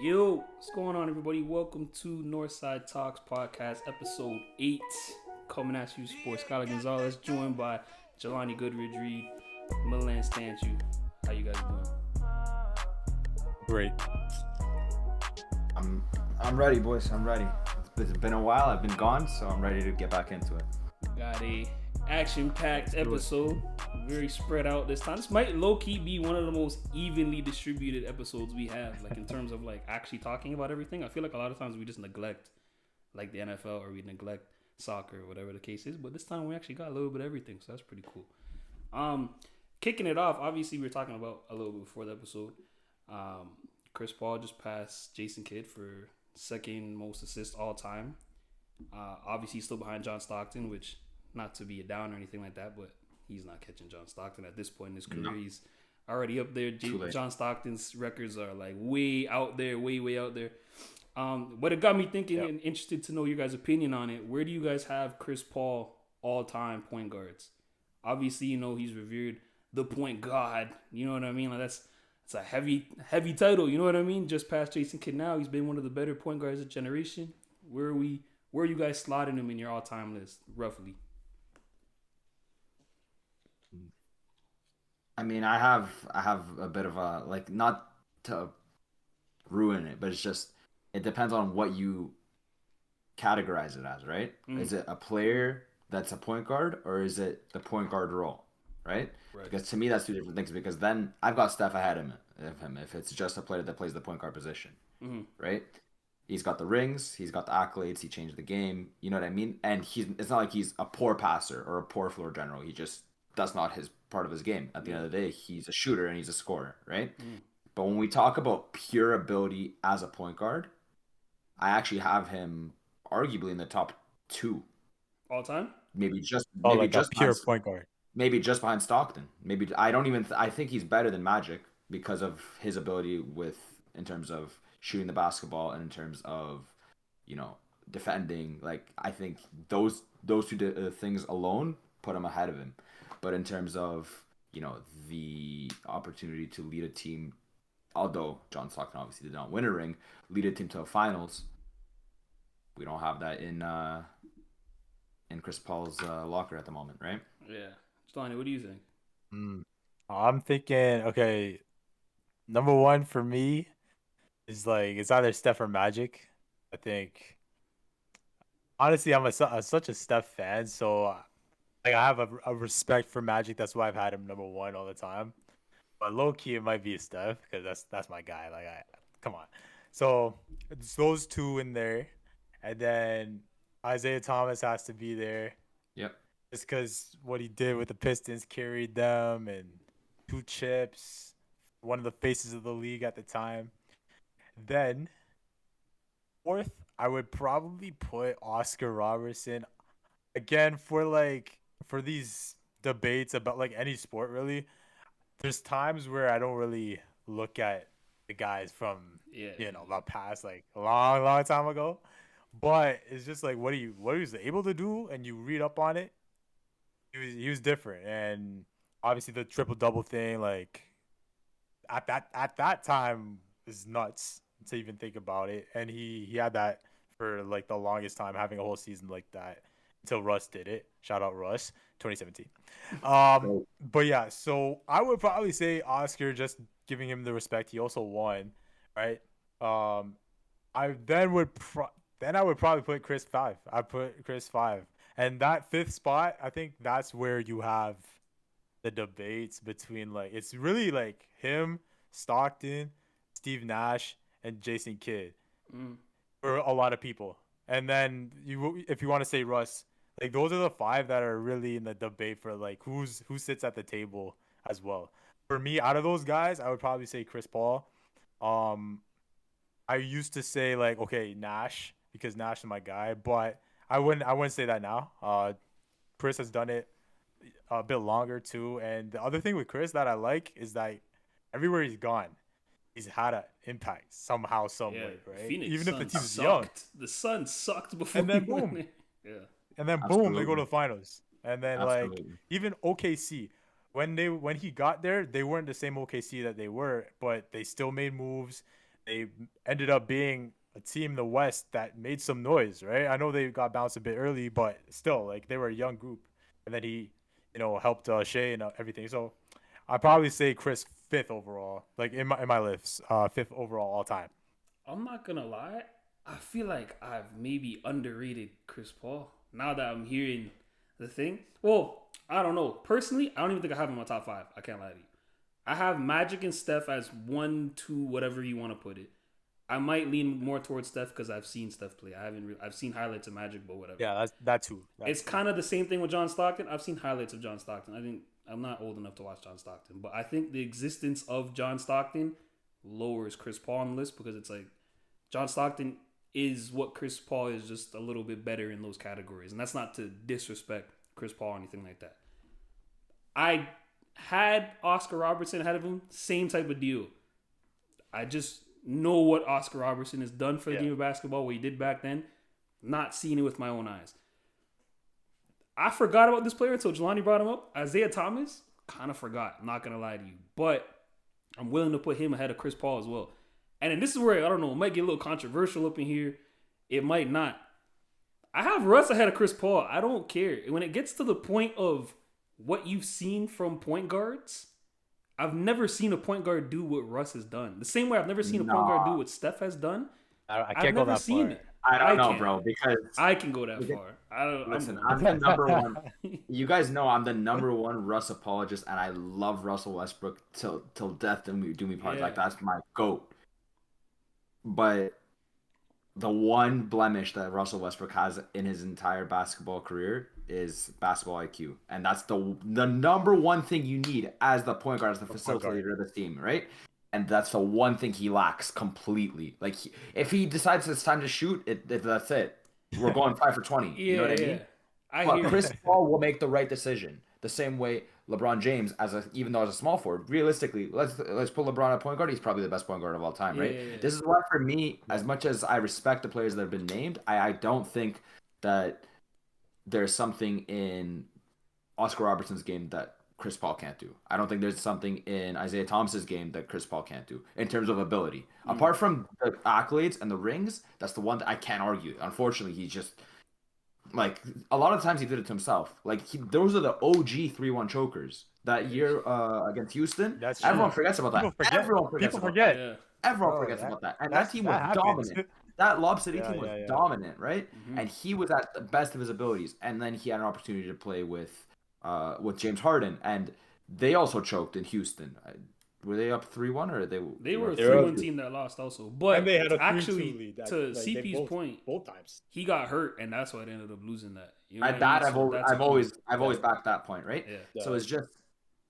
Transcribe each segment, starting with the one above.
Yo, what's going on, everybody? Welcome to Northside Talks Podcast, episode 8. Coming at you, sports Skyler Gonzalez, joined by Jelani Goodridge Reed, Milan Stanchu. How you guys doing? Great. I'm ready, boys. I'm ready. It's been a while. I've been gone, so I'm ready to get back into it. Got a action-packed episode, very spread out this time. This might low-key be one of the most evenly distributed episodes we have, like in terms of like actually talking about everything. I feel like a lot of times we just neglect like the NFL or we neglect soccer or whatever the case is, but this time we actually got a little bit of everything, so that's pretty cool. Kicking it off, obviously we were talking about a little bit before the episode. Chris Paul just passed Jason Kidd for second most assists all time. Obviously he's still behind John Stockton, which not to be a down or anything like that, but he's not catching John Stockton at this point in his career. No. He's already up there. John Stockton's records are like way out there, way out there. But it got me thinking and interested to know your guys' opinion on it. Where do you guys have Chris Paul all-time point guards? Obviously, you know, he's revered the point god. You know what I mean? Like it's a heavy title. You know what I mean? Just past Jason Kidd now. He's been one of the better point guards of generation. Where are you guys slotting him in your all-time list, roughly? I mean, I have a bit of a, like, not to ruin it, but it depends on what you categorize it as, right? Is it a player that's a point guard, or is it the point guard role, right? Because to me, that's two different things, because then I've got Steph ahead of him if it's just a player that plays the point guard position, right? He's got the rings, he's got the accolades, he changed the game, you know what I mean? And it's not like he's a poor passer or a poor floor general. That's not his part of his game. At the end of the day, he's a shooter and he's a scorer, right? But when we talk about pure ability as a point guard, I actually have him arguably in the top 2 all time. Maybe just pure point guard. Maybe just behind Stockton. Maybe I think he's better than Magic because of his ability in terms of shooting the basketball and in terms of, you know, defending. Like, I think those two things alone put him ahead of him. But in terms of, you know, the opportunity to lead a team, although John Stockton obviously did not win a ring, lead a team to a finals, we don't have that in Chris Paul's locker at the moment, right? Yeah. Jelani, what do you think? I'm thinking, okay, number 1 for me is like, it's either Steph or Magic. I think, honestly, I'm such a Steph fan, so like I have a respect for Magic. That's why I've had him number 1 all the time. But low key, it might be Steph because that's my guy. Like, come on. So it's those two in there, and then Isaiah Thomas has to be there. Yep. Just because what he did with the Pistons, carried them, and 2 chips, one of the faces of the league at the time. Then 4th, I would probably put Oscar Robertson. Again, for these debates about like any sport, really, there's times where I don't really look at the guys from the past, like a long time ago, but it's just like what he was able to do, and you read up on it. He was different, and obviously the triple double thing, like at that time, is nuts to even think about it, and he had that for like the longest time, having a whole season like that. Until Russ did it. Shout out Russ, 2017. But yeah, so I would probably say Oscar, just giving him the respect. He also won, right? I would probably put Chris 5. I put Chris 5. And that 5th spot, I think that's where you have the debates between, like, it's really like him, Stockton, Steve Nash, and Jason Kidd for a lot of people. And then if you want to say Russ, like, those are the 5 that are really in the debate for like who sits at the table as well. For me, out of those guys, I would probably say Chris Paul. I used to say like, okay, Nash, because Nash is my guy, but I wouldn't say that now. Chris has done it a bit longer too, and the other thing with Chris that I like is that everywhere he's gone, he's had an impact somehow, some way, right? Phoenix even if the team's sucked. young. The Sun sucked before. And then boom. And then boom, they go to the finals. And then like even OKC, when he got there, they weren't the same OKC that they were, but they still made moves. they ended up being a team in the West that made some noise, right? I know they got bounced a bit early, but still, like they were a young group, and then he, helped Shea and everything. So I'd probably say Chris fifth overall, like in my list, fifth overall all time. I'm not gonna lie. I feel like I've maybe underrated Chris Paul now that I'm hearing the thing. Well, I don't know. Personally, I don't even think I have him in my top 5. I can't lie to you. I have Magic and Steph as 1, 2, whatever you want to put it. I might lean more towards Steph because I've seen Steph play. I've seen highlights of Magic, but whatever. Yeah, that's that too. It's kind of the same thing with John Stockton. I've seen highlights of John Stockton. I'm not old enough to watch John Stockton, but I think the existence of John Stockton lowers Chris Paul on the list because it's like John Stockton is what Chris Paul is, just a little bit better in those categories, and that's not to disrespect Chris Paul or anything like that. I had Oscar Robertson ahead of him, same type of deal. I just know what Oscar Robertson has done for the game of basketball, what he did back then, not seeing it with my own eyes. I forgot about this player until Jelani brought him up. Isaiah Thomas, kind of forgot, I'm not going to lie to you. But I'm willing to put him ahead of Chris Paul as well. And then this is where, I don't know, it might get a little controversial up in here. It might not. I have Russ ahead of Chris Paul. I don't care. When it gets to the point of what you've seen from point guards, I've never seen a point guard do what Russ has done. The same way I've never seen a point guard do what Steph has done. I can't go that far. It. I don't know, bro, because I can go that far. Listen, I'm the number one. You guys know I'm the number one Russ apologist, and I love Russell Westbrook till death do me part. Like that's my GOAT. But the one blemish that Russell Westbrook has in his entire basketball career is basketball IQ, and that's the number one thing you need as the point guard, as the facilitator of the team, right? And that's the one thing he lacks completely. Like if he decides it's time to shoot, that's it. We're going 5 for 20. You know what I mean? But Chris Paul will make the right decision. The same way LeBron James, even though as a small forward, realistically, let's put LeBron at point guard. He's probably the best point guard of all time, right? Yeah. This is why, for me, as much as I respect the players that have been named, I don't think that there's something in Oscar Robertson's game that Chris Paul can't do. I don't think there's something in Isaiah Thomas's game that Chris Paul can't do in terms of ability. Apart from the accolades and the rings, that's the one that I can't argue. Unfortunately, he just, like, a lot of times he did it to himself. Like, those are the OG 3-1 chokers. That year against Houston, everyone forgets about that. Everyone forgets about that. Everyone forgets about that. And that team was dominant. That Lob City team was dominant, right? Mm-hmm. And he was at the best of his abilities. And then he had an opportunity to play with James Harden, and they also choked in Houston. Were they up 3-1 or they were a 3-1 team that lost also? But and they had a actually, lead that, to like, CP's point, both times he got hurt, and that's why they ended up losing that. You know I've always backed that point, right? Yeah. So it's just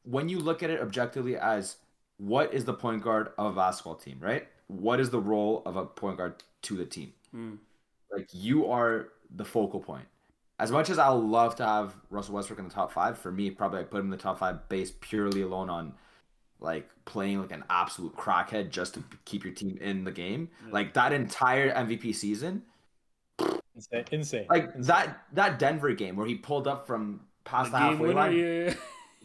when you look at it objectively as what is the point guard of a basketball team, right? What is the role of a point guard to the team? Like, you are the focal point. As much as I love to have Russell Westbrook in the top 5, for me, probably I put him in the top 5 based purely alone on, like, playing like an absolute crackhead just to keep your team in the game. Yeah. Like, that entire MVP season. Insane. Like, that Denver game where he pulled up from past the halfway line.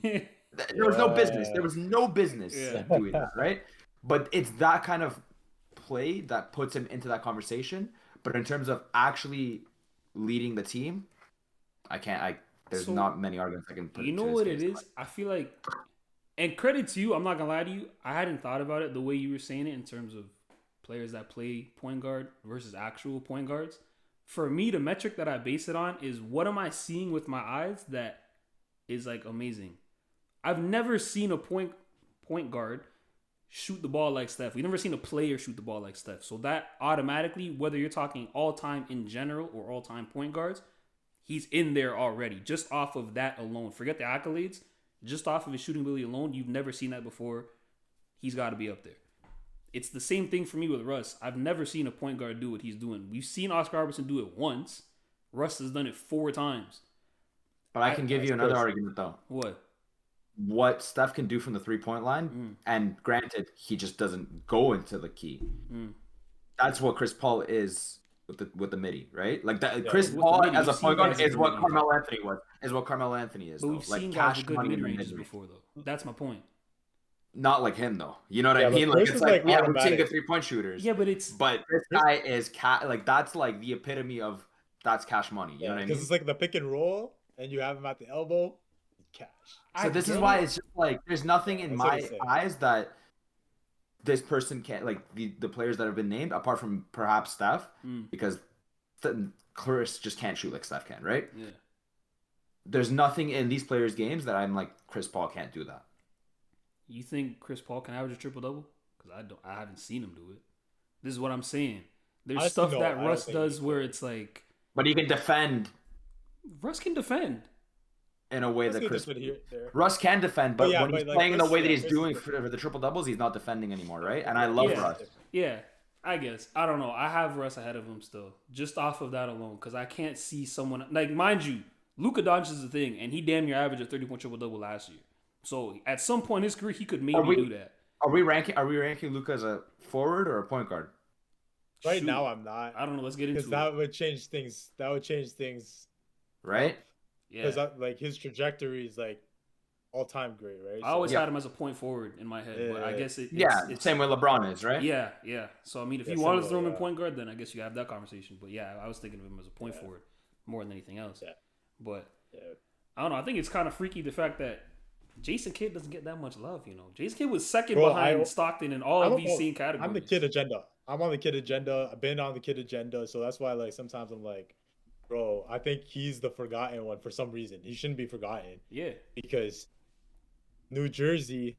There was no business. There was no business doing that, right? But it's that kind of play that puts him into that conversation. But in terms of actually leading the team, there's not many arguments I can put. You know what it is? I feel like, and credit to you, I'm not gonna lie to you, I hadn't thought about it the way you were saying it in terms of players that play point guard versus actual point guards. For me, the metric that I base it on is what am I seeing with my eyes that is, like, amazing. I've never seen a point guard shoot the ball like Steph. We've never seen a player shoot the ball like Steph. So that automatically, whether you're talking all-time in general or all-time point guards, he's in there already, just off of that alone. Forget the accolades. Just off of his shooting ability alone, you've never seen that before. He's got to be up there. It's the same thing for me with Russ. I've never seen a point guard do what he's doing. We've seen Oscar Robertson do it once. Russ has done it 4 times. But I can give you another argument, though. What Steph can do from the 3-point line, and granted, he just doesn't go into the key. That's what Chris Paul is with the midi, right? Like that. Chris Paul as a point guard is what Carmelo Anthony was. Is what Carmelo Anthony is. But we've seen guys with good mid ranges before, though. That's my point. not like him though. You know what I Yeah, but mean? Like Chris it's is, like, like, yeah, we're seeing automatic. good 3-point shooters. Yeah, but it's But this guy is like that's like the epitome of that's cash money. You know what I Because mean? it's like the pick and roll, and you have him at the elbow, cash. So I this is get why it. it's just like there's nothing Yeah, in that's what my he's saying. eyes that this person can't like the players that have been named apart from perhaps Steph because Chris just can't shoot like Steph can, right? Yeah. There's nothing in these players' games that I'm like Chris Paul can't do that. You think Chris Paul can average a triple double? Because I haven't seen him do it. This is what I'm saying. There's Honestly, stuff no, that I don't Russ think does he where can. it's like But he can defend Russ can defend. in a way Let's that get Chris this one here, there. Russ can defend, but yeah, when he's but, like, playing in the Chris- way that yeah, he's Chris is doing different. for the triple doubles, he's not defending anymore, right? And I love Yeah. Russ. Yeah, I guess. I don't know. I have Russ ahead of him still, just off of that alone, because I can't see someone like, mind you, Luka Doncic is the thing, and he damn near averaged a 30-point triple double last year. So at some point in his career, he could maybe do that. Are we ranking Luka as a forward or a point guard? Right Shoot. now, I'm not. I don't know. Let's get into Because it. that would change things. That would change things. Right? Yeah, Because like his trajectory is like all time great, right? I always Yeah. had him as a point forward in my head, but I guess it's Same way LeBron is, right? Yeah, yeah. So I mean, if Yeah, you wanted to similar, throw him in yeah. point guard, then I guess you have that conversation. But yeah, I was thinking of him as a point forward more than anything else. Yeah. But Yeah. I don't know. I think it's kind of freaky the fact that Jason Kidd doesn't get that much love. You know, Jason Kidd was second Bro, behind Stockton in all I of don't these know. same categories. I'm the kid agenda. I'm on the kid agenda. I've been on the kid agenda, so that's why like sometimes I'm like, bro, I think he's the forgotten one for some reason. He shouldn't be forgotten Yeah, because New Jersey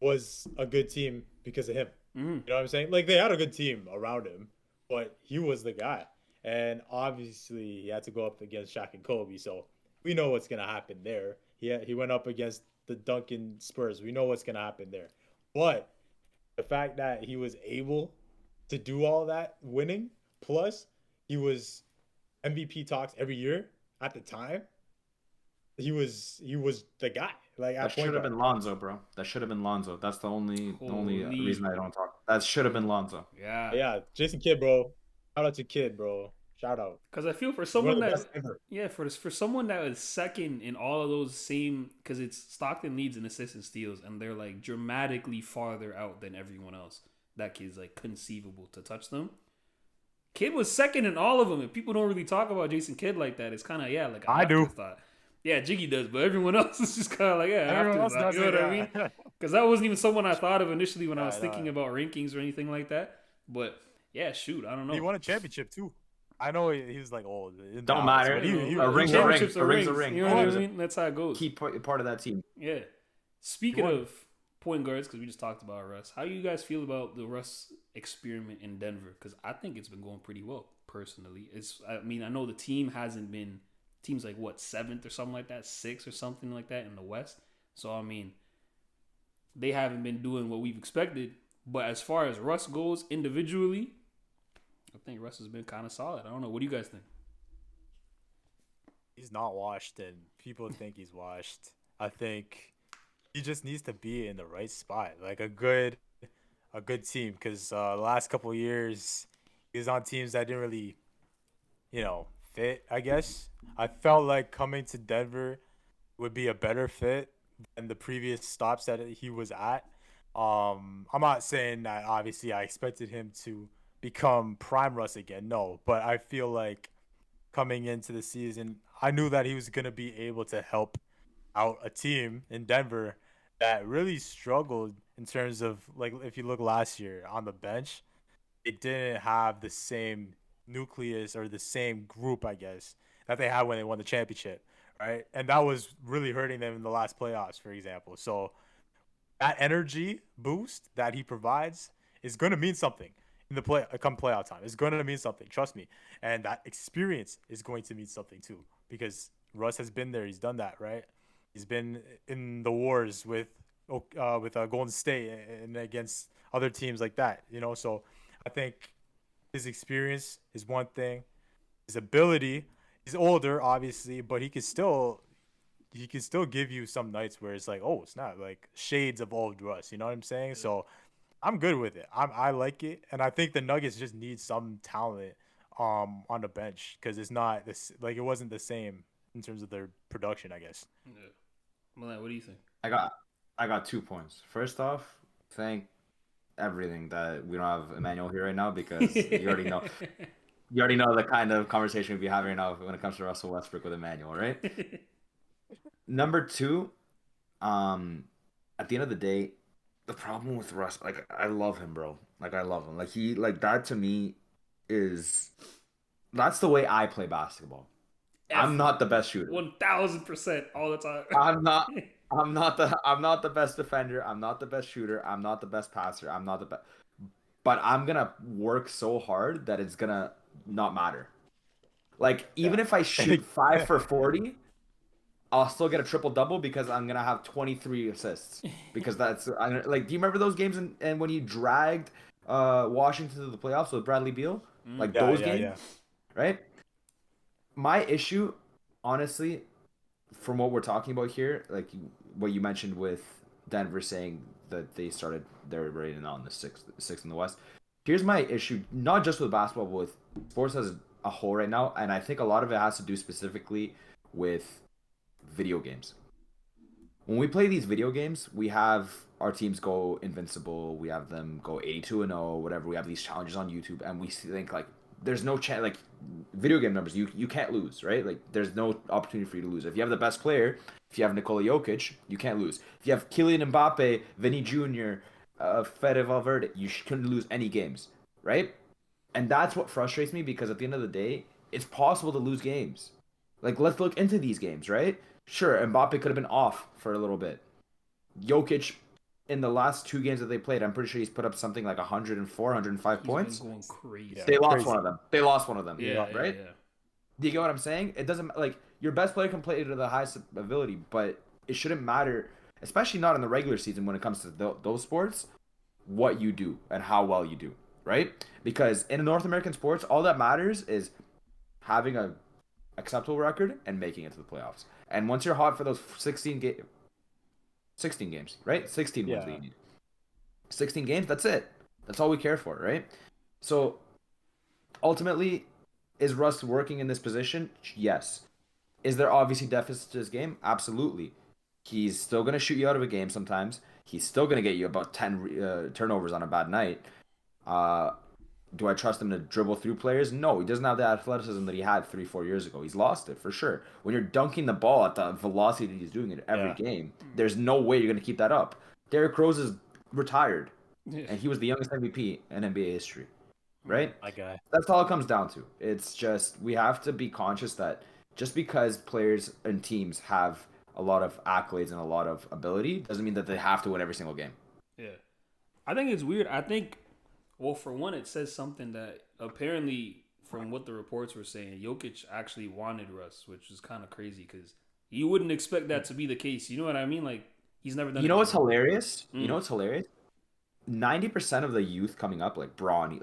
was a good team because of him. mm-hmm. You know what I'm saying? Like they had a good team around him, but he was the guy. And obviously he had to go up against Shaq and Kobe, so we know what's gonna happen there. He went up against the Duncan Spurs. We know what's gonna happen there. But the fact that he was able to do all that winning, plus he was MVP talks every year at the time. He was the guy. Like That at point should have guard. been Lonzo, bro. That should have been Lonzo. That's the only Holy. reason I don't talk. That should have been Lonzo. yeah. Yeah, Jason Kidd, bro. Shout out to Kidd, bro. Shout out. Because I feel for He's someone one of the that best ever. yeah for someone that is second in all of those same, because it's Stockton leads in assists and steals, and they're like dramatically farther out than everyone else. That kid's like conceivable to touch them. Kidd was second in all of them, and people don't really talk about Jason Kidd like that. It's kind of like I do. afterthought. Yeah, Jiggy does, but everyone else is just kind of like Everyone else afterthought. does You know it, what I yeah. mean? Because that wasn't even someone I thought of initially when I was Yeah, thinking no. about rankings or anything like that. But yeah, shoot, I don't know. He won a championship too. I know he was like old. in Don't Dallas, matter. but he A ring's a ring. Championships A are ring's a rings. ring. You know what I Always a mean? That's how it goes. key part of that team. Yeah. Speaking won. of point guards, because we just talked about Russ, how you guys feel about the Russ experiment in Denver? Because I think it's been going pretty well, personally. I know the team hasn't been, teams like what, 7th or something like that, 6th or something like that in the West. So, I mean, they haven't been doing what we've expected. But as far as Russ goes individually, I think Russ has been kind of solid. I don't know. What do you guys think? He's not washed, and people think he's washed. I think he just needs to be in the right spot, like a good team. Because the last couple of years, he was on teams that didn't really, fit. I guess I felt like coming to Denver would be a better fit than the previous stops that he was at. I'm not saying that obviously I expected him to become prime Russ again. No, but I feel like coming into the season, I knew that he was going to be able to help out a team in Denver that really struggled in terms of, like, if you look last year on the bench, it didn't have the same nucleus or the same group, I guess, that they had when they won the championship, right? And that was really hurting them in the last playoffs, for example. So that energy boost that he provides is going to mean something in the come playoff time. It's going to mean something, trust me. And that experience is going to mean something too, because Russ has been there. He's done that, right? He's been in the wars with Golden State and against other teams like that, So I think his experience is one thing. His ability, he's older, obviously, but he can still give you some nights where it's like, oh, it's not like shades of old Russ. You know what I'm saying? So I'm good with it. I like it, and I think the Nuggets just need some talent on the bench because it's not this, like, it wasn't the same in terms of their production, I guess. Yeah. Milan, what do you think? I got I got 2 points. First off, thank everything that we don't have Emmanuel here right now because you already know. You already know the kind of conversation we'd be having right now when it comes to Russell Westbrook with Emmanuel, right? Number two, at the end of the day, the problem with Russ, like I love him, bro. Like I love him. Like he, like that to me is that's the way I play basketball. I'm not the best shooter. 1000% all the time. I'm not. I'm not the best defender. I'm not the best shooter. I'm not the best passer. I'm not the best. But I'm gonna work so hard that it's gonna not matter. Like even if I shoot 5 for 40, I'll still get a triple double because I'm gonna have 23 assists. Because that's like, do you remember those games and when you dragged Washington to the playoffs with Bradley Beal? Like those games, right? My issue, honestly, from what we're talking about here, like what you mentioned with Denver saying that they're rated now in the sixth in the West. Here's my issue, not just with basketball, but with sports as a whole right now, and I think a lot of it has to do specifically with video games. When we play these video games, we have our teams go invincible, we have them go 82-0, whatever. We have these challenges on YouTube, and we think like there's no chance, like video game numbers, you can't lose, right? Like there's no opportunity for you to lose. If you have the best player, if you have Nikola Jokic, you can't lose. If you have Kylian Mbappe, Vinny Jr., Fede Valverde, you couldn't lose any games, right? And that's what frustrates me because at the end of the day, it's possible to lose games. Like let's look into these games, right? Sure, Mbappe could have been off for a little bit. Jokic, in the last 2 games that they played, I'm pretty sure he's put up something like 104, 105 points. Going crazy. They lost one of them. Yeah, right? Yeah. Do you get what I'm saying? It doesn't, like, your best player can play to the highest ability, but it shouldn't matter, especially not in the regular season when it comes to those sports, what you do and how well you do, right? Because in North American sports, all that matters is having a acceptable record and making it to the playoffs. And once you're hot for those 16 games, right? 16 wins that you need. 16 games, that's it. That's all we care for, right? So ultimately, is Russ working in this position? Yes. Is there obviously deficits to his game? Absolutely. He's still going to shoot you out of a game sometimes. He's still going to get you about 10 turnovers on a bad night. Do I trust him to dribble through players? No, he doesn't have the athleticism that he had 3-4 years ago. He's lost it for sure. When you're dunking the ball at the velocity that he's doing it every game, there's no way you're going to keep that up. Derrick Rose is retired, and he was the youngest MVP in NBA history, right? My guy. That's all it comes down to. It's just we have to be conscious that just because players and teams have a lot of accolades and a lot of ability doesn't mean that they have to win every single game. Yeah. I think it's weird. I think, well, for one, it says something that apparently, from what the reports were saying, Jokic actually wanted Russ, which is kind of crazy because you wouldn't expect that to be the case. You know what I mean? Like, he's never done it. You know what's hilarious? You know what's hilarious? 90% of the youth coming up, like Bronny,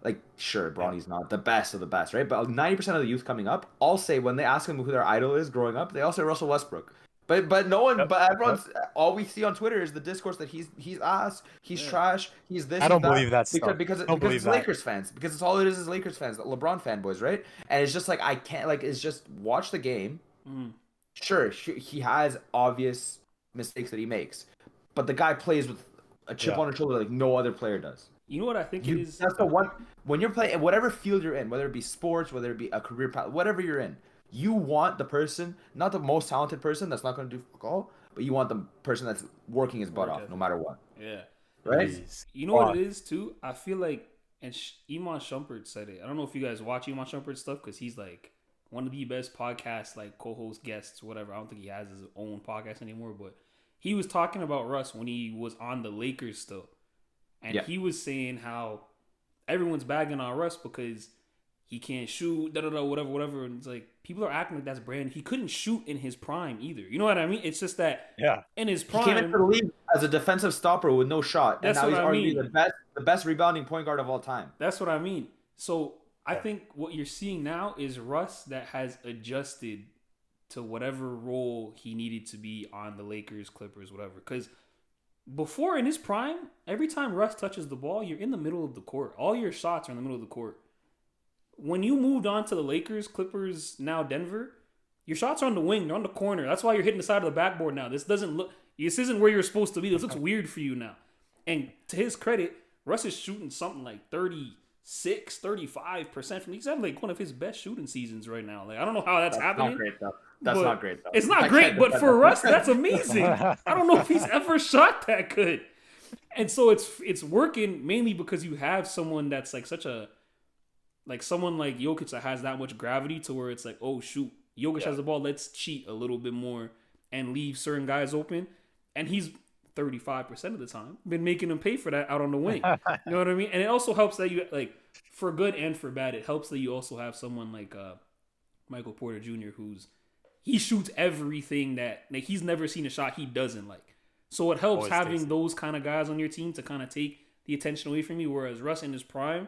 like sure, Bronny's not the best of the best, right? But 90% of the youth coming up all say, when they ask them who their idol is growing up, they all say Russell Westbrook. But no one, but everyone's, all we see on Twitter is the discourse that he's ass, he's trash, he's this. I don't believe that stuff. Because it's Lakers fans. Because it's all it is Lakers fans, LeBron fanboys, right? And it's just like I can't, like, it's just watch the game. Sure, he has obvious mistakes that he makes, but the guy plays with a chip on his shoulder like no other player does. You know what I think it is? That's the one. When you're playing, whatever field you're in, whether it be sports, whether it be a career path, whatever you're in, you want the person, not the most talented person that's not going to do fuck all, but you want the person that's working his butt off no matter what. Yeah. Right? You know what it is, too? I feel like, and Iman Shumpert said it. I don't know if you guys watch Iman Shumpert's stuff because he's like one of the best podcast, like co-host guests, whatever. I don't think he has his own podcast anymore, but he was talking about Russ when he was on the Lakers still. And he was saying how everyone's bagging on Russ because he can't shoot, whatever. And it's like, people are acting like that's brand. He couldn't shoot in his prime either. You know what I mean? It's just that in his prime. He came into the league as a defensive stopper with no shot. And now he's arguably the best rebounding point guard of all time. That's what I mean. So I think what you're seeing now is Russ that has adjusted to whatever role he needed to be on the Lakers, Clippers, whatever. Because before, in his prime, every time Russ touches the ball, you're in the middle of the court. All your shots are in the middle of the court. When you moved on to the Lakers, Clippers, now Denver, your shots are on the wing. They're on the corner. That's why you're hitting the side of the backboard now. This doesn't look... This isn't where you're supposed to be. This looks weird for you now. And to his credit, Russ is shooting something like 36, 35% from. He's having like one of his best shooting seasons right now. Like I don't know how that's happening. Not great though. That's not great though. It's not great, but for Russ, that's amazing. I don't know if he's ever shot that good. And so it's working mainly because you have someone that's like someone like Jokic that has that much gravity to where it's like, oh shoot, Jokic has the ball, let's cheat a little bit more and leave certain guys open. And he's 35% of the time been making them pay for that out on the wing. You know what I mean? And it also helps that you like, for good and for bad, it helps that you also have someone like Michael Porter Jr. He shoots everything that like he's never seen a shot he doesn't like. So it helps having those kind of guys on your team to kind of take the attention away from you. Whereas Russ in his prime,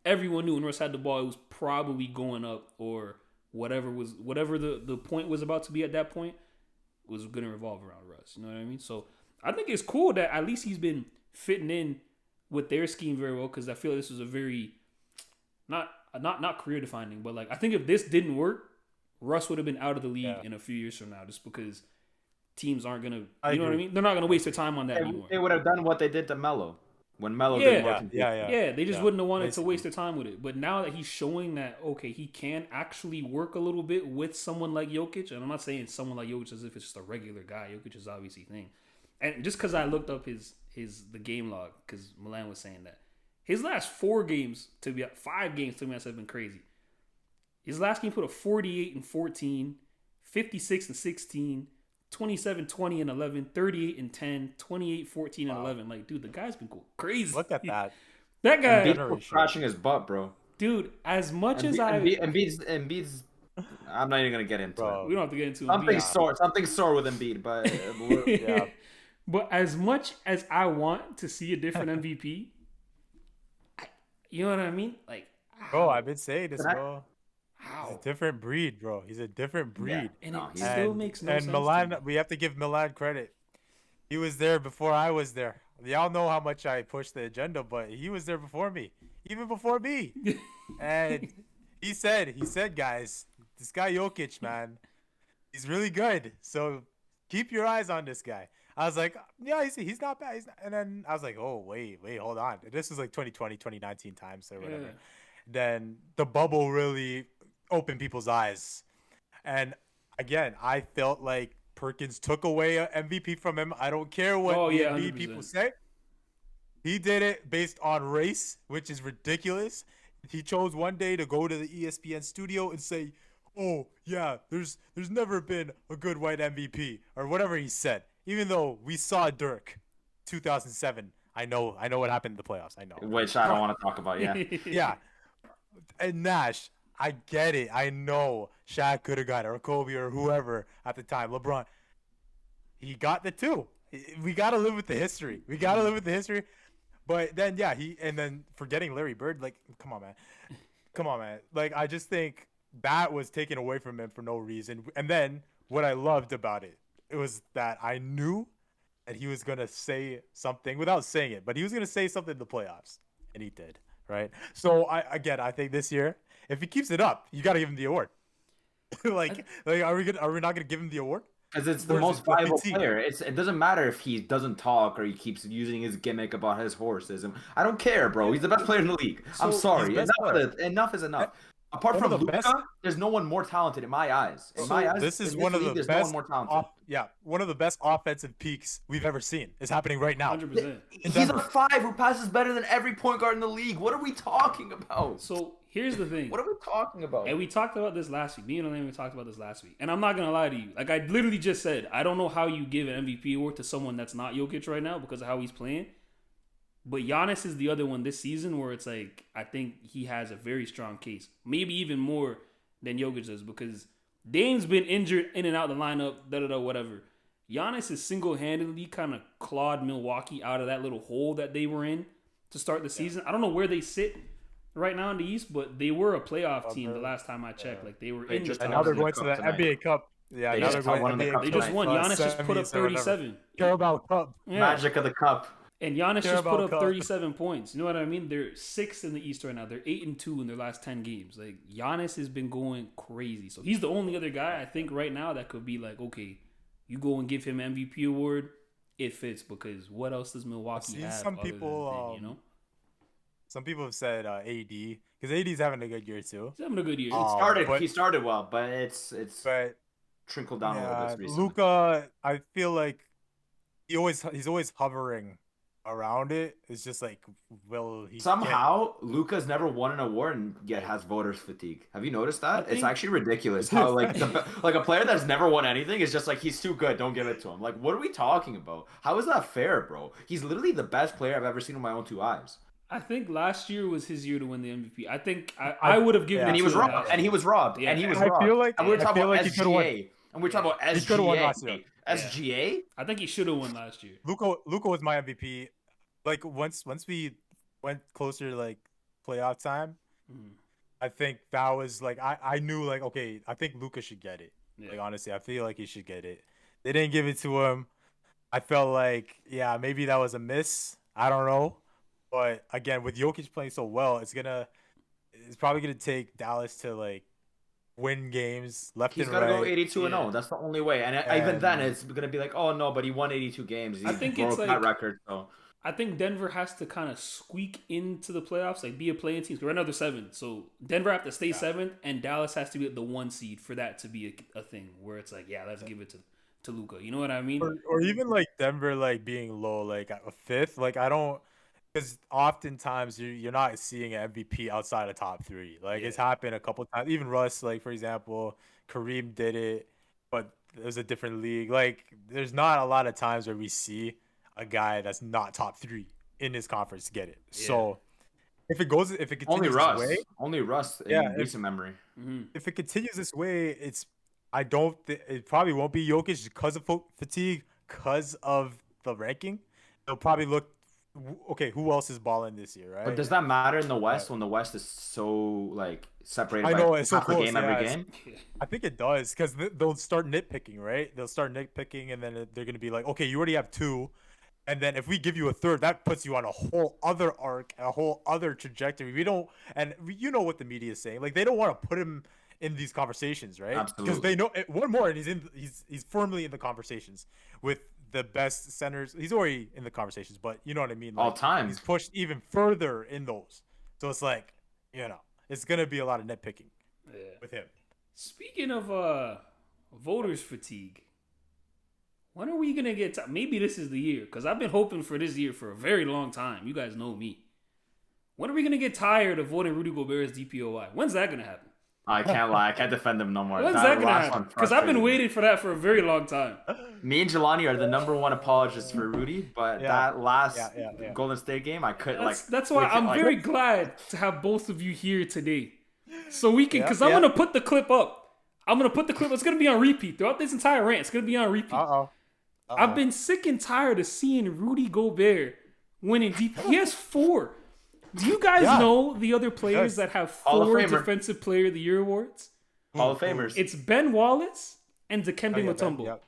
everyone knew when Russ had the ball, it was probably going up or whatever the point was about to be at that point was going to revolve around Russ. You know what I mean? So I think it's cool that at least he's been fitting in with their scheme very well because I feel this was a very not career defining, but like I think if this didn't work, Russ would have been out of the league in a few years from now just because teams aren't gonna, you know what I mean? They're not gonna waste their time on that anymore. They would have done what they did to Melo when Melo didn't work. Yeah, they just wouldn't have wanted to waste their time with it. But now that he's showing that okay, he can actually work a little bit with someone like Jokic, and I'm not saying someone like Jokic as if it's just a regular guy. Jokic is obviously a thing, and just because I looked up the game log because Milan was saying that his last 5 games to be honest have been crazy. His last game put up 48 and 14, 56 and 16. 27, 20, and 11, 38 and 10, 28, 14, and 11. Like, dude, the guy's been cool. Crazy. Look at that. That guy. Embiid's crashing his butt, bro. Dude, as much as Embiid's I'm not even going to get into it. We don't have to get into it. Something's sore with Embiid, but yeah. But as much as I want to see a different MVP, you know what I mean? Like, bro, I've been saying this, bro. How? He's a different breed, bro. He's a different breed. Yeah. And it still makes no sense. And Milan, we have to give Milan credit. He was there before I was there. Y'all know how much I pushed the agenda, but he was there before me. Even before me. And he said, guys, this guy Jokic, man, he's really good. So keep your eyes on this guy. I was like, yeah, he's not bad. And then I was like, oh, wait, hold on. This was like 2020, 2019 times or whatever. Yeah. Then the bubble really opened people's eyes. And again, I felt like Perkins took away an MVP from him. I don't care what people say. He did it based on race, which is ridiculous. He chose one day to go to the ESPN studio and say, oh, yeah, there's never been a good white MVP or whatever he said. Even though we saw Dirk 2007. I know what happened in the playoffs. I know. Which I don't want to talk about, yeah. Yeah. And Nash, I get it. I know Shaq could have got it, or Kobe, or whoever at the time. LeBron. He got the 2. We got to live with the history. But then, then forgetting Larry Bird, like, come on, man. Like, I just think that was taken away from him for no reason. And then what I loved about it was that I knew that he was going to say something without saying it, but he was going to say something in the playoffs, and he did. Right. So I think this year, if he keeps it up, you got to give him the award. like, are we not gonna give him the award? Because it's the most valuable player. It doesn't matter if he doesn't talk or he keeps using his gimmick about his horses. I don't care, bro. He's the best player in the league. I'm sorry. Enough is enough. Apart from Luka, there's no one more talented in my eyes. This is one of the best. One of the best offensive peaks we've ever seen is happening right now. 100%. He's a 5 who passes better than every point guard in the league. What are we talking about? So here's the thing. What are we talking about? And we talked about this last week. Me and Elaine, we talked about this last week. And I'm not gonna lie to you. Like I literally just said, I don't know how you give an MVP award to someone that's not Jokic right now because of how he's playing. But Giannis is the other one this season where it's like, I think he has a very strong case. Maybe even more than Jokic does because Dame's been injured in and out of the lineup, whatever. Giannis is single-handedly kind of clawed Milwaukee out of that little hole that they were in to start the season. I don't know where they sit right now in the East, but they were a playoff team the last time I checked. Like they were in the top. And now they're going to the NBA Cup. Yeah, now they're going to the Cup. They just won. Giannis just put up 37. Carabao Cup. Yeah. Magic of the Cup. And Giannis just put up 37 points. You know what I mean? They're 6th in the East right now. They're 8-2 in their last 10 games. Like Giannis has been going crazy. So he's the only other guy I think right now that could be like, okay, you go and give him MVP award. it fits because what else does Milwaukee See, have? some other than people, Finn, Some people have said AD because AD's having a good year too. he's having a good year. But- He started well, but it's But trickled down a little bit recently. Luka, I feel like he's always hovering around it. It's just like, will he Somehow, Luka's never won an award and yet has voters fatigue. Have you noticed that? It's think- actually ridiculous how like like a player that's never won anything is just like he's too good. Don't give it to him. Like, what are we talking about? How is that fair, bro? He's literally the best player I've ever seen with my own two eyes. I think last year was his year to win the MVP. I think I would have given Yeah. it And he to was him robbed. last And he year. was robbed. Yeah. And he was I robbed. feel like- and we were I talking feel about like he could've won. SGA. And we're talking about He could've won last SGA. year. SGA? I think he should have won last year. Luka was my MVP. Like once we went closer to like playoff time, Mhm. I think that was like I knew like, okay, I think Luka should get it. Yeah. Like honestly, I feel like he should get it. They didn't give it to him. I felt like, yeah, maybe that was a miss. I don't know. But again, with Jokic playing so well, it's probably gonna take Dallas to like win games left He's and got to right. go 82 and 0. Yeah. That's the only way. And even then, it's going to be like, oh, no, but he won 82 games. He I think broke it's that like- record. So I think Denver has to kind of squeak into the playoffs, like be a playing team. Right now they're 7, so Denver have to stay 7th, and Dallas has to be at the 1 seed for that to be a thing where it's like, yeah, let's give it to Luka. You know what I mean? Or even like Denver like being low, like a 5th. Like I don't, because oftentimes you're not seeing an MVP outside of top 3. Like it's happened a couple times. Even Russ, like for example, Kareem did it, but it was a different league. Like there's not a lot of times where we see a guy that's not top 3 in his conference get it. So if it continues only this Russ. way, Only Russ in Yeah, recent memory. Mm-hmm. if it continues this way, it probably won't be Jokic because of fatigue, because of the ranking. They'll probably look, okay, who else is balling this year, right? But does that matter in the West when the West is so like separated I by know, it's so half a close, game every yeah, game? I think it does because they'll start nitpicking, right? They'll start nitpicking, and then they're gonna be like, okay, you already have 2, and then if we give you a 3rd, that puts you on a whole other arc, a whole other trajectory. You know what the media is saying, like they don't want to put him in these conversations, right? Because Absolutely. they know one more, and he's firmly in the conversations with the best centers. He's already in the conversations, but you know what I mean. Like, All time. he's pushed even further in those. So it's like, it's gonna be a lot of nitpicking with him. Speaking of voters fatigue, when are we gonna get to, maybe this is the year, because I've been hoping for this year for a very long time. You guys know me. When are we gonna get tired of voting Rudy Gobert as DPOY? When's that gonna happen? I can't lie. I can't defend him no more. When's that gonna last happen? one Because I've been frustrated me. waiting for that for a very long time. Me and Jelani are the #1 apologists for Rudy, but that last Yeah. Golden State game, I couldn't like. That's why legit, I'm like- very glad to have both of you here today, so we can. Yeah, Because I'm yeah. gonna put the clip up. It's gonna be on repeat throughout this entire rant. It's gonna be on repeat. I've been sick and tired of seeing Rudy Gobert winning DP. He has 4. Do you guys know the other players Yes. that have Hall of 4 Famer. Defensive Player of the Year awards? Hall of Famers. It's Ben Wallace and Dikembe Mutombo. Yep.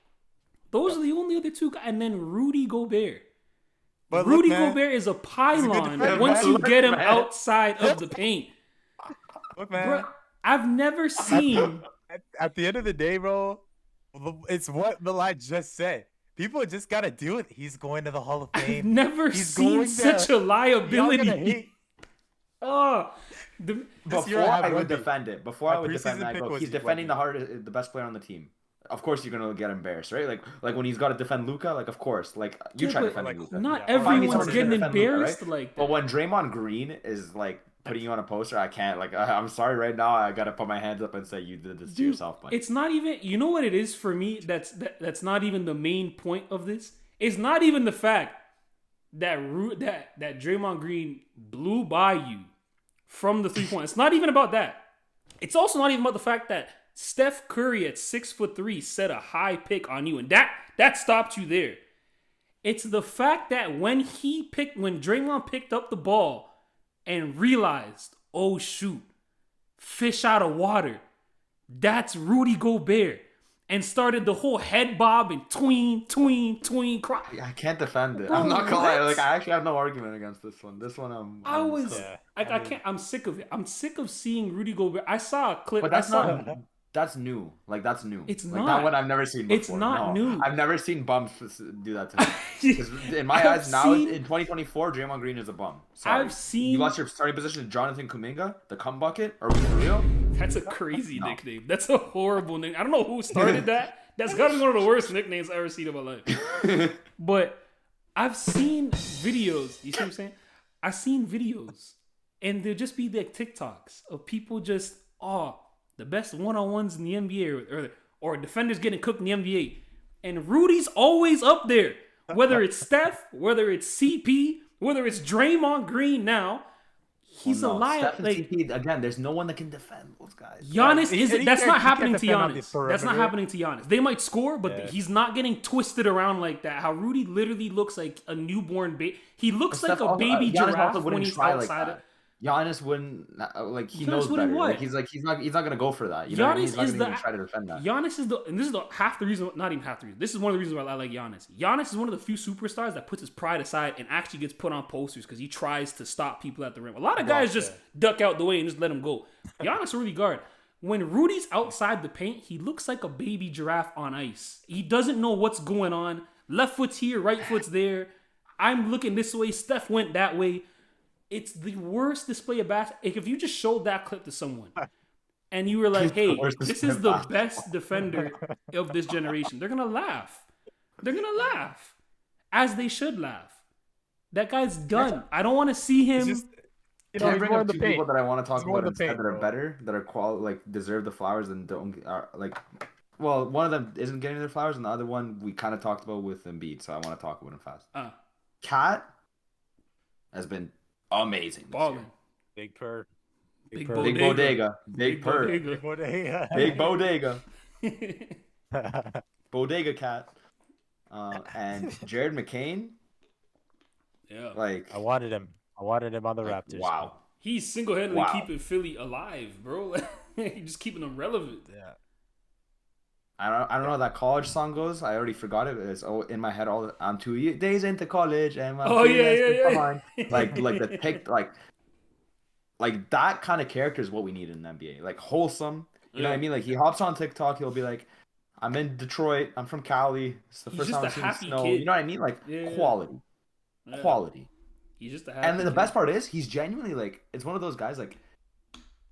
Those are the only other 2 guys. And then Rudy Gobert. But Rudy look, man, Gobert is a pylon defender, once man. you Look, get him man. outside of the paint. Look, man. Bro, I've never seen. At the end of the day, bro, it's what Milan just said. People just gotta do it. He's going to the Hall of I've Fame. never He's seen going such there. a Y'all gonna liability. hate. Oh, the, This year Before I had I would Wemby. defend it. Before My I would defend preseason that, I pick go, was he's defending Wemby. the best player on the team. Of course, you're gonna get embarrassed, right? Like when he's got to defend Luka, like of course, like you Yeah, try but, defending like, Luka. not Yeah. everyone's Someone's getting gonna defend Luka, embarrassed right? like But that. when Draymond Green is like putting you on a poster, I can't. Like I'm sorry, right now I gotta put my hands up and say you did this to Dude, yourself. But it's not even. You know what it is for me? That's not even the main point of this. It's not even the fact that that Draymond Green blew by you from the 3-point. It's not even about that. It's also not even about the fact that Steph Curry at 6'3" set a high pick on you, and that stopped you there. It's the fact that when Draymond picked up the ball and realized, oh shoot, fish out of water. That's Rudy Gobert. And started the whole head bob and tween, cry. I can't defend it. Bro, I'm not gonna lie. what? Like I actually have no argument against this one. This one, I was, Yeah, I can't. I'm sick of it. I'm sick of seeing Rudy Gobert. I saw a clip. But that's I saw, not. That's new. Like that's new. It's like, not. That one I've never seen before. It's not new. I've never seen bums do that to me. 'Cause in my eyes now, in 2024, Draymond Green is a bum. Sorry. I've seen. You lost your starting position to Jonathan Kuminga, the cum bucket. Are we for real? That's a crazy No. nickname. That's a horrible nickname. I don't know who started that. That's gotta be one of the worst nicknames I've ever seen in my life. But I've seen videos. You see what I'm saying? I've seen videos, and there'll just be like TikToks of people just the best one-on-ones in the NBA, or defenders getting cooked in the NBA, and Rudy's always up there. Whether it's Steph, whether it's CP, whether it's Draymond Green now. He's a liar. Steph and Like CP, again, there's no one that can defend those guys. Giannis He- is he that's can't- not he can't happening to defend on the Giannis. That's not perimeter. happening to Giannis. They might score, but Yeah. he's not getting twisted around like that. How Rudy literally looks like a newborn baby. He looks like Steph a also- baby Giannis giraffe also when wouldn't he's try outside. like that. Giannis wouldn't he Giannis knows wouldn't better. what? He's not gonna go for that. You know what I mean? Giannis He's not is gonna the even try to defend that. Giannis is the and this is the half the reason, not even half the reason. This is one of the reasons why I like Giannis. Giannis is one of the few superstars that puts his pride aside and actually gets put on posters because he tries to stop people at the rim. A lot of guys just duck out the way and just let him go. Giannis really guard. When Rudy's outside the paint, he looks like a baby giraffe on ice. He doesn't know what's going on. Left foot's here, right foot's there. I'm looking this way. Steph went that way. It's the worst display of basketball. If you just showed that clip to someone and you were like, hey, worst this display is of the basketball. best defender of this generation, they're going to laugh. They're going to laugh. As they should laugh. That guy's done. I don't want to see him. It's just, Can I he's bring more up in the two paint. people that I want to talk He's more about in the instead paint, that are bro. better, that are deserve the flowers and don't are like. Well, one of them isn't getting their flowers, and the other one we kind of talked about with Embiid, so I want to talk about him fast. Cat has been amazing. This Balling. year. Big purr. Big purr. Big bodega, big purr, bodega. Bodega. big bodega, bodega cat, and Jared McCain. Yeah. Like I wanted him on the Raptors. wow. He's single-handedly Wow. keeping Philly alive, bro. He's just keeping them relevant. Yeah. I don't know how that college song goes. I already forgot it. It's in my head all. I'm 2 days into college and my Oh, yeah, yeah. behind. like the pick like that kind of character is what we need in the NBA. Like wholesome. You know what I mean? Like he hops on TikTok. He'll be like, "I'm in Detroit. I'm from Cali. It's the He's first just time a I've seen happy snow." kid. You know what I mean? Like Yeah. quality, Yeah. quality. He's just a happy And then the kid. best part is he's genuinely like it's one of those guys like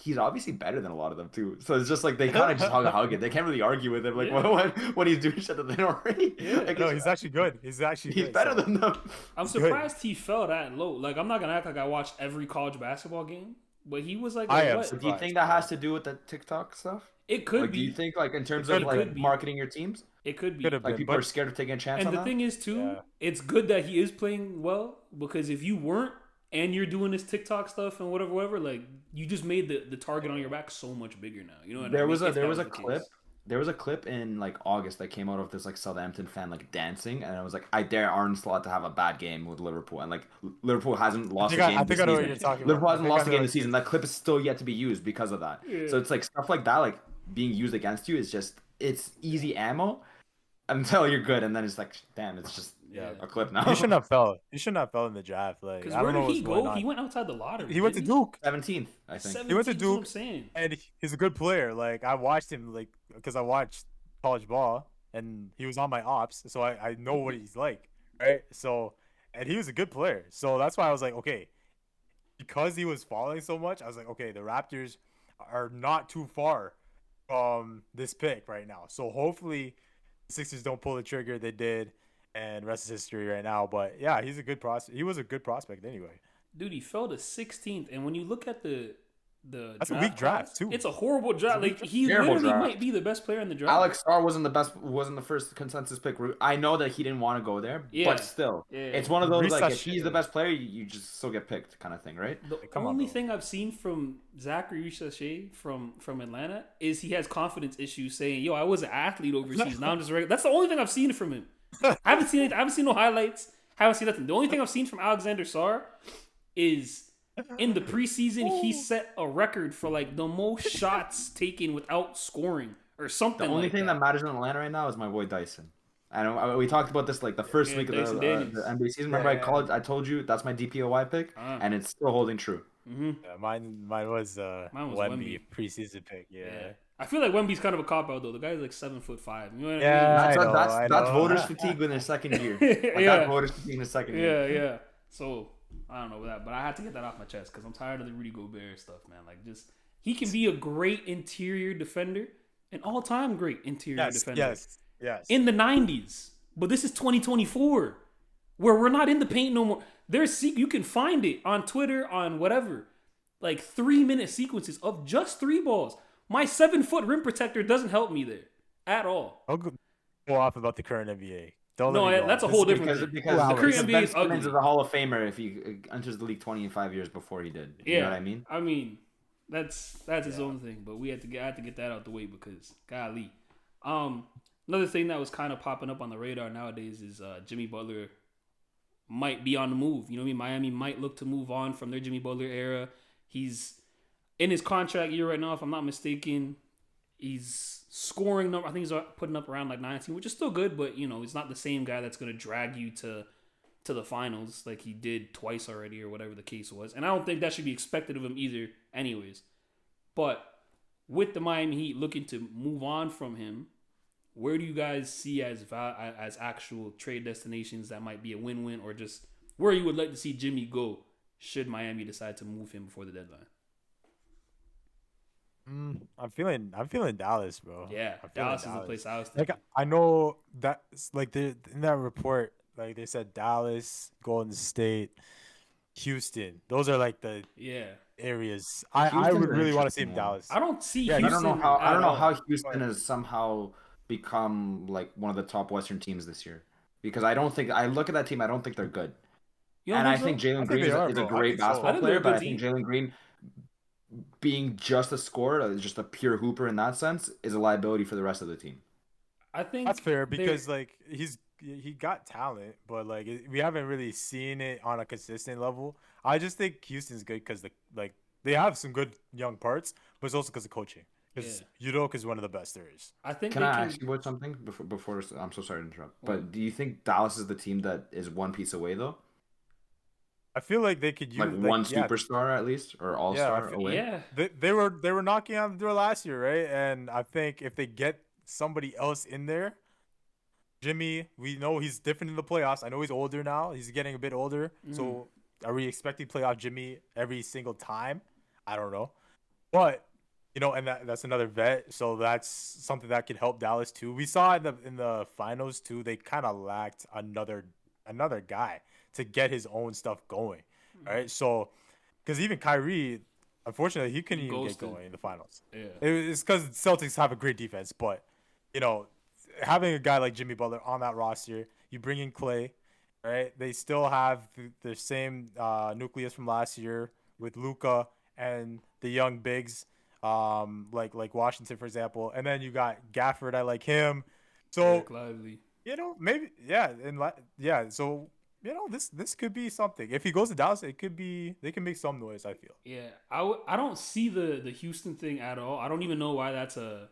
he's obviously better than a lot of them too. So it's just like they kind of just hug it. They can't really argue with him like Yeah. when he's doing shit that they don't already. Yeah. Like, No, he's actually good. He's actually he's good, better so- than them. I'm surprised he fell that low. Like, I'm not gonna act like I watched every college basketball game, but he was like, I am what? surprised. Do you think that has to do with the TikTok stuff? It could Like, be. do you think like in terms It of like could be. marketing your teams, It could be. Could have like been, people are but scared of taking a chance And on the that? thing is, too, Yeah. it's good that he is playing well because if you weren't and you're doing this TikTok stuff and whatever, like you just made the target on your back so much bigger now. You know what I there mean? was a If there that was a the clip. case. There was a clip in like August that came out of this like Southampton fan like dancing, and I was like, I dare Arnslot to have a bad game with Liverpool, and like Liverpool hasn't lost a game I this think I know what season. you're talking about. Liverpool I hasn't think I lost a know game what this season. That clip is still yet to be used because of that. Yeah. So it's like stuff like that, like being used against you is just it's easy ammo until you're good, and then it's like, damn, it's just Yeah. a clip now. You shouldn't have fell. You shouldn't have fell in the draft. Like Because I where don't know did he what's going go? on. He went outside the lottery. He went to didn't Duke, 17th, I think. He went to 17th is what Duke. I'm saying. and he's a good player. Like I watched him, like because I watched college ball, and he was on my ops, so I know what he's like, right? So, and he was a good player. So that's why I was like, okay, because he was falling so much, I was like, okay, the Raptors are not too far from this pick right now. So hopefully, the Sixers don't pull the trigger. They did, and rest is history right now. But yeah, he's a good prospect. He was a good prospect anyway. Dude, he fell to 16th, and when you look at the That's a weak draft, class, too. It's a horrible draft. Like he Terrible literally draft. might be the best player in the draft. Alex Starr wasn't the first consensus pick. I know that he didn't want to go there, Yeah. but still, Yeah. it's one of those like if Research- he's the best player, you just still get picked kind of thing, right? The Come on, only bro. thing I've seen from Zachary Richardson from Atlanta is he has confidence issues, saying, "Yo, I was an athlete overseas. Now I'm just regular." That's the only thing I've seen from him. I haven't seen anything. I haven't seen no highlights. Haven't seen nothing. The only thing I've seen from Alexander Sarr is in the preseason he set a record for like the most shots taken without scoring or something. The only like thing that matters in Atlanta right now is my boy Dyson. We talked about this like the first Yeah, week of Dyson the Daniels. NBA season. Remember, Yeah. I told you that's my DPOY pick, and it's still holding true. Mm-hmm. Yeah, mine was Mine was Wemby Wemby. preseason pick. Yeah. I feel like Wemby's kind of a cop out though. The guy's like 7'5". You know what Yeah, I I know, That's voters Yeah. fatigue in their second year. mean? Like Yeah. that voters fatigue in the second year. Yeah. So I don't know that, but I had to get that off my chest because I'm tired of the Rudy Gobert stuff, man. Like, just he can be a great interior defender, an all-time great interior defender Yes. in the '90s. But this is 2024, where we're not in the paint no more. You can find it on Twitter, on whatever, like 3-minute sequences of just 3 balls. My 7-foot rim protector doesn't help me there at all. Don't go off about the current NBA. Don't No, let me go that's off. a whole This is- different thing. Because The Korean NBA Ben is ugly. Simmons is a Hall of Famer if he enters the league 25 years before he did. You know what I mean? That's his own thing, but I had to get that out the way because golly. Another thing that was kind of popping up on the radar nowadays is Jimmy Butler might be on the move. You know what I mean? Miami might look to move on from their Jimmy Butler era. He's in his contract year right now, if I'm not mistaken. He's scoring number. I think he's putting up around like 19, which is still good, but you know, he's not the same guy that's going to drag you to the finals like he did twice already or whatever the case was. And I don't think that should be expected of him either anyways. But with the Miami Heat looking to move on from him, where do you guys see as actual trade destinations that might be a win-win, or just where you would like to see Jimmy go should Miami decide to move him before the deadline? I'm feeling Dallas, bro. Yeah, I'm feeling Dallas is the place I was Like thinking. I know that like in that report, like they said Dallas, Golden State, Houston. Those are like the areas. I Houston's would an really want to see interesting him one. Dallas. I don't see Yeah, Houston. I don't know how at all. Houston has somehow become like one of the top Western teams this year. Because I look at that team, I don't think they're good. You don't And I think think so? Jalen I think Green they are, is a bro. I great think so. I basketball think player, they're a but good I think team. Jalen Green being just a scorer, just a pure hooper in that sense, is a liability for the rest of the team. I think That's fair they're- because like he got talent, but like we haven't really seen it on a consistent level. I just think Houston's good because they have some good young parts, but it's also because of coaching. Because Udoka is one of the best there is. I think Can they I can. ask you about something before I'm so sorry to interrupt. But do you think Dallas is the team that is one piece away though? I feel like they could use Like one superstar at least, or all-star away? Yeah, They were knocking on the door last year, right? And I think if they get somebody else in there, Jimmy, we know he's different in the playoffs. I know he's older now. He's getting a bit older. So are we expecting playoff Jimmy every single time? I don't know. But you know, and that's another vet, so that's something that could help Dallas too. We saw in the finals too, they kind of lacked another guy to get his own stuff going. Right? So because even Kyrie, unfortunately, he couldn't even get going in the finals. Yeah. It's because Celtics have a great defense, but you know, having a guy like Jimmy Butler on that roster, you bring in Clay, right? They still have the same nucleus from last year with Luka and the young bigs, like Washington, for example. And then you got Gafford, I like him. So Eric Lively. you know, maybe So you know, this could be something. If he goes to Dallas, it could be they can make some noise. I feel. Yeah, I don't see the Houston thing at all. I don't even know why that's a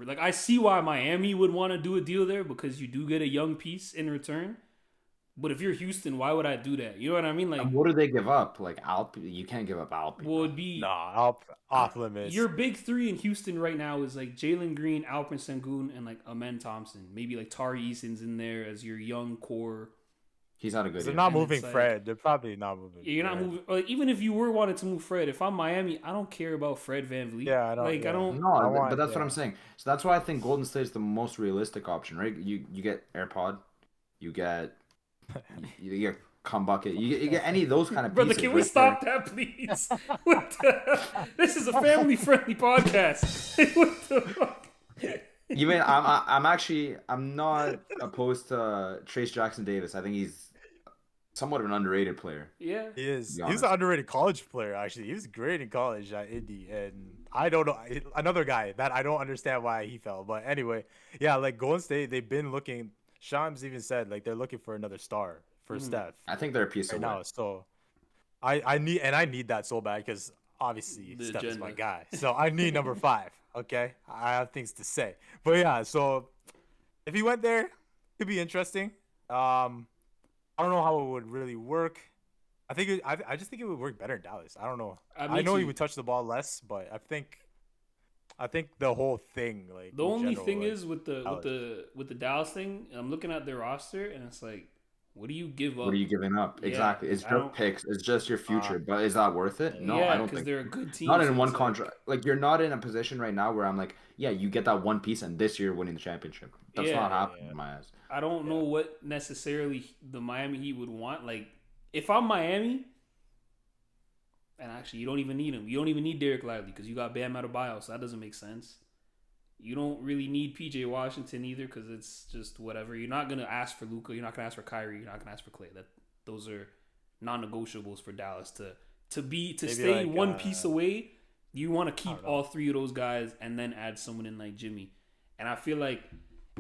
like. I see why Miami would want to do a deal there because you do get a young piece in return. But if you're Houston, why would I do that? You know what I mean? Like, And what do they give up? Like you can't give up Alp. well, it'd be Off limits. your big three in Houston right now is like Jalen Green, Alperen Sengun, and like Amen Thompson. Maybe like Tari Eason's in there as your young core. He's not a good. They're year. not And moving it's like- Fred. They're probably not moving. You're not Fred. moving. Like, even if you were wanting to move Fred, if I'm Miami, I don't care about Fred VanVleet. Yeah, I don't. Like, yeah. I don't. No, but that's what I'm saying. So that's why I think Golden State is the most realistic option, right? You get AirPod, you get Cumbucket, you get any of those kind of Brother, pieces. can we right stop that, please? This is a family-friendly podcast. What the fuck? Even I'm not opposed to Trace Jackson Davis. I think he's somewhat of an underrated player. Yeah. He is. be He was honest. an underrated college player, actually. He was great in college at Indy, and I don't know another guy that I don't understand why he fell. But anyway, yeah, like Golden State, they've been looking. Shams even said like they're looking for another star for Steph I think they're a piece right of now. So I need that so bad because obviously The Steph is my agenda. guy. So I need number 5. Okay, I have things to say. But yeah, so if he went there, it'd be interesting. I don't know how it would really work. I just think it would work better in Dallas. I don't know. Me I know he too. would touch the ball less, but I think I think the whole thing, like The in only general, thing like, is with the Dallas thing, I'm looking at their roster and it's like, what do you give up? What are you giving up? Yeah, Exactly. It's I just don't. picks. It's just your future. But is that worth it? No, I Yeah, don't because think. they're a good team. Not in so one it's like, contract. Like you're not in a position right now where I'm like, yeah, you get that one piece, and this year winning the championship. That's Yeah, not happening in my eyes. I don't know what necessarily the Miami Heat would want. Like, if I'm Miami, and actually you don't even need him. You don't even need Derek Lively because you got Bam Adebayo, so that doesn't make sense. You don't really need PJ Washington either because it's just whatever. You're not gonna ask for Luka. You're not gonna ask for Kyrie. You're not gonna ask for Clay. Those are non-negotiables for Dallas to Maybe stay like, one piece away. You want to keep know. all three of those guys and then add someone in like Jimmy. And I feel like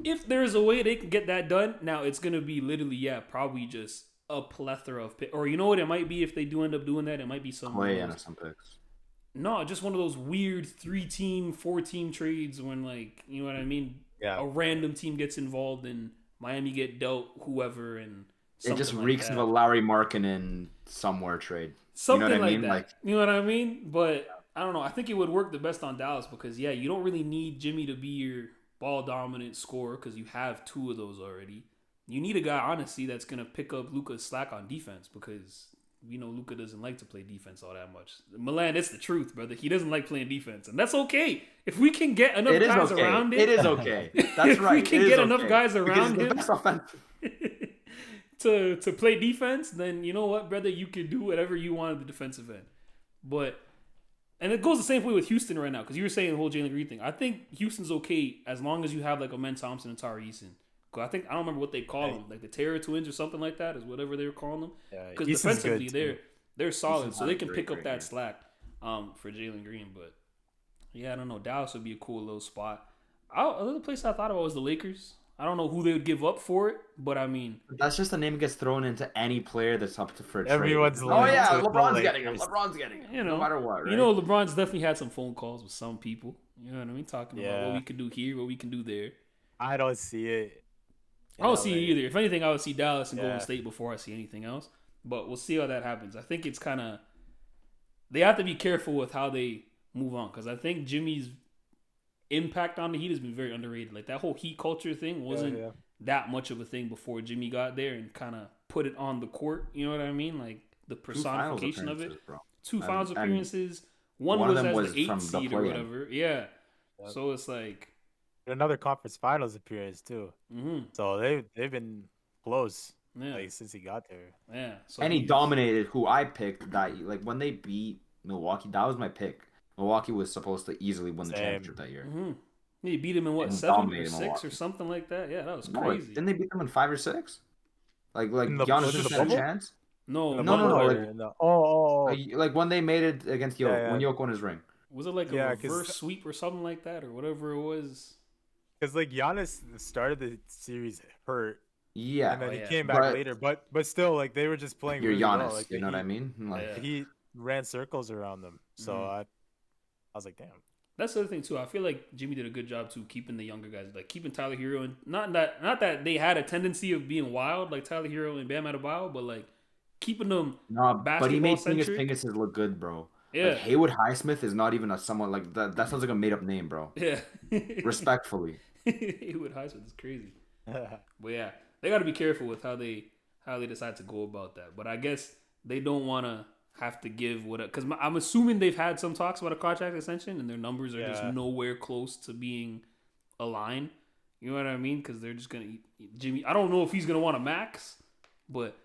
if there's a way they can get that done, now it's gonna be literally probably just a plethora of or you know what it might be if they do end up doing that. It might be some Clay and some picks. No, just one of those weird 3-team, 4-team trades when, like, you know what I mean? Yeah. A random team gets involved and Miami get dealt whoever and It just like reeks that. of a Larry Markkinen somewhere trade. Something you know what like I mean? that. Like, you know what I mean? But I don't know. I think it would work the best on Dallas because, you don't really need Jimmy to be your ball dominant scorer because you have two of those already. You need a guy, honestly, that's going to pick up Luka's slack on defense because we know Luka doesn't like to play defense all that much. Milan, it's the truth, brother. He doesn't like playing defense, and that's okay. If we can get enough guys around him, it is okay. That's right. If we can get enough guys around him Best offense. to play defense, then you know what, brother, you can do whatever you want at the defensive end. And it goes the same way with Houston right now because you were saying the whole Jalen Green thing. I think Houston's okay as long as you have like a Men Thompson and Tari Eason. I don't remember what they call them, like the Terror Twins or something like that, is whatever they were calling them. Because defensively they're solid, so they can pick up that slack for Jalen Green. But I don't know. Dallas would be a cool little spot. Another place I thought about was the Lakers. I don't know who they would give up for it, but I mean, that's just a name that gets thrown into any player that's up for a trade. Everyone's LeBron's getting him. LeBron's getting him. You know, no matter what. Right? You know, LeBron's definitely had some phone calls with some people. You know what I mean? Talking about what we could do here, what we can do there. I don't see it. I don't see it either. If anything, I would see Dallas and Golden State before I see anything else. But we'll see how that happens. I think it's kind of they have to be careful with how they move on because I think Jimmy's impact on the Heat has been very underrated. Like that whole Heat culture thing wasn't that much of a thing before Jimmy got there and kind of put it on the court. You know what I mean? Like the personification of it. Bro. 2 finals appearances. One was as the 8th seed or whatever. Yeah. So it's like another conference finals appearance too. Mm-hmm. So they've been close. Like since he got there. Yeah. So and he dominated who I picked that like when they beat Milwaukee, that was my pick. Milwaukee was supposed to easily win the championship that year. Mm-hmm. He beat him in what, 7 or 6 or something like that? Yeah, that was crazy. Didn't they beat them in 5 or 6? Like Giannis just had a chance? No. Like when they made it against Yoke, when Yoke won his ring. Was it like a reverse sweep or something like that or whatever it was? Because like Giannis started the series hurt. Yeah. And then he came back later. But still, like they were just playing You're really Giannis, well. Like, you know what I mean? Like he ran circles around them. So I was like, damn. That's the other thing too. I feel like Jimmy did a good job too, keeping the younger guys, like keeping Tyler Hero and not that they had a tendency of being wild like Tyler Hero and Bam Adebayo, but like keeping them basketball but he made centric. Pingus look good, bro. Yeah, like Haywood Highsmith is not even a someone like that. That sounds like a made up name, bro. Yeah, respectfully. Haywood Highsmith is crazy. But yeah, they got to be careful with how they decide to go about that. But I guess they don't want to have to give because I'm assuming they've had some talks about a contract extension and their numbers are just nowhere close to being aligned. You know what I mean? Because they're just gonna Jimmy. I don't know if he's gonna want a max, but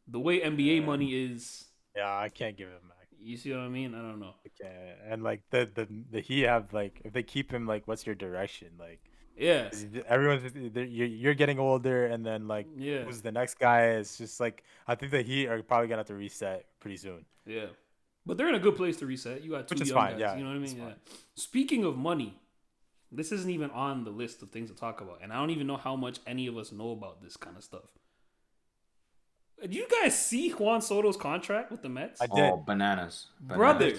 the way NBA money is, I can't give him a max. You see what I mean? I don't know. Okay, and like the he have like if they keep him, like what's your direction? Like everyone's you're getting older, and then like who's the next guy? It's just like I think the Heat are probably gonna have to reset pretty soon. Yeah, but they're in a good place to reset. You got two young guys. Yeah, you know what I mean? Yeah. Speaking of money, this isn't even on the list of things to talk about, and I don't even know how much any of us know about this kind of stuff. Did you guys see Juan Soto's contract with the Mets? I did. Oh, bananas. Brother,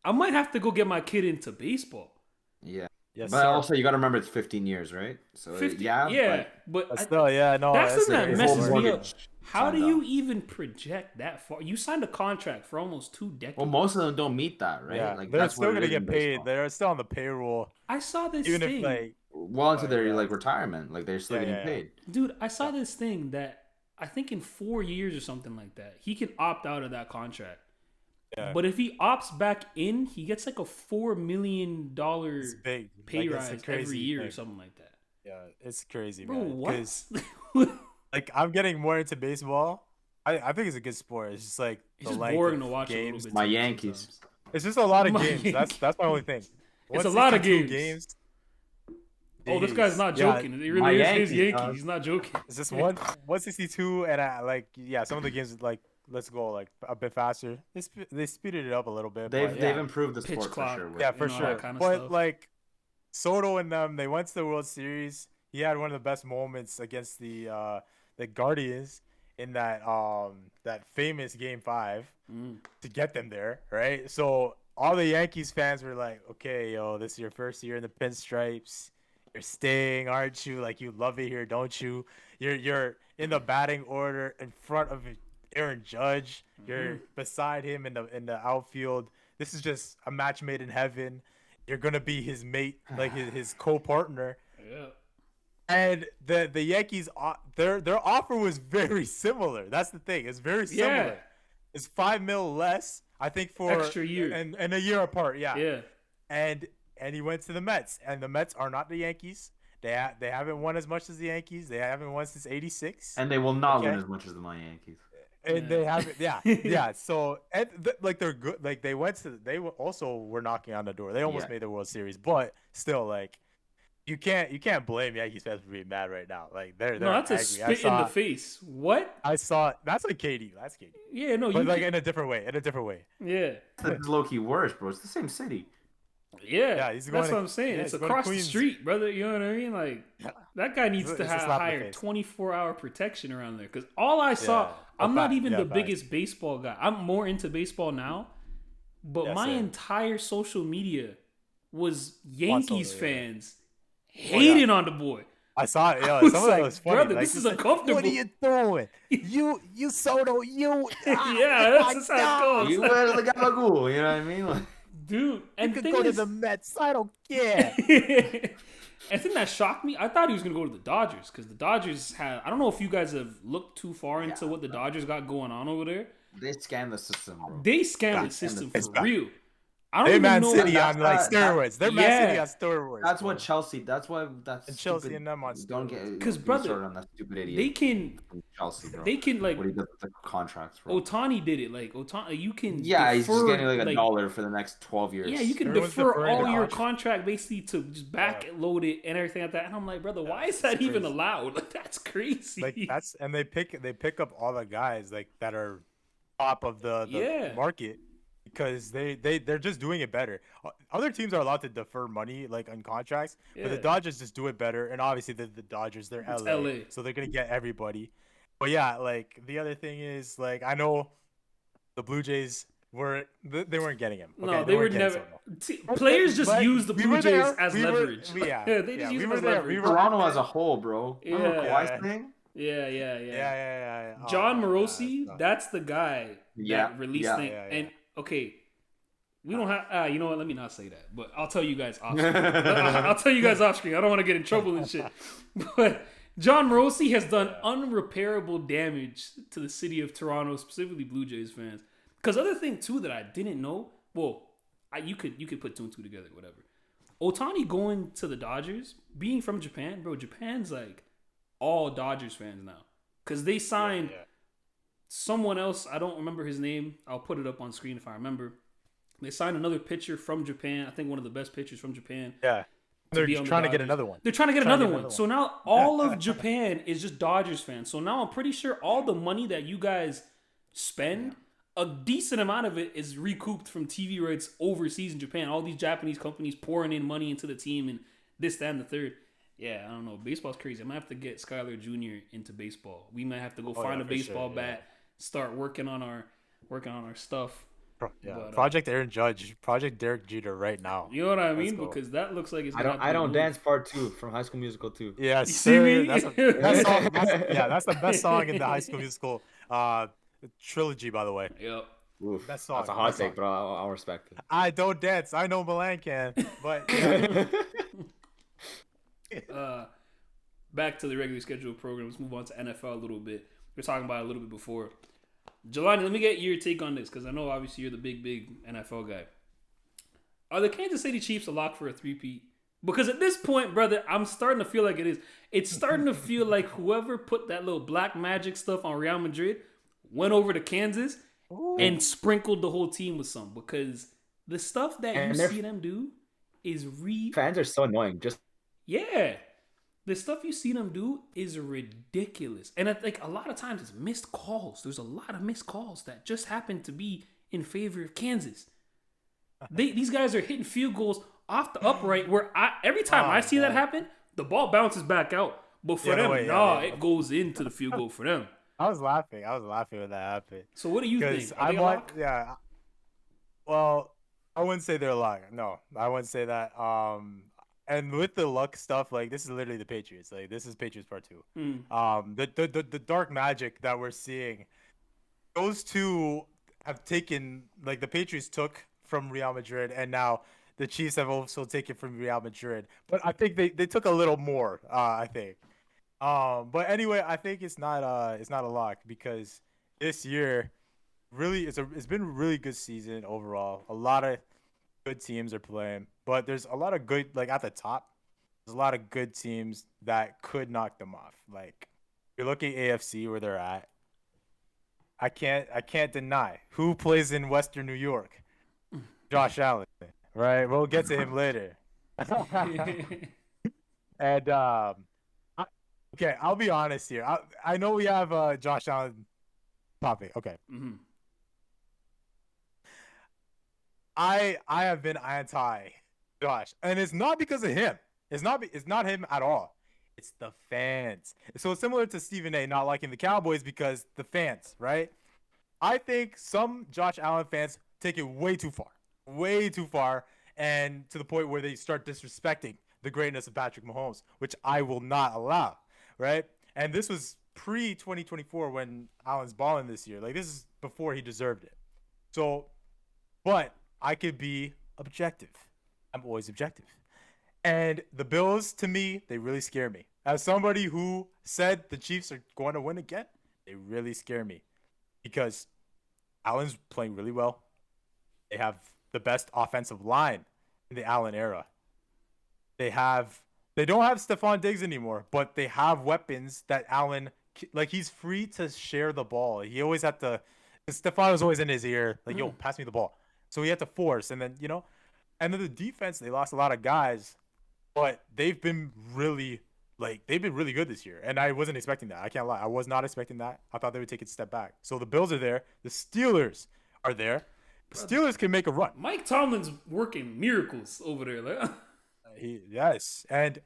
I might have to go get my kid into baseball. Yeah. Yes, But sir. also, you got to remember it's 15 years, right? So 50, yeah, but But still, yeah, no. that's that's something that a the whole messes me up. mortgage How do signed you off. even project that far? You signed a contract for almost 2 decades. Well, most of them don't meet that, right? Yeah, Like they're that's still what it gonna is in get paid. baseball. They're still on the payroll, I saw this even if thing, like, Well into their yeah. like retirement, like they're still Yeah, getting yeah, yeah. paid. dude. I saw this thing that I think in 4 years or something like that, he can opt out of that contract. Yeah. But if he opts back in, he gets like a $4 million it's big. pay Like, it's a rise crazy every year or thing. something like that. Yeah, it's crazy, Bro, man. what? Because like I'm getting more into baseball. I think it's a good sport. It's just like It's the just length boring of to watch a little games. bit. My to me Yankees. sometimes. It's just a lot of My games. Yankees. That's my only thing. It's a lot of 162 games. Oh, this Jeez. guy's not Yeah, joking. It My really is his Yankees, Yankees. dog. He's not joking. it's just 162, and I like some of the games like let's go like a bit faster. They speeded it up a little bit. They've but they've yeah. improved the Pitch sport clock. for sure. Yeah, you for know, all sure. that kind of But stuff. like Soto and them, they went to the World Series. He had one of the best moments against the Guardians in that famous Game 5 to get them there, right? So all the Yankees fans were like, "Okay, yo, this is your first year in the pinstripes. You're staying, aren't you? Like you love it here, don't you? You're in the batting order in front of Aaron Judge. You're beside him in the outfield. This is just a match made in heaven. You're gonna be his mate, like his co-partner." Yeah. And the Yankees, their offer was very similar. That's the thing. It's very similar. Yeah. It's $5 million less, I think, for Extra year. and a year apart. Yeah. Yeah. And he went to the Mets, and the Mets are not the Yankees. They haven't won as much as the Yankees. They haven't won since '86. And they will not win Okay. as much as the my Yankees. And Yeah. they haven't, yeah. So, like they're good. Like they also were knocking on the door. They almost Yeah. made the World Series, but still, like you can't blame Yankees fans for being mad right now. Like they're No, that's a angry. spit in the face. What? I saw that's like KD. That's KD. Yeah, no, But you like can- in a different way. yeah. That's low key worse, bro. It's the same city. Yeah, Yeah, he's that's going what to- I'm saying. yeah, It's he's going to across the Queens. street, brother. You know what I mean? Like that guy needs It's to a have slap in the higher face. 24-hour protection around there. Because all I saw, Yeah. I'm not Fact. even Yeah, the facts. biggest baseball guy. I'm more into baseball now, but Yeah, my same. entire social media was Yankees Soto, yeah. fans hating on the boy. I saw it. I Yeah, was some of that like, was funny. brother, like, this is just like, uncomfortable. What are you doing? You Soto, you. Yeah, that's just how it goes. You went to the gabagool, you know what I mean? Like, Dude, You and the could thing go to is, the Mets. I don't care. I think that shocked me. I thought he was going to go to the Dodgers because the Dodgers had. I don't know if you guys have looked too far into what the Dodgers got going on over there. they scanned the system, bro. They scammed the God, system it's for bad. real. I don't They even Man know. City That's on like that- steroids. They're Man Yeah. City on steroids. That's bro. what Chelsea. That's why that's And Chelsea stupid. and them on Don't steroids. get 'Cause, get brother, started on that stupid idiot. They can. from Chelsea, bro. They can like. what he did with the contracts, bro. Otani did it. Like Otani, you can. Yeah, he's just defer, getting like $1 for the next 12 years. Yeah, you can Everyone's defer deferring all the your contract. contract basically to just backload it and everything like that. And I'm like, brother, why is that it's even crazy. allowed? Like, that's crazy. Like that's and they pick up all the guys like that are top of the Yeah. market because they're just doing it better. Other teams are allowed to defer money like on contracts, but the Yeah. Dodgers just do it better. And obviously the Dodgers, they're It's LA, LA. so they're gonna get everybody. But yeah, like the other thing is like I know the Blue Jays they weren't getting him. No, okay? they were weren't getting never. Soto. Players just But use the we Blue were there, Jays as we were- leverage. yeah, They yeah, just use we them were as there, leverage. we were- Toronto as a whole, bro. Remember Yeah. Kawhi's thing? Yeah. Yeah. Oh, John yeah, Morosi, yeah. that's the guy Yeah, that released yeah. thing. Yeah. And okay, we don't have. You know what? Let me not say that. But I'll tell you guys off screen. I'll tell you guys off screen. I don't want to get in trouble and shit. But John Morosi has done unrepairable damage to the city of Toronto, specifically Blue Jays fans. Because other thing too that I didn't know. Well, you could put two and two together, whatever. Otani going to the Dodgers, being from Japan, bro. Japan's like all Dodgers fans now because they signed Yeah. someone else. I don't remember his name. I'll put it up on screen if I remember. They signed another pitcher from Japan. I think one of the best pitchers from Japan. Yeah. They're be on trying the to get Dodgers. another one. They're trying to get Trying to another get one. another So now all of Japan is just Dodgers fans. So now I'm pretty sure all the money that you guys spend, a decent amount of it is recouped from TV rights overseas in Japan. All these Japanese companies pouring in money into the team and this, that, and the third. Yeah, I don't know. Baseball's crazy. I might have to get Skyler Jr. into baseball. We might have to go find yeah, a for baseball sure, yeah. bat, start working on our stuff. But, Project Aaron Judge, Project Derek Jeter right now. You know what I Let's mean? go. Because that looks like it's I gonna don't. have I to don't move. dance part 2 from High School Musical 2. Yes, You see sir. me? That's the best song. That's the best song in the High School Musical trilogy, by the way. Yep. Oof, Best song. that's a hot Best take, song. bro. I'll respect it. I don't dance. I know Milan can, but yeah. Back to the regularly scheduled program. Let's move on to NFL a little bit. We were talking about it a little bit before. Jelani, let me get your take on this because I know obviously you're the big NFL guy. Are the Kansas City Chiefs a lock for a three-peat? Because at this point, brother, I'm starting to feel like it is. It's starting to feel like whoever put that little black magic stuff on Real Madrid went over to Kansas and sprinkled the whole team with some. Because the stuff that And you their see them do is fans are so annoying. Just yeah. The stuff you see them do is ridiculous. And I think a lot of times it's missed calls. There's a lot of missed calls that just happen to be in favor of Kansas. These guys are hitting field goals off the upright where every time I see that happen, the ball bounces back out. But for them, it goes into the field goal for them. I was laughing when that happened. So what do you think? Are they a lock? Yeah. Well, I wouldn't say they're a lock. No, I wouldn't say that. And with the luck stuff, like this is literally the Patriots. Like this is Patriots part 2. The dark magic that we're seeing, those two have taken, like the Patriots took from Real Madrid, and now the Chiefs have also taken from Real Madrid. But I think they took a little more. I think. But anyway, I think it's not a lock because this year, really, it's been a really good season overall. A lot of good teams are playing, but there's a lot of good, like at the top, there's a lot of good teams that could knock them off. Like you're looking at AFC where they're at. I can't deny who plays in Western New York. Josh Allen, right? We'll get to him later. And okay, I'll be honest here. I know we have Josh Allen topic. Okay. Mm-hmm. I have been anti Josh, and it's not because of him. It's not him at all. It's the fans. So it's similar to Stephen A. not liking the Cowboys because the fans, right? I think some Josh Allen fans take it way too far, and to the point where they start disrespecting the greatness of Patrick Mahomes, which I will not allow, right? And this was pre-2024 when Allen's balling this year. Like this is before he deserved it. So, but I could be objective. I'm always objective. And the Bills, to me, they really scare me. As somebody who said the Chiefs are going to win again, they really scare me. Because Allen's playing really well. They have the best offensive line in the Allen era. They don't have Stephon Diggs anymore, but they have weapons that Allen, like he's free to share the ball. He always had to, Stephon was always in his ear, like, yo, pass me the ball. So he had to force, and then, and then the defense, they lost a lot of guys, but they've been really good this year. And I wasn't expecting that. I can't lie. I was not expecting that. I thought they would take a step back. So the Bills are there. The Steelers are there. The Steelers can make a run. Mike Tomlin's working miracles over there. Like. Yes. And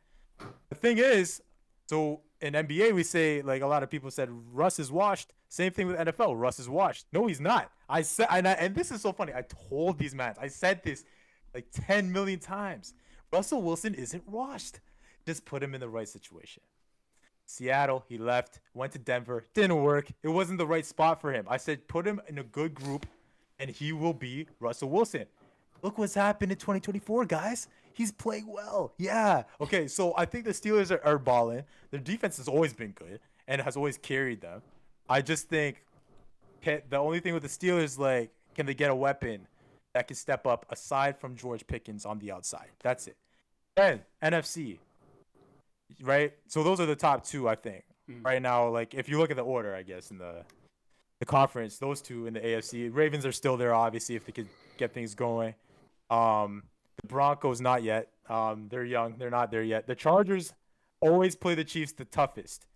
the thing is, so in NBA, we say, like a lot of people said, Russ is washed. Same thing with NFL. Russ is washed. No, he's not. I said, and this is so funny. I told these men, I said this like 10 million times. Russell Wilson isn't washed. Just put him in the right situation. Seattle, he left, went to Denver, didn't work. It wasn't the right spot for him. I said, put him in a good group, and he will be Russell Wilson. Look what's happened in 2024, guys. He's playing well. Yeah. Okay, so I think the Steelers are balling. Their defense has always been good and has always carried them. I just think the only thing with the Steelers, like, can they get a weapon that can step up aside from George Pickens on the outside? That's it. Then NFC, right? So those are the top two, I think. Right now, like, if you look at the order, I guess, in the conference, those two in the AFC. Ravens are still there, obviously, if they could get things going. The Broncos, not yet. They're young. They're not there yet. The Chargers always play the Chiefs the toughest,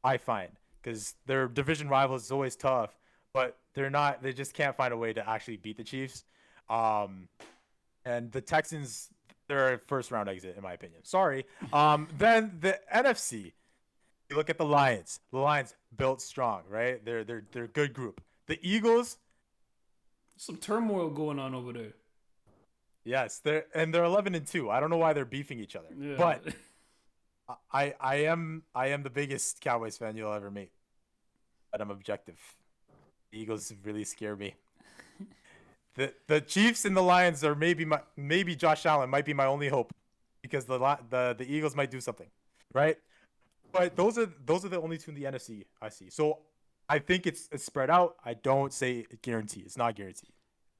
I find, because their division rivals is always tough, but they're not. They just can't find a way to actually beat the Chiefs. And the Texans, they're a first-round exit, in my opinion. Sorry. Then the NFC. You look at the Lions. The Lions built strong, right? They're a good group. The Eagles, Some turmoil going on over there. Yes, they're 11-2. I don't know why they're beefing each other, Yeah. but I am the biggest Cowboys fan you'll ever meet, but I'm objective. The Eagles really scare me. The Chiefs and the Lions are maybe Josh Allen might be my only hope, because the Eagles might do something, right? But those are the only two in the NFC I see. So I think it's spread out. I don't say guarantee. It's not guaranteed.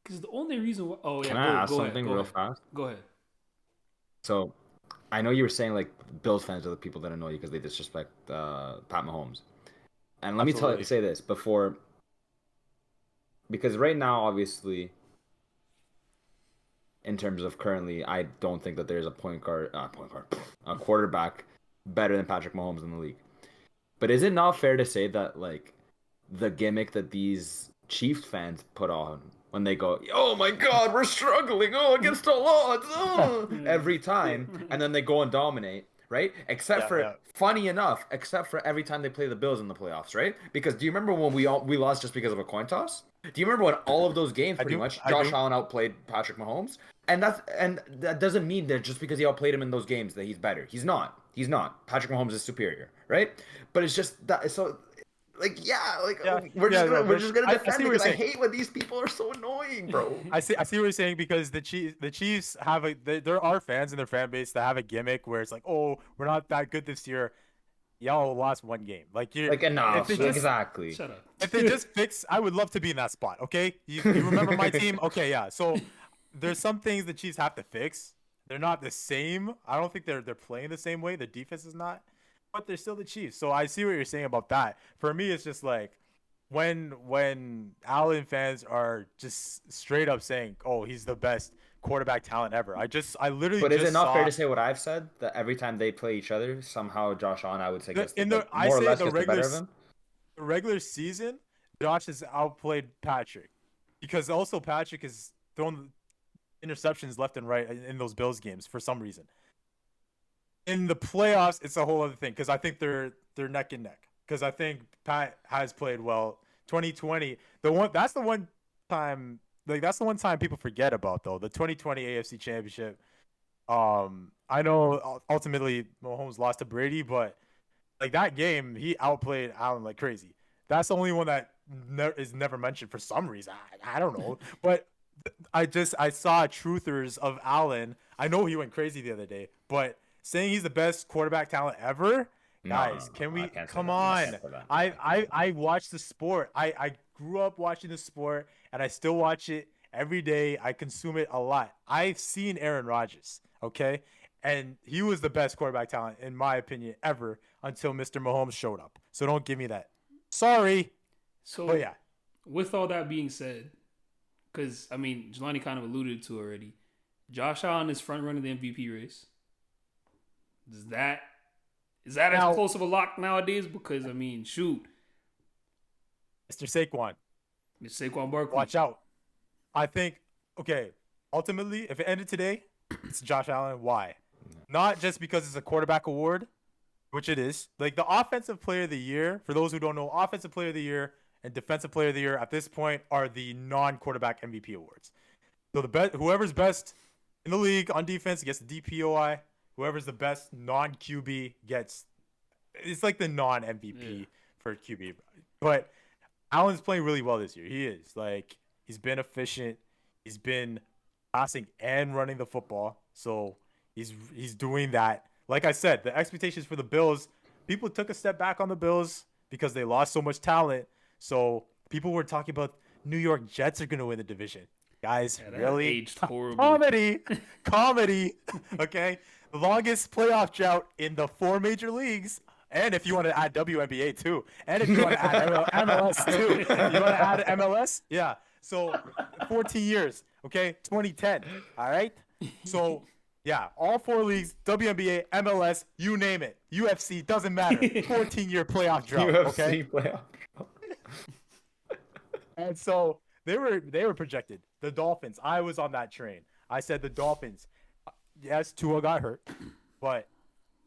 Because the only reason why... Oh, yeah, Can I ask go something ahead, real fast? Go ahead. So, I know you were saying like Bills fans are the people that annoy you because they disrespect Pat Mahomes. And let me say this before, because right now, obviously, in terms of currently, I don't think that there's a a quarterback better than Patrick Mahomes in the league. But is it not fair to say that like the gimmick that these Chiefs fans put on when they go, oh my God, we're struggling, against all odds, every time, and then they go and dominate, right? Except funny enough, except for every time they play the Bills in the playoffs, right? Because do you remember when we lost just because of a coin toss? Do you remember when all of those games, pretty much, Josh Allen outplayed Patrick Mahomes? And that doesn't mean that just because he outplayed him in those games that he's better. He's not. He's not. Patrick Mahomes is superior, right? But it's just that. So, we're just gonna defend it because I hate when these people are so annoying, bro. I see what you're saying, because the Chiefs have there are fans in their fan base that have a gimmick where it's like, oh, we're not that good this year. Y'all lost one game. Enough. Exactly. Shut up. If they just fix, I would love to be in that spot. Okay, you remember my team? Okay, yeah. So there's some things the Chiefs have to fix. They're not the same. I don't think they're playing the same way. The defense is not, but they're still the Chiefs. So I see what you're saying about that. For me, it's just like when Allen fans are just straight up saying, "Oh, he's the best quarterback talent ever." I literally. But is it not fair to say what I've said, that every time they play each other, somehow Josh Allen, I would say, gets more or less gets the better of him? The regular season, Josh has outplayed Patrick, because also Patrick has thrown interceptions left and right in those Bills games for some reason. In the playoffs, it's a whole other thing, because I think they're neck and neck. Because I think Pat has played well. 2020, that's the one time people forget about, though. The 2020 AFC Championship. I know ultimately Mahomes lost to Brady, but like that game, he outplayed Allen like crazy. That's the only one that is never mentioned for some reason. I don't know, but I saw truthers of Allen. I know he went crazy the other day, but saying he's the best quarterback talent ever, guys, can we come on? I watch the sport. I grew up watching the sport, and I still watch it every day. I consume it a lot. I've seen Aaron Rodgers, okay? And he was the best quarterback talent, in my opinion, ever, until Mr. Mahomes showed up. So don't give me that. Sorry. So, but yeah. With all that being said, because, I mean, Jelani kind of alluded to already, Josh Allen is front running the MVP race. Is that as close of a lock nowadays? Because, I mean, shoot. Mr. Saquon Barkley. Watch out. I think, okay, ultimately, if it ended today, it's Josh Allen. Why? Not just because it's a quarterback award, which it is. Like, the Offensive Player of the Year, for those who don't know, Offensive Player of the Year and Defensive Player of the Year at this point are the non-quarterback MVP awards. So whoever's best in the league on defense gets the DPOI. Whoever's the best non-QB gets, it's like the non-MVP for QB. But Allen's playing really well this year. He is. Like, he's been efficient. He's been passing and running the football. So he's doing that. Like I said, the expectations for the Bills, people took a step back on the Bills because they lost so much talent. So people were talking about New York Jets are going to win the division. Guys, really? Aged horribly. Comedy. Okay? The longest playoff drought in the 4 major leagues. And if you want to add WNBA too. And if you want to add MLS too. You want to add MLS? Yeah. So 14 years. Okay? 2010. All right? So, yeah. All 4 leagues, WNBA, MLS, you name it. UFC, doesn't matter. 14-year playoff drought. Okay? UFC playoff. And so they were projected. The Dolphins. I was on that train. I said the Dolphins. Yes, Tua got hurt, but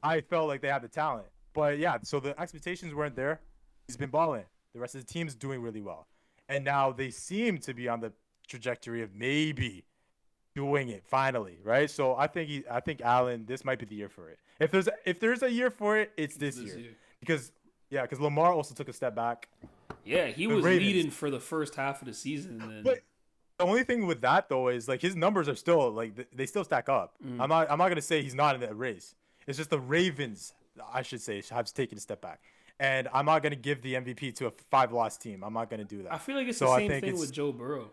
I felt like they had the talent. But yeah, so the expectations weren't there. He's been balling. The rest of the team's doing really well. And now they seem to be on the trajectory of maybe doing it finally, right? So I think Allen, this might be the year for it. If there's a year for it, it's this year. Because Lamar also took a step back. Yeah, he was leading for the first half of the season. And then... But the only thing with that though is like his numbers are still like they still stack up. I'm not gonna say he's not in the race. It's just the Ravens, I should say, have taken a step back. And I'm not gonna give the MVP to a 5-loss team. I'm not gonna do that. I feel like it's the same thing with Joe Burrow.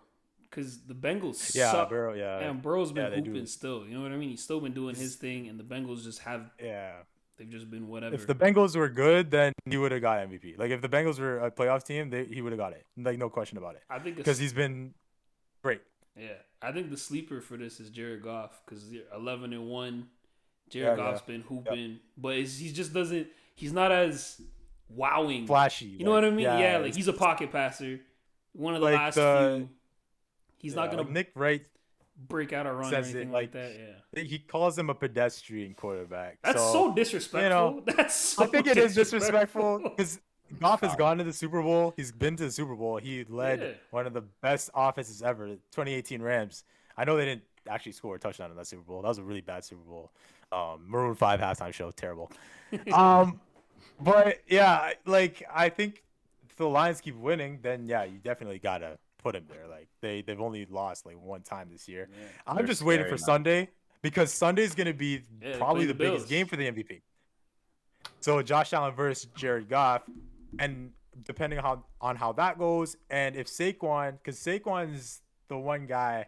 Because the Bengals suck. Burrow, and Burrow's been hooping still. You know what I mean? He's still been doing his thing, and the Bengals just have. Yeah. They've just been whatever. If the Bengals were good, then he would have got MVP. Like if the Bengals were a playoff team, he would have got it. Like no question about it. I think because he's been great. Yeah, I think the sleeper for this is Jared Goff because 11-1. Jared Goff's been hooping, but he just doesn't. He's not as wowing, flashy. You know what I mean? Yeah, like he's a pocket passer. One of the last few. He's not gonna like Nick Wright break out a run or anything like that. Yeah, he calls him a pedestrian quarterback. That's so disrespectful. You know, I think it is disrespectful because Goff has gone to the Super Bowl. He's been to the Super Bowl. He led one of the best offenses ever, 2018 Rams. I know they didn't actually score a touchdown in that Super Bowl. That was a really bad Super Bowl. Maroon 5 halftime show, terrible. But yeah, like I think if the Lions keep winning, then yeah, you definitely gotta put him there. Like they've only lost like one time this year. Yeah, I'm just waiting for Sunday because Sunday's gonna be probably the biggest game for the MVP. So Josh Allen versus Jared Goff, and depending on how that goes, and if Saquon, because Saquon is the one guy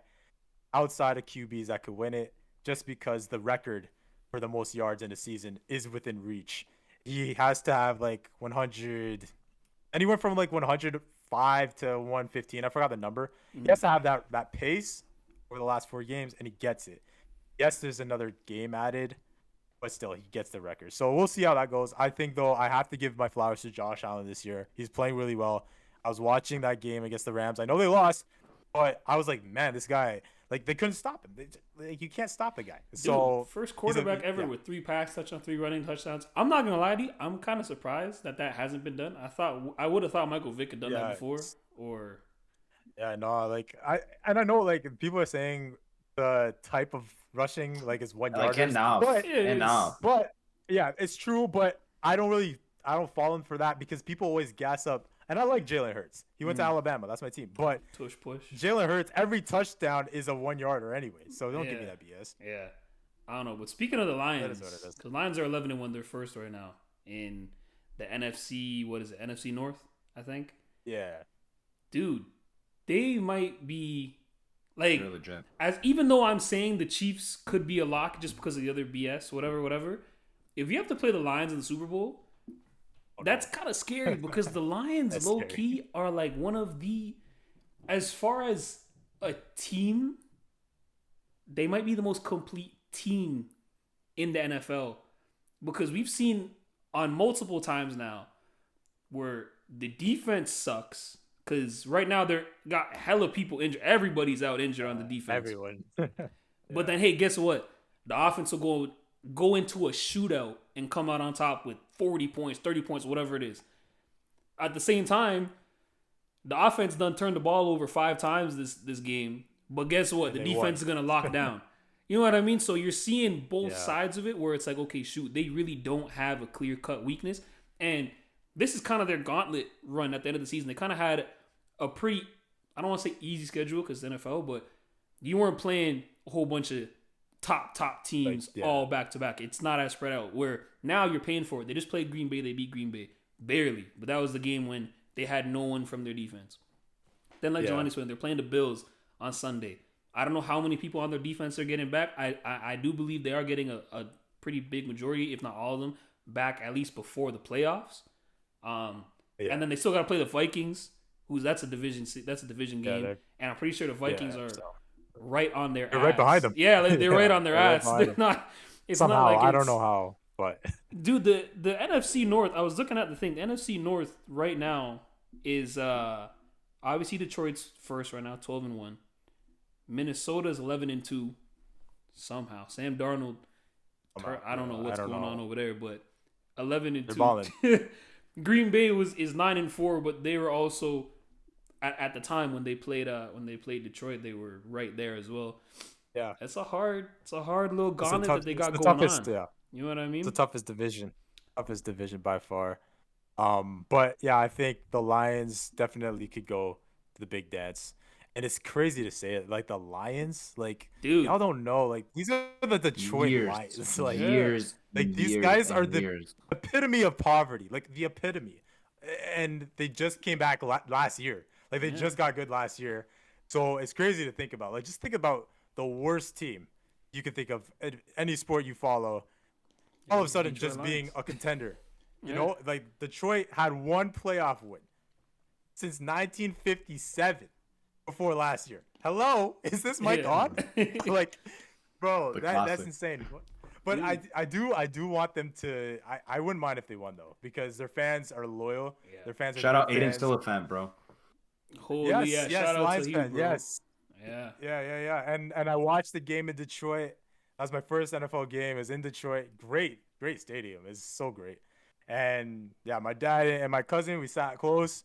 outside of QBs that could win it, just because the record for the most yards in a season is within reach. He has to have like 100, anywhere from like 105 to 115. I forgot the number. Mm-hmm. He has to have that pace over the last 4 games, and he gets it. Yes, there's another game added, but still, he gets the record. So we'll see how that goes. I think, though, I have to give my flowers to Josh Allen this year. He's playing really well. I was watching that game against the Rams. I know they lost, but I was like, man, this guy, like, they couldn't stop him. You can't stop the guy. Dude, so first quarterback ever with 3 pass touchdowns, 3 running touchdowns. I'm not gonna lie to you. I'm kind of surprised that hasn't been done. I would have thought Michael Vick had done that before. Or I know like people are saying the type of rushing like is 1 yard. But yeah, it's true. But I don't fall in for that because people always gas up. And I like Jalen Hurts. He went to Alabama. That's my team. But push. Jalen Hurts, every touchdown is a 1 yarder anyway. So don't give me that BS. Yeah. I don't know. But speaking of the Lions, the Lions are 11-1. They're first right now in the NFC. What is it? NFC North, I think. Yeah. Dude, they might be like, really legit. Even though I'm saying the Chiefs could be a lock just because of the other BS, whatever. If you have to play the Lions in the Super Bowl, that's kind of scary because the Lions, low-key, are like one of the, as far as a team, they might be the most complete team in the NFL because we've seen on multiple times now where the defense sucks because right now they're got hella people injured. Everybody's out injured on the defense. Everyone. But then, hey, guess what? The offense will go into a shootout and come out on top with 40 points, 30 points, whatever it is. At the same time, the offense done turned the ball over 5 times this game. But guess what? The defense is going to lock down. You know what I mean? So you're seeing both sides of it where it's like, okay, shoot, they really don't have a clear-cut weakness. And this is kind of their gauntlet run at the end of the season. They kind of had a pretty, I don't want to say easy schedule because it's NFL, but you weren't playing a whole bunch of top teams all back-to-back. It's not as spread out where now you're paying for it. They just played Green Bay. They beat Green Bay. Barely. But that was the game when they had no one from their defense. Then like Jelani said, they're playing the Bills on Sunday. I don't know how many people on their defense are getting back. I do believe they are getting a pretty big majority, if not all of them, back at least before the playoffs. And then they still got to play the Vikings, that's a division game. And I'm pretty sure the Vikings are right on their ass. They're right behind them. Yeah, they're right on their ass. They're not. It's somehow, not like I don't know how, but dude, the NFC North. I was looking at the thing. The NFC North right now is obviously Detroit's first right now, 12-1. Minnesota's 11-2. Somehow, Sam Darnold. I don't know what's going on over there, but 11-2. They're balling. Green Bay is 9-4, but they were also at the time when they played Detroit, they were right there as well. Yeah. It's a hard little It's the gauntlet that they it's got the going toughest, on. yeah. You know what I It's mean? the toughest division by far. But yeah, I think the Lions definitely could go to the big dance. And it's crazy to say it. Like the Lions, like Dude. y'all don't know. Like these are the Detroit years, Lions. Like years, these years guys and are the years. epitome of poverty. Like the epitome. And they just came back last year. Like they just got good last year. So it's crazy to think about. Like just think about the worst team you could think of in any sport you follow. All of a sudden Detroit just Lions. being a contender. You Yeah. know, like Detroit had one playoff win since 1957 before last year. Hello, is this mic Yeah. on? Like, bro, The that's classic. insane. But I do want them to. I wouldn't mind if they won though, because their fans are loyal. Yeah. Their fans are Shout out good Aiden fans. still a fan, bro. Holy Yes, yeah! yes, Shout out Lions to you, fan. bro. Yes, Yeah. yeah. And I watched the game in Detroit. That was my first NFL game. It was in Detroit. Great stadium. It's so great. And yeah, my dad and my cousin, we sat close.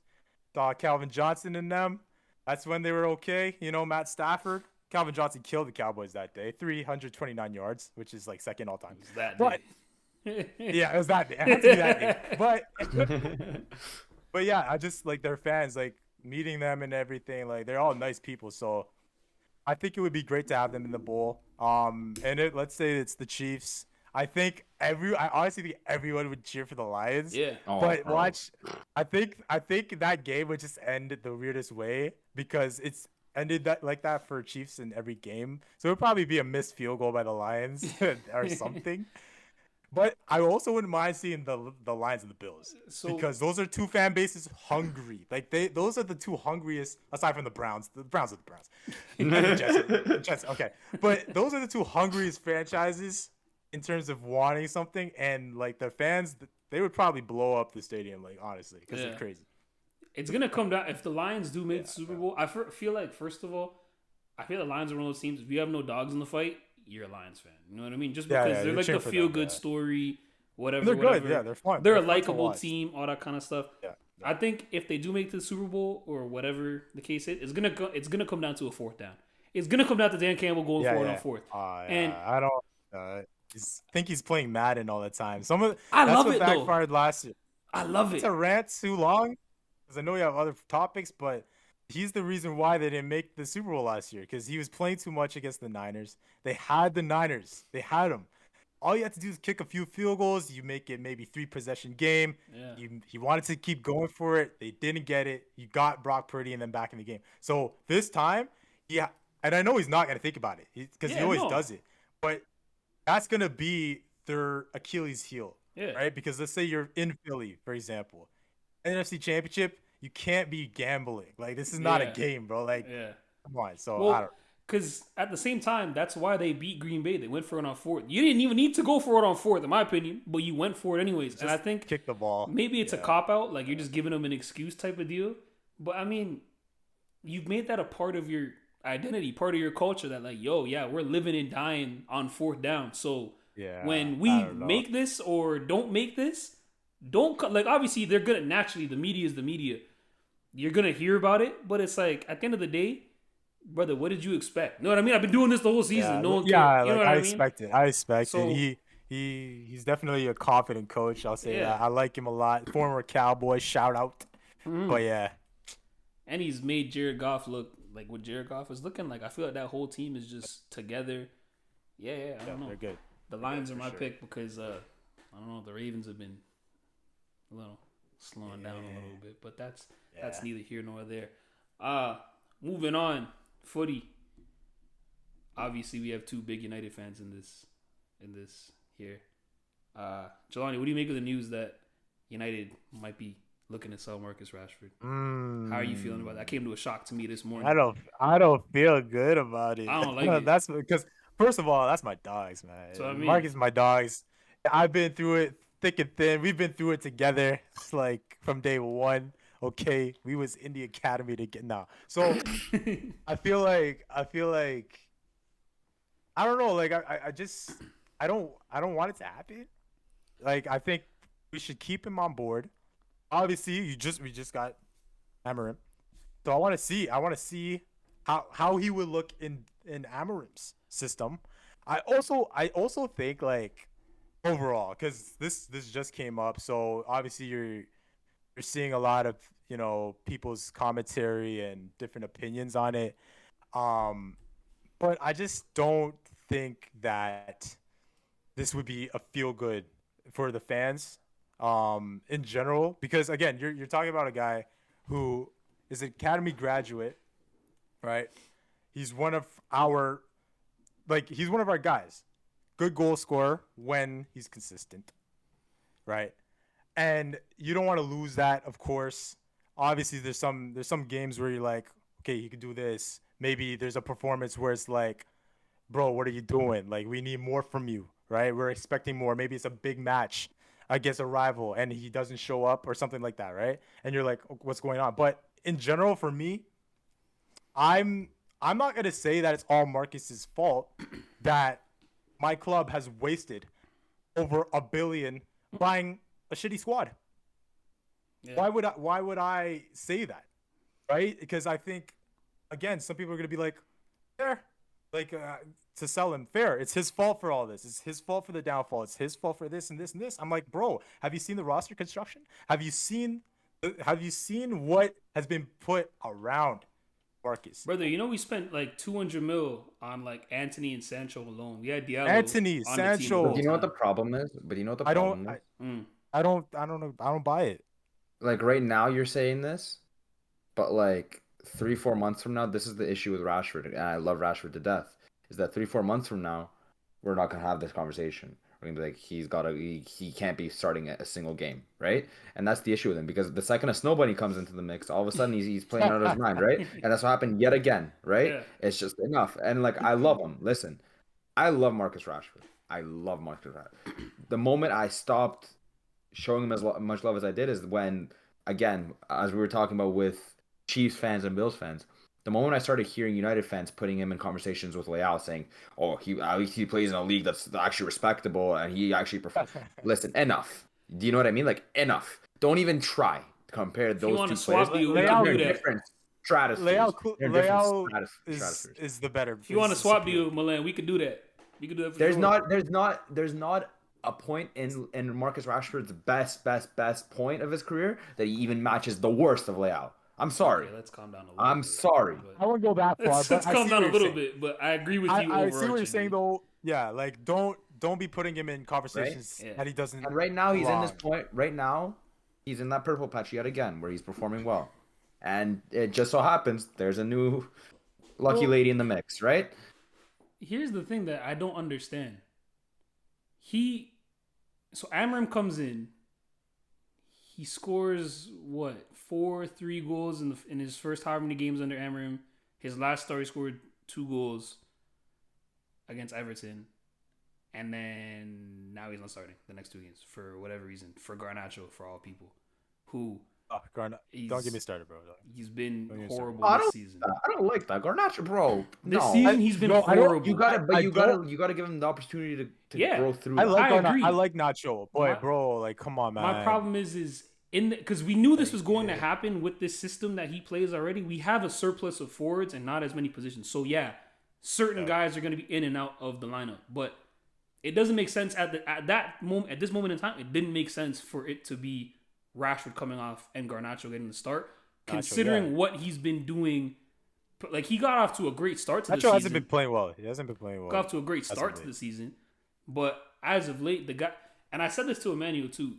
Saw Calvin Johnson and them. That's when they were okay. You know, Matt Stafford. Calvin Johnson killed the Cowboys that day. 329 yards, which is like second all time. It's that But day. yeah, it was that day. It had to be that day. But yeah, I just like their fans, like meeting them and everything. Like they're all nice people. So I think it would be great to have them in the bowl. Let's say it's the Chiefs. I honestly think everyone would cheer for the Lions. Yeah. Oh, But bro. watch, I think that game would just end the weirdest way because it's ended like that for Chiefs in every game. So it would probably be a missed field goal by the Lions or something. But I also wouldn't mind seeing the Lions and the Bills because those are two fan bases hungry. Like those are the two hungriest aside from the Browns. The Browns are the Browns. And the Jets, okay. But those are the two hungriest franchises in terms of wanting something, and like their fans, they would probably blow up the stadium, like honestly, because they're crazy. It's gonna come down if the Lions do make the Super Bowl. I feel like first of all, I feel the Lions are one of those teams. If you have no dogs in the fight, you're a Lions fan. You know what I mean? Just because they're you're like the cheering for them, feel good story, whatever. They're whatever. good, yeah, they're fun. They're a fun to likable watch. team, all that kind of stuff. Yeah. I think if they do make the Super Bowl or whatever the case is, it's gonna come down to a fourth down. It's gonna come down to Dan Campbell going for it on fourth. And I don't. Think he's playing Madden all the time. That's love what it, though. backfired last year. I love It's it. a rant too long because I know you have other topics, but he's the reason why they didn't make the Super Bowl last year because he was playing too much against the Niners. They had the Niners. They had him. All you have to do is kick a few field goals. You make it maybe 3-possession game. Yeah. He wanted to keep going for it. They didn't get it. You got Brock Purdy and then back in the game. So this time, and I know he's not going to think about it because he always does it. But that's going to be their Achilles heel, right? Because let's say you're in Philly, for example. NFC Championship, you can't be gambling. Like, this is not a game, bro. Like, come on. So, I don't because at the same time, that's why they beat Green Bay. They went for it on fourth. You didn't even need to go for it on fourth, in my opinion, but you went for it anyways. And I think kick the ball. Maybe it's a cop-out. Like, you're just giving them an excuse type of deal. But, I mean, you've made that a part of your identity, part of your culture that, like, yo, yeah, we're living and dying on fourth down. So, when we make this or don't make this, like, obviously, they're going to, naturally, the media is the media. You're going to hear about it, but it's like, at the end of the day, brother, what did you expect? You know what I mean? I've been doing this the whole season. No one cares. You know what I mean? I expected. He's definitely a confident coach. I'll say that. I like him a lot. Former Cowboy, shout out. But yeah. And he's made Jared Goff look like what Jared Goff is looking like. I feel like that whole team is just together. Yeah, I don't know. They're good. The Lions are my pick because I don't know, the Ravens have been a little slowing down a little bit, but that's neither here nor there. Moving on, footy. Obviously, we have two big United fans in this here. Jelani, what do you make of the news that United might be looking to sell Marcus Rashford? How are you feeling about that? That came to a shock to me this morning. I don't feel good about it. I don't like it. That's because first of all, that's my dogs, man. So, I mean, Marcus is my dogs. I've been through it thick and thin. We've been through it together, like from day one. Okay, we was in the academy to get now. So I feel like I don't know. Like I don't want it to happen. Like I think we should keep him on board. Obviously, we just got Amarim, So I want to see how he would look in Amarim's system. I also think like overall, because this just came up, so obviously you're seeing a lot of people's commentary and different opinions on it. But I just don't think that this would be a feel good for the fans in general, because again, you're talking about a guy who is an academy graduate, right? He's one of our he's one of our guys. Good goal scorer when he's consistent, right? And you don't want to lose that, of course. Obviously, there's some games where you're like, okay, you can do this. Maybe there's a performance where it's like, bro, what are you doing? Like, we need more from you, right? We're expecting more. Maybe it's a big match against a rival and he doesn't show up or something like that, right? And you're like, what's going on? But in general, for me, I'm not gonna say that it's all Marcus's fault that my club has wasted over $1 billion buying a shitty squad. Yeah. Why would I say that, right? Because I think, again, some people are gonna be like, fair, to sell him, fair. It's his fault for all this. It's his fault for the downfall. It's his fault for this and this and this. I'm like, bro, have you seen the roster construction? Have you seen what has been put around Marcus? Brother, we spent like 200 mil on like Anthony and Sancho alone. We had Diallo, Anthony, Sancho. But you know what the problem is? I don't know. I don't buy it. Like right now, you're saying this, but like 3-4 months from now, this is the issue with Rashford, and I love Rashford to death. Is that 3-4 months from now, we're not gonna have this conversation. We're gonna be like, he can't be starting a single game, right? And that's the issue with him, because the second a snow bunny comes into the mix, all of a sudden he's playing out of his mind, right? And that's what happened yet again, right? Yeah. It's just enough. And like, I love him. Listen, I love Marcus Rashford. The moment I stopped showing him as much love as I did is when, again, as we were talking about with Chiefs fans and Bills fans, the moment I started hearing United fans putting him in conversations with Leao, saying, "Oh, at least he plays in a league that's actually respectable and he actually performs." Listen, enough. Do you know what I mean? Like, enough. Don't even try to compare those two players. Leao different stratospheres. Leao is the better. If you want to swap you, Milan, we could do that. You could do that. There's not a point in Marcus Rashford's best point of his career that he even matches the worst of Leao. I'm sorry. Okay, let's calm down a little bit. I'm sorry. I wouldn't go that far. Let's calm down a little bit, but I agree with you. I see what you're saying, though. Yeah, like don't be putting him in conversations that he doesn't. And right now he's in this point. Right now, he's in that purple patch yet again, where he's performing well, and it just so happens there's a new lucky lady in the mix, right? Here's the thing that I don't understand. So Amarim comes in. He scores 3 goals in his first however many games under Amarim. His last start, he scored 2 goals against Everton, and then now he's not starting the next 2 games for whatever reason. For Garnacho, for all people, who don't get me started, bro. He's been horrible this season. I don't like that Garnacho, bro. This season he's been horrible. You gotta give him the opportunity to grow through. I like Nacho, but bro, like, come on, man. My problem is because we knew this was going to happen with this system that he plays already. We have a surplus of forwards and not as many positions. So yeah, certain guys are going to be in and out of the lineup, but it doesn't make sense at this moment in time. It didn't make sense for it to be Rashford coming off and Garnacho getting the start, considering what he's been doing. Like, he got off to a great start to the season. Nacho hasn't been playing well. He hasn't been playing well. Got off to a great start to the season, but as of late, the guy, and I said this to Emmanuel too,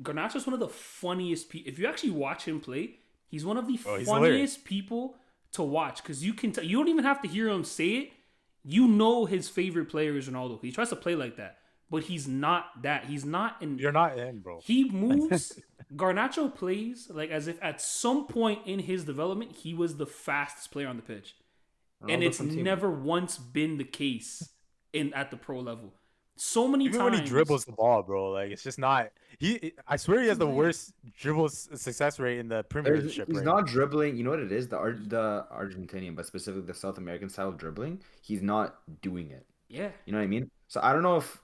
Garnacho's one of the funniest people. If you actually watch him play, he's one of the funniest people to watch, because you can you don't even have to hear him say it. You know his favorite player is Ronaldo. He tries to play like that, but he's not that. He's not in. You're not in, bro. He moves. Garnacho plays like as if at some point in his development he was the fastest player on the pitch, and it's never once been the case at the pro level. So many times. Even when he dribbles the ball, bro, like, it's just not. I swear he has the worst dribble success rate in the Premiership. He's not dribbling. You know what it is? The Argentinian, but specifically the South American style of dribbling. He's not doing it. Yeah. You know what I mean? So I don't know if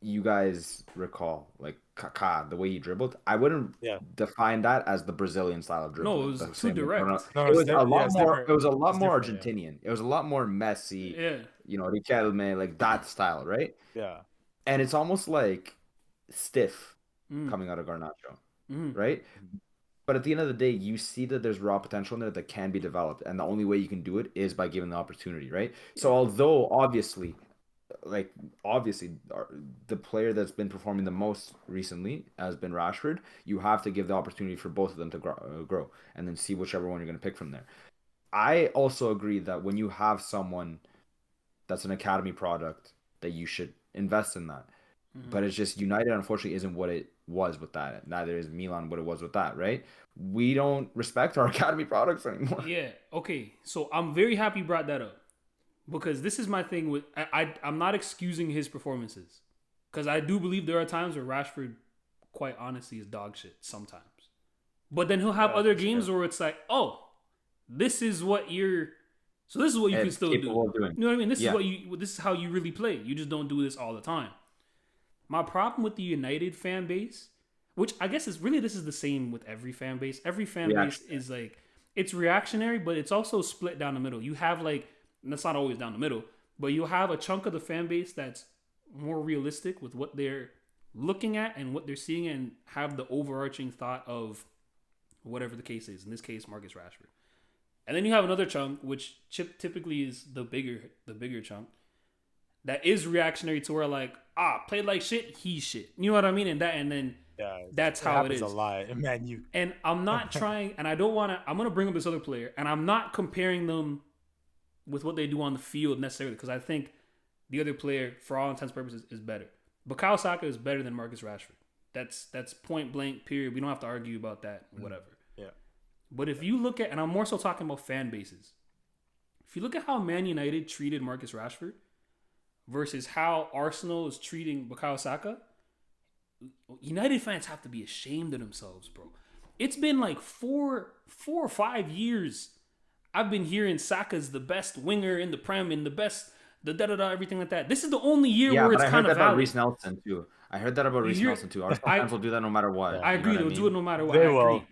you guys recall, like Kaká, the way he dribbled, I wouldn't Yeah. define that as the Brazilian style of dribbling. No, it was the too same way. direct. No, It was it's a lot it's more. different. It was a lot It's more different, Argentinian. It was a lot more Messi. Yeah. Riquelme, like that style, right? Yeah. And it's almost like stiff Mm. coming out of Garnacho, Mm. right? But at the end of the day, you see that there's raw potential in there that can be developed, and the only way you can do it is by giving the opportunity, right? So although obviously the player that's been performing the most recently has been Rashford, you have to give the opportunity for both of them to grow and then see whichever one you're going to pick from there. I also agree that when you have someone that's an academy product, that you should invest in that. But it's just United, unfortunately, isn't what it was with that. Neither is Milan what it was with that, right? We don't respect our academy products anymore. Yeah. Okay. So I'm very happy you brought that up, because this is my thing with I'm not excusing his performances, because I do believe there are times where Rashford, quite honestly, is dog shit sometimes. But then he'll have other games where it's like, oh, this is what you can still do. Capable of doing. You know what I mean? This is how you really play. You just don't do this all the time. My problem with the United fan base, which I guess this is the same with every fan base. Every fan base is like, it's reactionary, but it's also split down the middle. You have like, and that's not always down the middle, but you'll have a chunk of the fan base that's more realistic with what they're looking at and what they're seeing, and have the overarching thought of whatever the case is. In this case, Marcus Rashford. And then you have another chunk, which typically is the bigger chunk, that is reactionary to where like, played like shit, he's shit. You know what I mean? And then that's how it is. A lot, man. And I'm not trying, and I don't want to. I'm gonna bring up this other player, and I'm not comparing them with what they do on the field necessarily, because I think the other player, for all intents and purposes, is better. Bukayo Saka is better than Marcus Rashford. That's point blank. Period. We don't have to argue about that. Whatever. Yeah. But if you look at, and I'm more so talking about fan bases, if you look at how Man United treated Marcus Rashford versus how Arsenal is treating Bukayo Saka, United fans have to be ashamed of themselves, bro. It's been like four or 5 years I've been hearing Saka's the best winger in the Prem and the best, everything like that. This is the only year where it's kind of valid. I heard that about Reece Nelson too. Arsenal fans will do that no matter what. I agree. They'll do it no matter what. They I agree. will.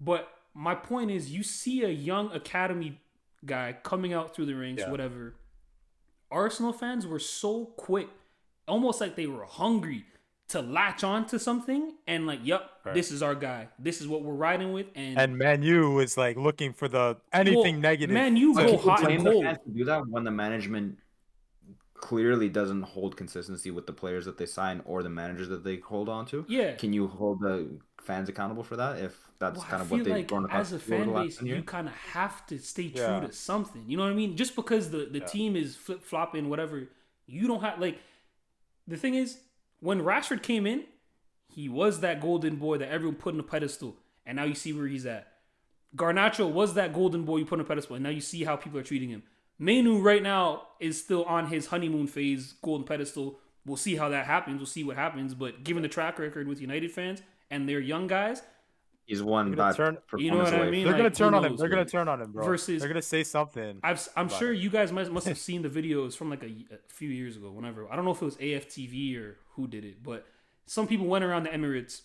But my point is, you see a young academy guy coming out through the ranks, whatever. Arsenal fans were so quick, almost like they were hungry to latch on to something and like, this is our guy. This is what we're riding with. And Man U is like looking for anything negative. Man U go hot and cold. Fans do that when the management clearly doesn't hold consistency with the players that they sign or the managers that they hold on to. Yeah. Can you hold the fans accountable for that if that's kind of what they've grown up as a fan base, you kind of have to stay true to something. You know what I mean? Just because the team is flip-flopping, whatever, you don't have, like, the thing is, when Rashford came in, he was that golden boy that everyone put on a pedestal, and now you see where he's at. Garnacho was that golden boy you put on a pedestal, and now you see how people are treating him. Mainu right now is still on his honeymoon phase, golden pedestal. We'll see how that happens. We'll see what happens. But given the track record with United fans and their young guys, he's one bad performance you know what I mean? They're Like, gonna turn on him. They're gonna turn on him, bro. Versus, they're gonna say something. I'm sure you guys must have seen the videos from like a few years ago. Whenever, I don't know if it was AFTV or who did it, but some people went around the Emirates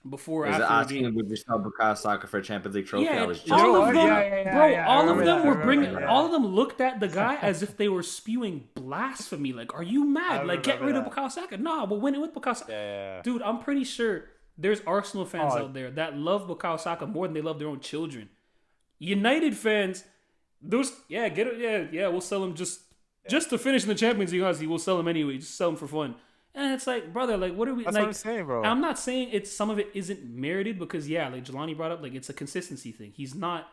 before after asking him, would you sell Bukayo Saka for a Champions League trophy? Yeah, I was just all of them, all of them were bringing. that. All of them looked at the guy as if they were spewing blasphemy. Like, are you mad? Like, get rid of Bukayo Saka. Nah, we'll win it with Bukayo Saka. Yeah. Dude, I'm pretty sure there's Arsenal fans out there that love Bukayo Saka more than they love their own children. United fans, we'll sell him just to finish in the Champions League. Honestly, we'll sell him anyway. Just sell him for fun. And it's like, brother, like, what are we? That's like, what I'm saying, bro. I'm not saying some of it isn't merited, because like Jelani brought up, like, it's a consistency thing. He's not,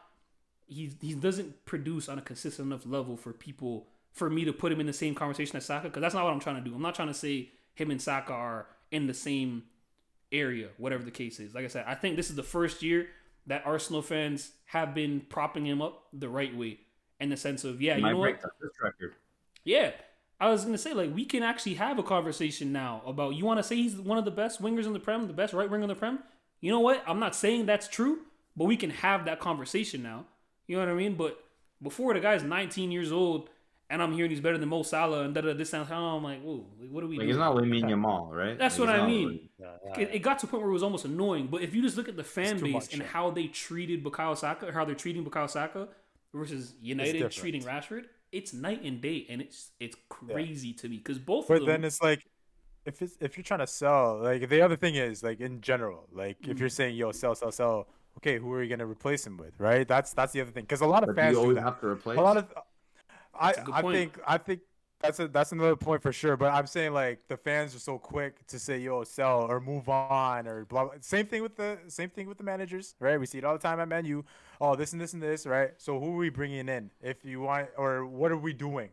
he doesn't produce on a consistent enough level for me to put him in the same conversation as Saka, because that's not what I'm trying to do. I'm not trying to say him and Saka are in the same area, whatever the case is. Like I said, I think this is the first year that Arsenal fans have been propping him up the right way, in the sense of, you know what? Yeah. I was going to say, like, we can actually have a conversation now about, you want to say he's one of the best wingers in the Prem, the best right winger in the Prem? You know what? I'm not saying that's true, but we can have that conversation now. You know what I mean? But before, the guy's 19 years old, and I'm hearing he's better than Mo Salah and this sounds. I'm like, whoa, what are we Like, doing? he's not Lamine Yamal, right? That's Like, what he's I not mean. It got to a point where it was almost annoying. But if you just look at the fan too base much, and yeah. how they treated Bukayo Saka, or how they're treating Bukayo Saka versus United different. treating Rashford, it's night and day, and it's crazy to me because both But of them. then it's like, if you're trying to sell, like the other thing is like in general, like if you're saying yo sell, okay, who are you gonna replace him with, right? That's the other thing because a lot of But do fans you do always that. have to replace? A lot of That's a good point. I think that's another point for sure. But I'm saying like the fans are so quick to say yo sell or move on or blah blah. Same thing with the managers, right? We see it all the time at Man U. Oh, this and this and this, right? So who are we bringing in if you want, or what are we doing?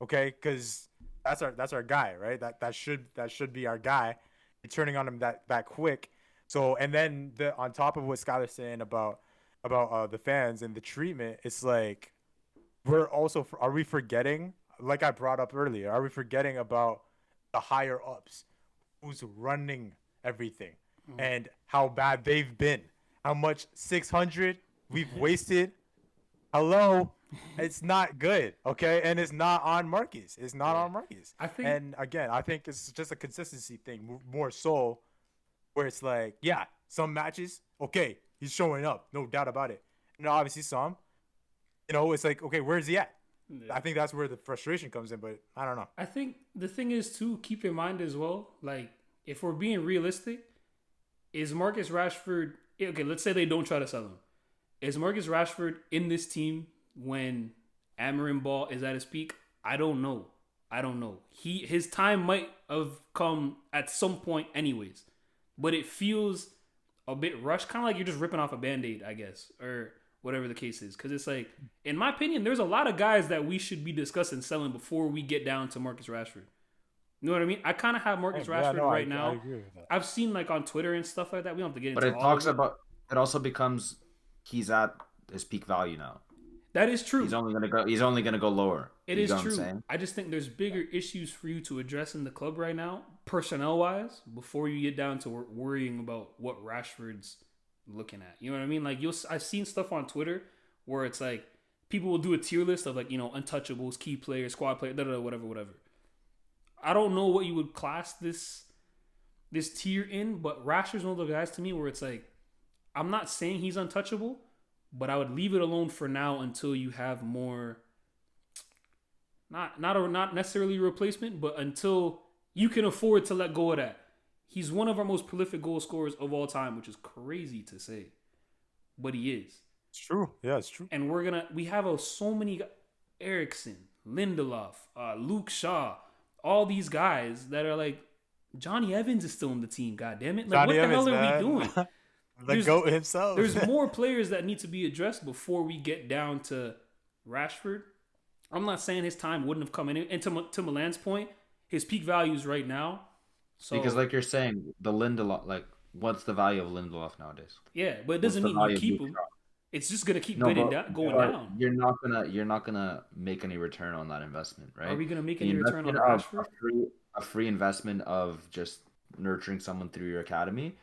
Okay, because that's our guy, right? That should be our guy. You're turning on him that quick. So and then on top of what Skyler's saying about the fans and the treatment, it's like are we forgetting, like I brought up earlier, are we forgetting about the higher ups who's running everything and how bad they've been, how much 600 we've wasted. Hello, it's not good, okay? And it's not on Marcus. It's not on Marcus. I think- and again, I think it's just a consistency thing more so, where it's like, yeah, some matches, okay, he's showing up, no doubt about it. And obviously some, it's like, okay, where's he at? Yeah. I think that's where the frustration comes in, but I don't know. I think the thing is too, keep in mind as well, like if we're being realistic, is Marcus Rashford okay, let's say they don't try to sell him. Is Marcus Rashford in this team when Amarin Ball is at his peak? I don't know. His time might have come at some point anyways. But it feels a bit rushed, kind of like you're just ripping off a Band-Aid, I guess, or whatever the case is. Because it's like, in my opinion, there's a lot of guys that we should be discussing selling before we get down to Marcus Rashford. You know what I mean? I kind of have Marcus Rashford right now. I agree with that. I've seen like on Twitter and stuff like that. We don't have to get into But it all talks of it. about. It also becomes he's at his peak value now. That is true. He's only gonna go lower. It You is know what I'm true. saying? I just think there's bigger issues for you to address in the club right now, personnel wise, before you get down to worrying about what Rashford's looking at. You know what I mean? Like I've seen stuff on Twitter where it's like people will do a tier list of like, untouchables, key players, squad players, whatever. I don't know what you would class this tier in, but Rashford's one of those guys to me where it's like, I'm not saying he's untouchable, but I would leave it alone for now until you have more. Not necessarily a replacement, but until you can afford to let go of that. He's one of our most prolific goal scorers of all time, which is crazy to say, but he is. It's true. Yeah, it's true. And we have so many Eriksson, Lindelof, Luke Shaw, all these guys that are like, Johnny Evans is still in the team. God damn it! Like, Johnny what the Evans, hell are man. we doing? The GOAT himself. There's more players that need to be addressed before we get down to Rashford. I'm not saying his time wouldn't have come in. And to Milan's point, his peak value is right now. So, Because like you're saying, the Lindelof, like what's the value of Lindelof nowadays? yeah, but it doesn't What's the mean you value of keep Luke him. Shaw? It's just gonna keep No, going but down. You're not gonna make any return on that investment, right? Are we gonna make The any return on investment of Rashford? a free investment of just nurturing someone through your academy,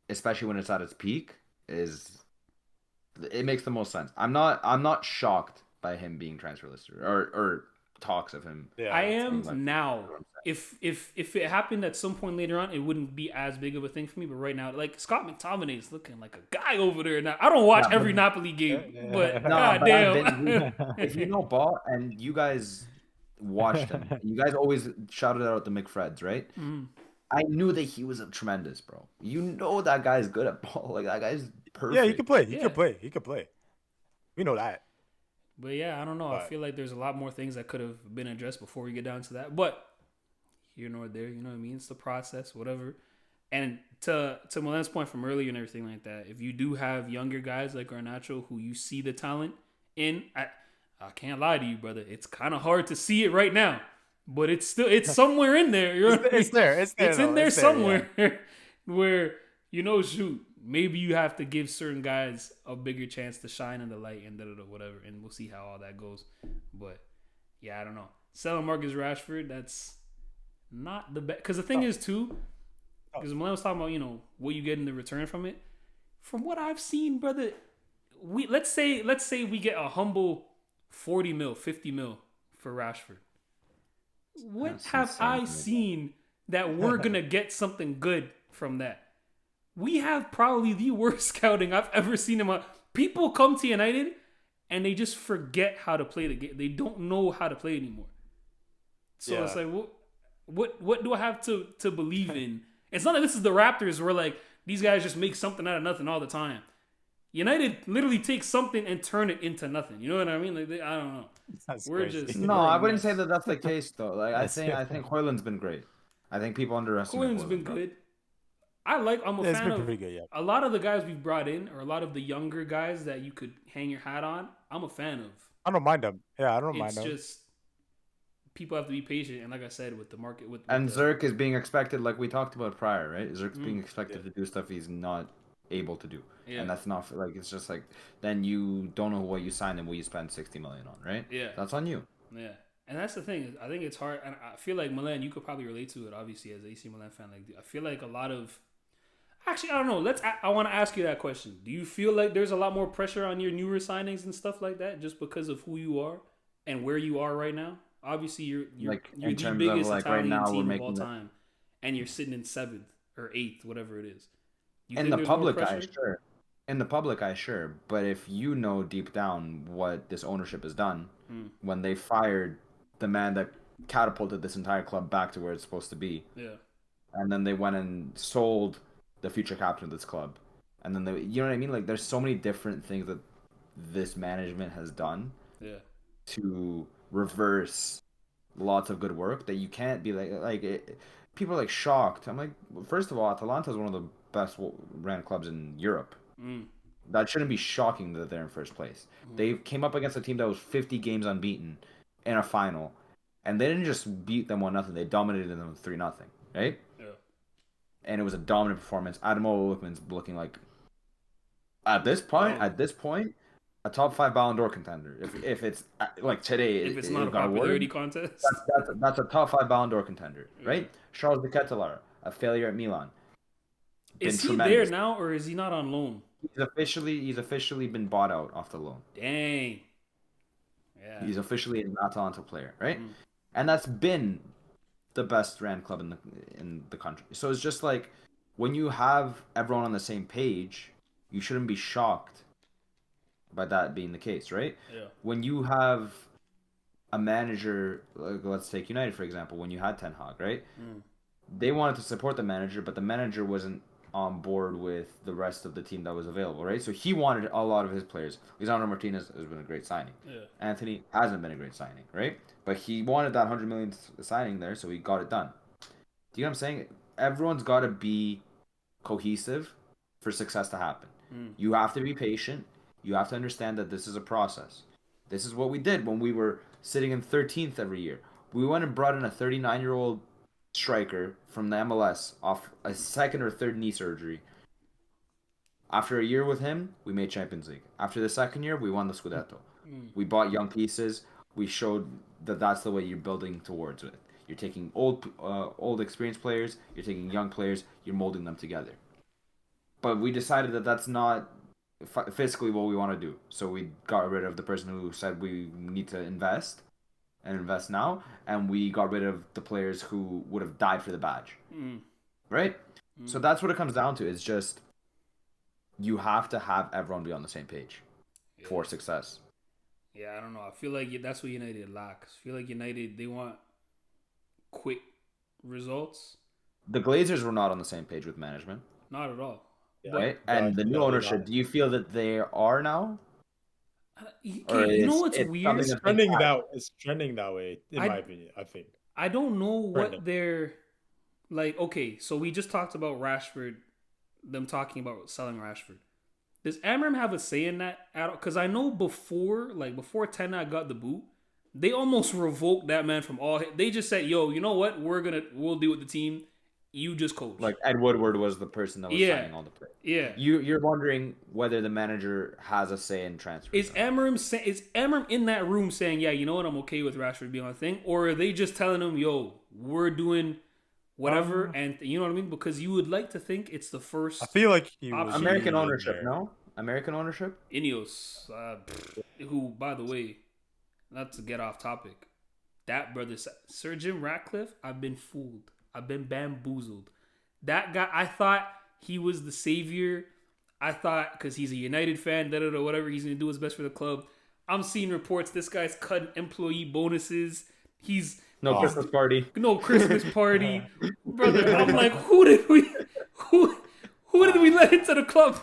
especially when it's at its peak, it makes the most sense. I'm not shocked by him being transfer listed or talks of him. Yeah, I am like- now. If it happened at some point later on, it wouldn't be as big of a thing for me. But right now, like Scott McTominay is looking like a guy over there. Now I don't watch every Napoli game, but No, goddamn. if you know ball and you guys watched him, you guys always shouted out the McFreds, right? Mhm. I knew that he was tremendous, bro. You know that guy's good at ball. Like that guy's perfect. Yeah, he can play. He Yeah. can play. We know that. But yeah, I don't know. I But- feel like there's a lot more things that could have been addressed before we get down to that. But here nor there, you know what I mean? It's the process, whatever. And to Milan's point from earlier and everything like that, if you do have younger guys like Garnacho who you see the talent in, I can't lie to you, brother. It's kind of hard to see it right now, but it's somewhere in there. You know what I mean? It's there. It's there. It's in though. there It's somewhere where, shoot, maybe you have to give certain guys a bigger chance to shine in the light and whatever, and we'll see how all that goes. But yeah, I don't know. Selling Marcus Rashford, that's not the best. Because the thing is too, because Milan was talking about, what you get in the return from it. From what I've seen, brother, let's say we get a humble 40 mil, 50 mil for Rashford. What That's have insane I to me. seen that we're gonna get something good from that? We have probably the worst scouting I've ever seen in my. People come to United and they just forget how to play the game. They don't know how to play anymore. So it's like, what do I have to believe in? It's not like this is the Raptors where like these guys just make something out of nothing all the time. United literally takes something and turn it into nothing. You know what I mean? Like I don't know. That's We're crazy. just No, we're I a wouldn't say mess. that that's the case though. Like That's I think Hoyland's been great. I think people underestimate Cohen's Hoyland. been bro. good. I'm a It's fan been of pretty good, yeah. a lot of the guys we've brought in, or a lot of the younger guys that you could hang your hat on. I'm a fan of. I don't mind them. Yeah, I don't It's mind them. just people have to be patient, and like I said, with the market, with And the, Zerk is being expected, like we talked about prior, right? Zerk's being expected to do stuff he's not able to do, Yeah. and that's not like it's just like then you don't know what you signed and what you spend 60 million on, right? Yeah. That's on you. Yeah, and that's the thing. I think it's hard, and I feel like Milan, you could probably relate to it. Obviously, as an AC Milan fan, like I feel like a lot of. Actually, I don't know. I want to ask you that question. Do you feel like there's a lot more pressure on your newer signings and stuff like that, just because of who you are and where you are right now? Obviously, you're Like, you're in the terms of, biggest like, right Italian now, we're team of making all the- time, and you're sitting in 7th or 8th, whatever it is. You In think the there's more public eye, pressure? sure. In the public eye, sure. But if you know deep down what this ownership has done, when they fired the man that catapulted this entire club back to where it's supposed to be, Yeah, and then they went and sold the future captain of this club, and then you know what I mean? Like, there's so many different things that this management has done yeah, to reverse lots of good work that you can't be people are like shocked. I'm like, first of all, Atalanta is one of the best ran clubs in Europe. That shouldn't be shocking that they're in first place. They came up against a team that was 50 games unbeaten in a final, and they didn't just beat them 1-0. They dominated them 3-0, right? yeah. And it was a dominant performance. Adam Lookman's looking like at this point, a top 5 Ballon d'Or contender. If it's like today, If it's not a got popularity awarded, contest, that's a top 5 Ballon d'Or contender, right? Charles de Ketelaere, a failure at Milan. is he tremendous. there now or is he not on loan? He's officially been bought out off the loan. Dang. Yeah. He's officially an Atalanta player, right? And that's been the best ran club in the country. So it's just like when you have everyone on the same page, you shouldn't be shocked by that being the case, right? Yeah. When you have a manager, like let's take United for example, when you had Ten Hag, right? They wanted to support the manager, but the manager wasn't on board with the rest of the team that was available, right? So he wanted a lot of his players. Lisandro Martinez has been a great signing. Yeah. Anthony hasn't been a great signing, right? But he wanted that 100 million signing there, so he got it done. Do you know what I'm saying? Everyone's got to be cohesive for success to happen. You have to be patient. You have to understand that this is a process. This is what we did when we were sitting in 13th every year. We went and brought in a 39-year-old striker from the MLS off a second or third knee surgery. After a year with him, we made Champions League. After the second year, we won the Scudetto. We bought young pieces. We showed that that's the way you're building towards it. You're taking old experienced players, you're taking young players, you're molding them together. But we decided that that's not physically what we want to do. So we got rid of the person who said we need to invest and invest now, and we got rid of the players who would have died for the badge. Right? So that's what it comes down to. It's just you have to have everyone be on the same page for success. Yeah, I don't know. I feel like that's what United lacks. I feel like United, they want quick results. The Glazers were not on the same page with management. Not at all. Right? And the new ownership, do you feel that they are now? You know what's weird? It's trending that way, in my opinion, I think. I don't know what they're like. Okay, so we just talked about Rashford, them talking about selling Rashford. Does Amram have a say in that at all? Because I know before Ten Hag got the boot, they almost revoked that man from all. They just said, "Yo, you know what? We'll deal with the team. You just coach." Like Ed Woodward was the person that was signing all the players. Yeah. You're wondering whether the manager has a say in transfers. Is Amram in that room saying, "Yeah, you know what? I'm okay with Rashford being on the thing," or are they just telling him, "Yo, we're doing whatever," and you know what I mean? Because you would like to think it's the first. I feel like he was American in ownership, there. no? American ownership? Ineos, who, by the way, not to get off topic, that brother, Sir Jim Ratcliffe, I've been fooled. I've been bamboozled. That guy, I thought he was the savior. I thought because he's a United fan, whatever, he's gonna do his best for the club. I'm seeing reports this guy's cutting employee bonuses. He's No Christmas party. no Christmas party, brother. I'm like, who did we let into the club?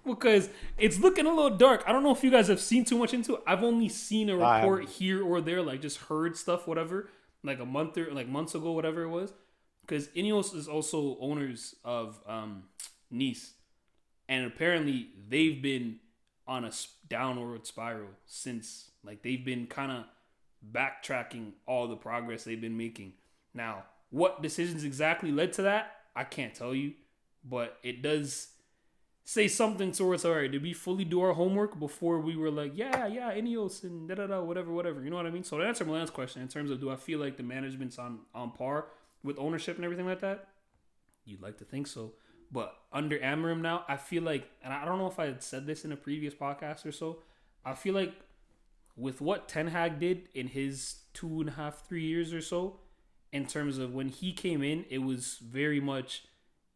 Because it's looking a little dark. I don't know if you guys have seen too much into it. I've only seen a report here or there, like just heard stuff, whatever, like months ago, whatever it was. Because Ineos is also owners of Nice, and apparently they've been on a downward spiral since. Like they've been kind of backtracking all the progress they've been making. Now, what decisions exactly led to that, I can't tell you, but it does say something towards, all right, did we fully do our homework before we were like, yeah, Ineos and whatever. You know what I mean? So to answer Milan's question in terms of do I feel like the management's on par with ownership and everything like that, you'd like to think so. But under Amorim now, I feel like, and I don't know if I had said this in a previous podcast or so, I feel like with what Ten Hag did in his 2.5, 3 years or so, in terms of when he came in, it was very much,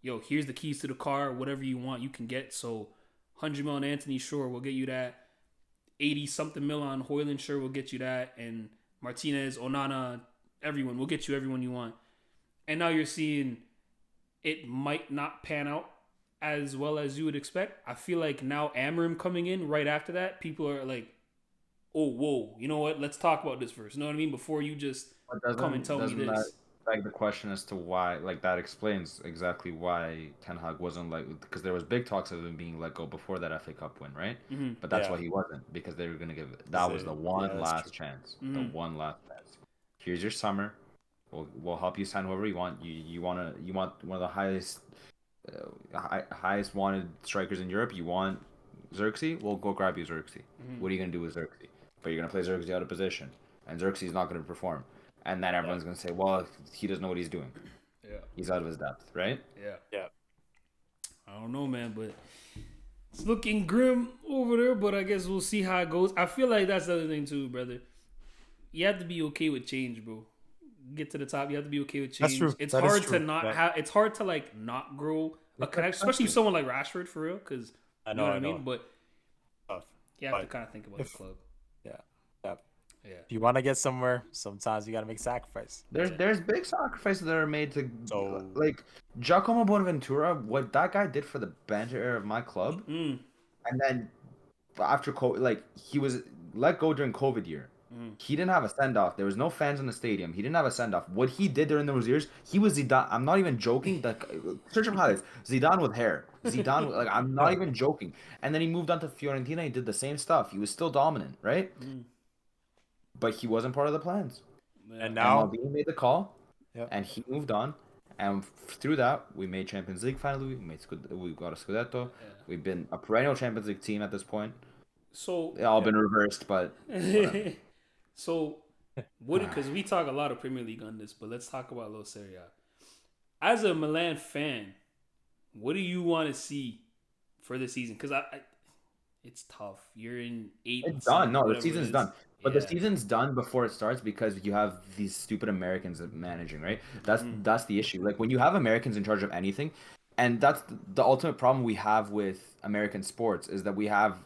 yo, here's the keys to the car. Whatever you want, you can get. So 100 mil on Anthony, sure, we'll get you that. 80-something mil on Hoyland, sure, we'll get you that. And Martinez, Onana, everyone, we'll get you everyone you want. And now you're seeing it might not pan out as well as you would expect. I feel like now Amorim coming in right after that, people are like, oh, whoa, you know what? Let's talk about this first. You know what I mean? Before you just come and tell me this. That beg the question as to why, like that explains exactly why Ten Hag wasn't like, because there was big talks of him being let go before that FA Cup win, right? Mm-hmm. But that's why he wasn't, because they were going to give, that was the one last chance. Mm-hmm. The one last chance. Here's your summer. We'll help you sign whoever you want. You want one of the highest wanted strikers in Europe. You want Xerxes? We'll go grab you Xerxes. Mm-hmm. What are you gonna do with Xerxes? But you're gonna play Xerxes out of position, and Xerxes is not gonna perform. And then everyone's gonna say, well, he doesn't know what he's doing. Yeah, he's out of his depth, right? Yeah. I don't know, man, but it's looking grim over there. But I guess we'll see how it goes. I feel like that's the other thing too, brother. You have to be okay with change, bro. Get to the top, you have to be okay with change. That's true. It's that hard true. to not have. It's hard to like not grow a connection, especially someone like Rashford, for real. Because you know what I mean. But you have to kind of think about the club. Yeah. If you want to get somewhere, sometimes you got to make sacrifice. There's big sacrifices that are made to like Giacomo Bonaventura. What that guy did for the banter of my club, and then after COVID, like he was let go during COVID year. He didn't have a send-off. There was no fans in the stadium. He didn't have a send-off. What he did during those years, he was Zidane. I'm not even joking. Search up highlights. Zidane with hair. Zidane, like I'm not even joking. And then he moved on to Fiorentina. He did the same stuff. He was still dominant, right? But he wasn't part of the plans. And now Maldini made the call, and he moved on. And through that, we made Champions League finally. We got a Scudetto. We've been a perennial Champions League team at this point. So it's all been reversed, but. So, because we talk a lot of Premier League on this, but let's talk about a little Serie A. As a Milan fan, what do you want to see for the season? Because it's tough. You're in 8. It's done. No, the season's done. But the season's done before it starts because you have these stupid Americans managing, right? That's the issue. Like when you have Americans in charge of anything, and that's the ultimate problem we have with American sports is that we have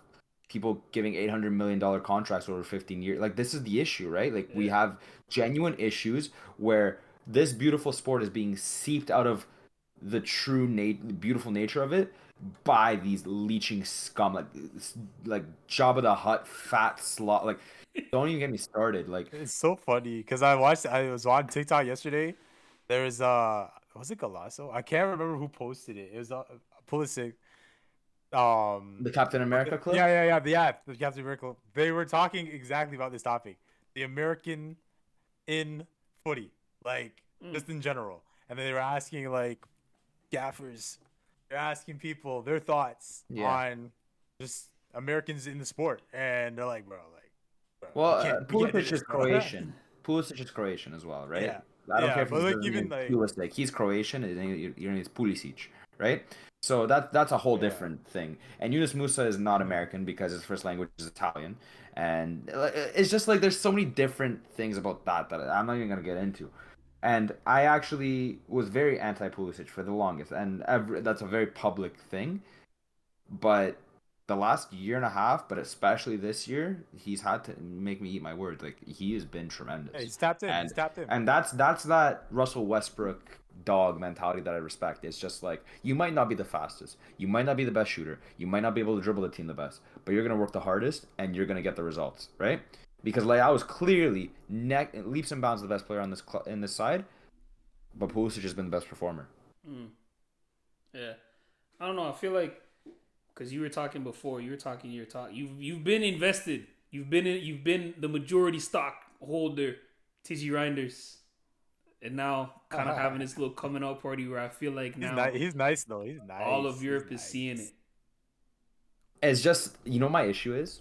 people giving $800 million contracts over 15 years. Like this is the issue, right? Like we have genuine issues where this beautiful sport is being seeped out of the true beautiful nature of it by these leeching scum, like Jabba the Hutt, fat slot. Like don't even get me started. Like it's so funny because I was on TikTok yesterday. There was was it Galasso? I can't remember who posted it. It was Pulisic. The Captain America clip? Yeah, the Captain America. They were talking exactly about this topic. The American in footy, like just in general. And they were asking like gaffers, they're asking people their thoughts on just Americans in the sport. And they're like, bro. Well, Pulisic is Croatian. Pulisic is Croatian as well, right? I don't care if he's Pulisic. He's Croatian and your name is Pulisic, right? So that's a whole different thing. And Yunus Musa is not American because his first language is Italian, and it's just like there's so many different things about that I'm not even gonna get into. And I actually was very anti Pulisic for the longest, and that's a very public thing. But the last year and a half, but especially this year, he's had to make me eat my words. Like he has been tremendous. Yeah, he's tapped in. And He's tapped in. and that's that Russell Westbrook dog mentality that I respect. It's just like you might not be the fastest, you might not be the best shooter, you might not be able to dribble the team the best, but you're gonna work the hardest and you're gonna get the results, right? Because Leao was clearly leaps and bounds the best player on this in this side, but Pulisic has been the best performer. Yeah, I don't know. I feel like because you were talking before, you've been invested. You've been the majority stock holder, TG Reinders, and now kind of having this little coming out party where I feel like now He's nice though. He's nice. all of Europe is seeing it. It's just my issue is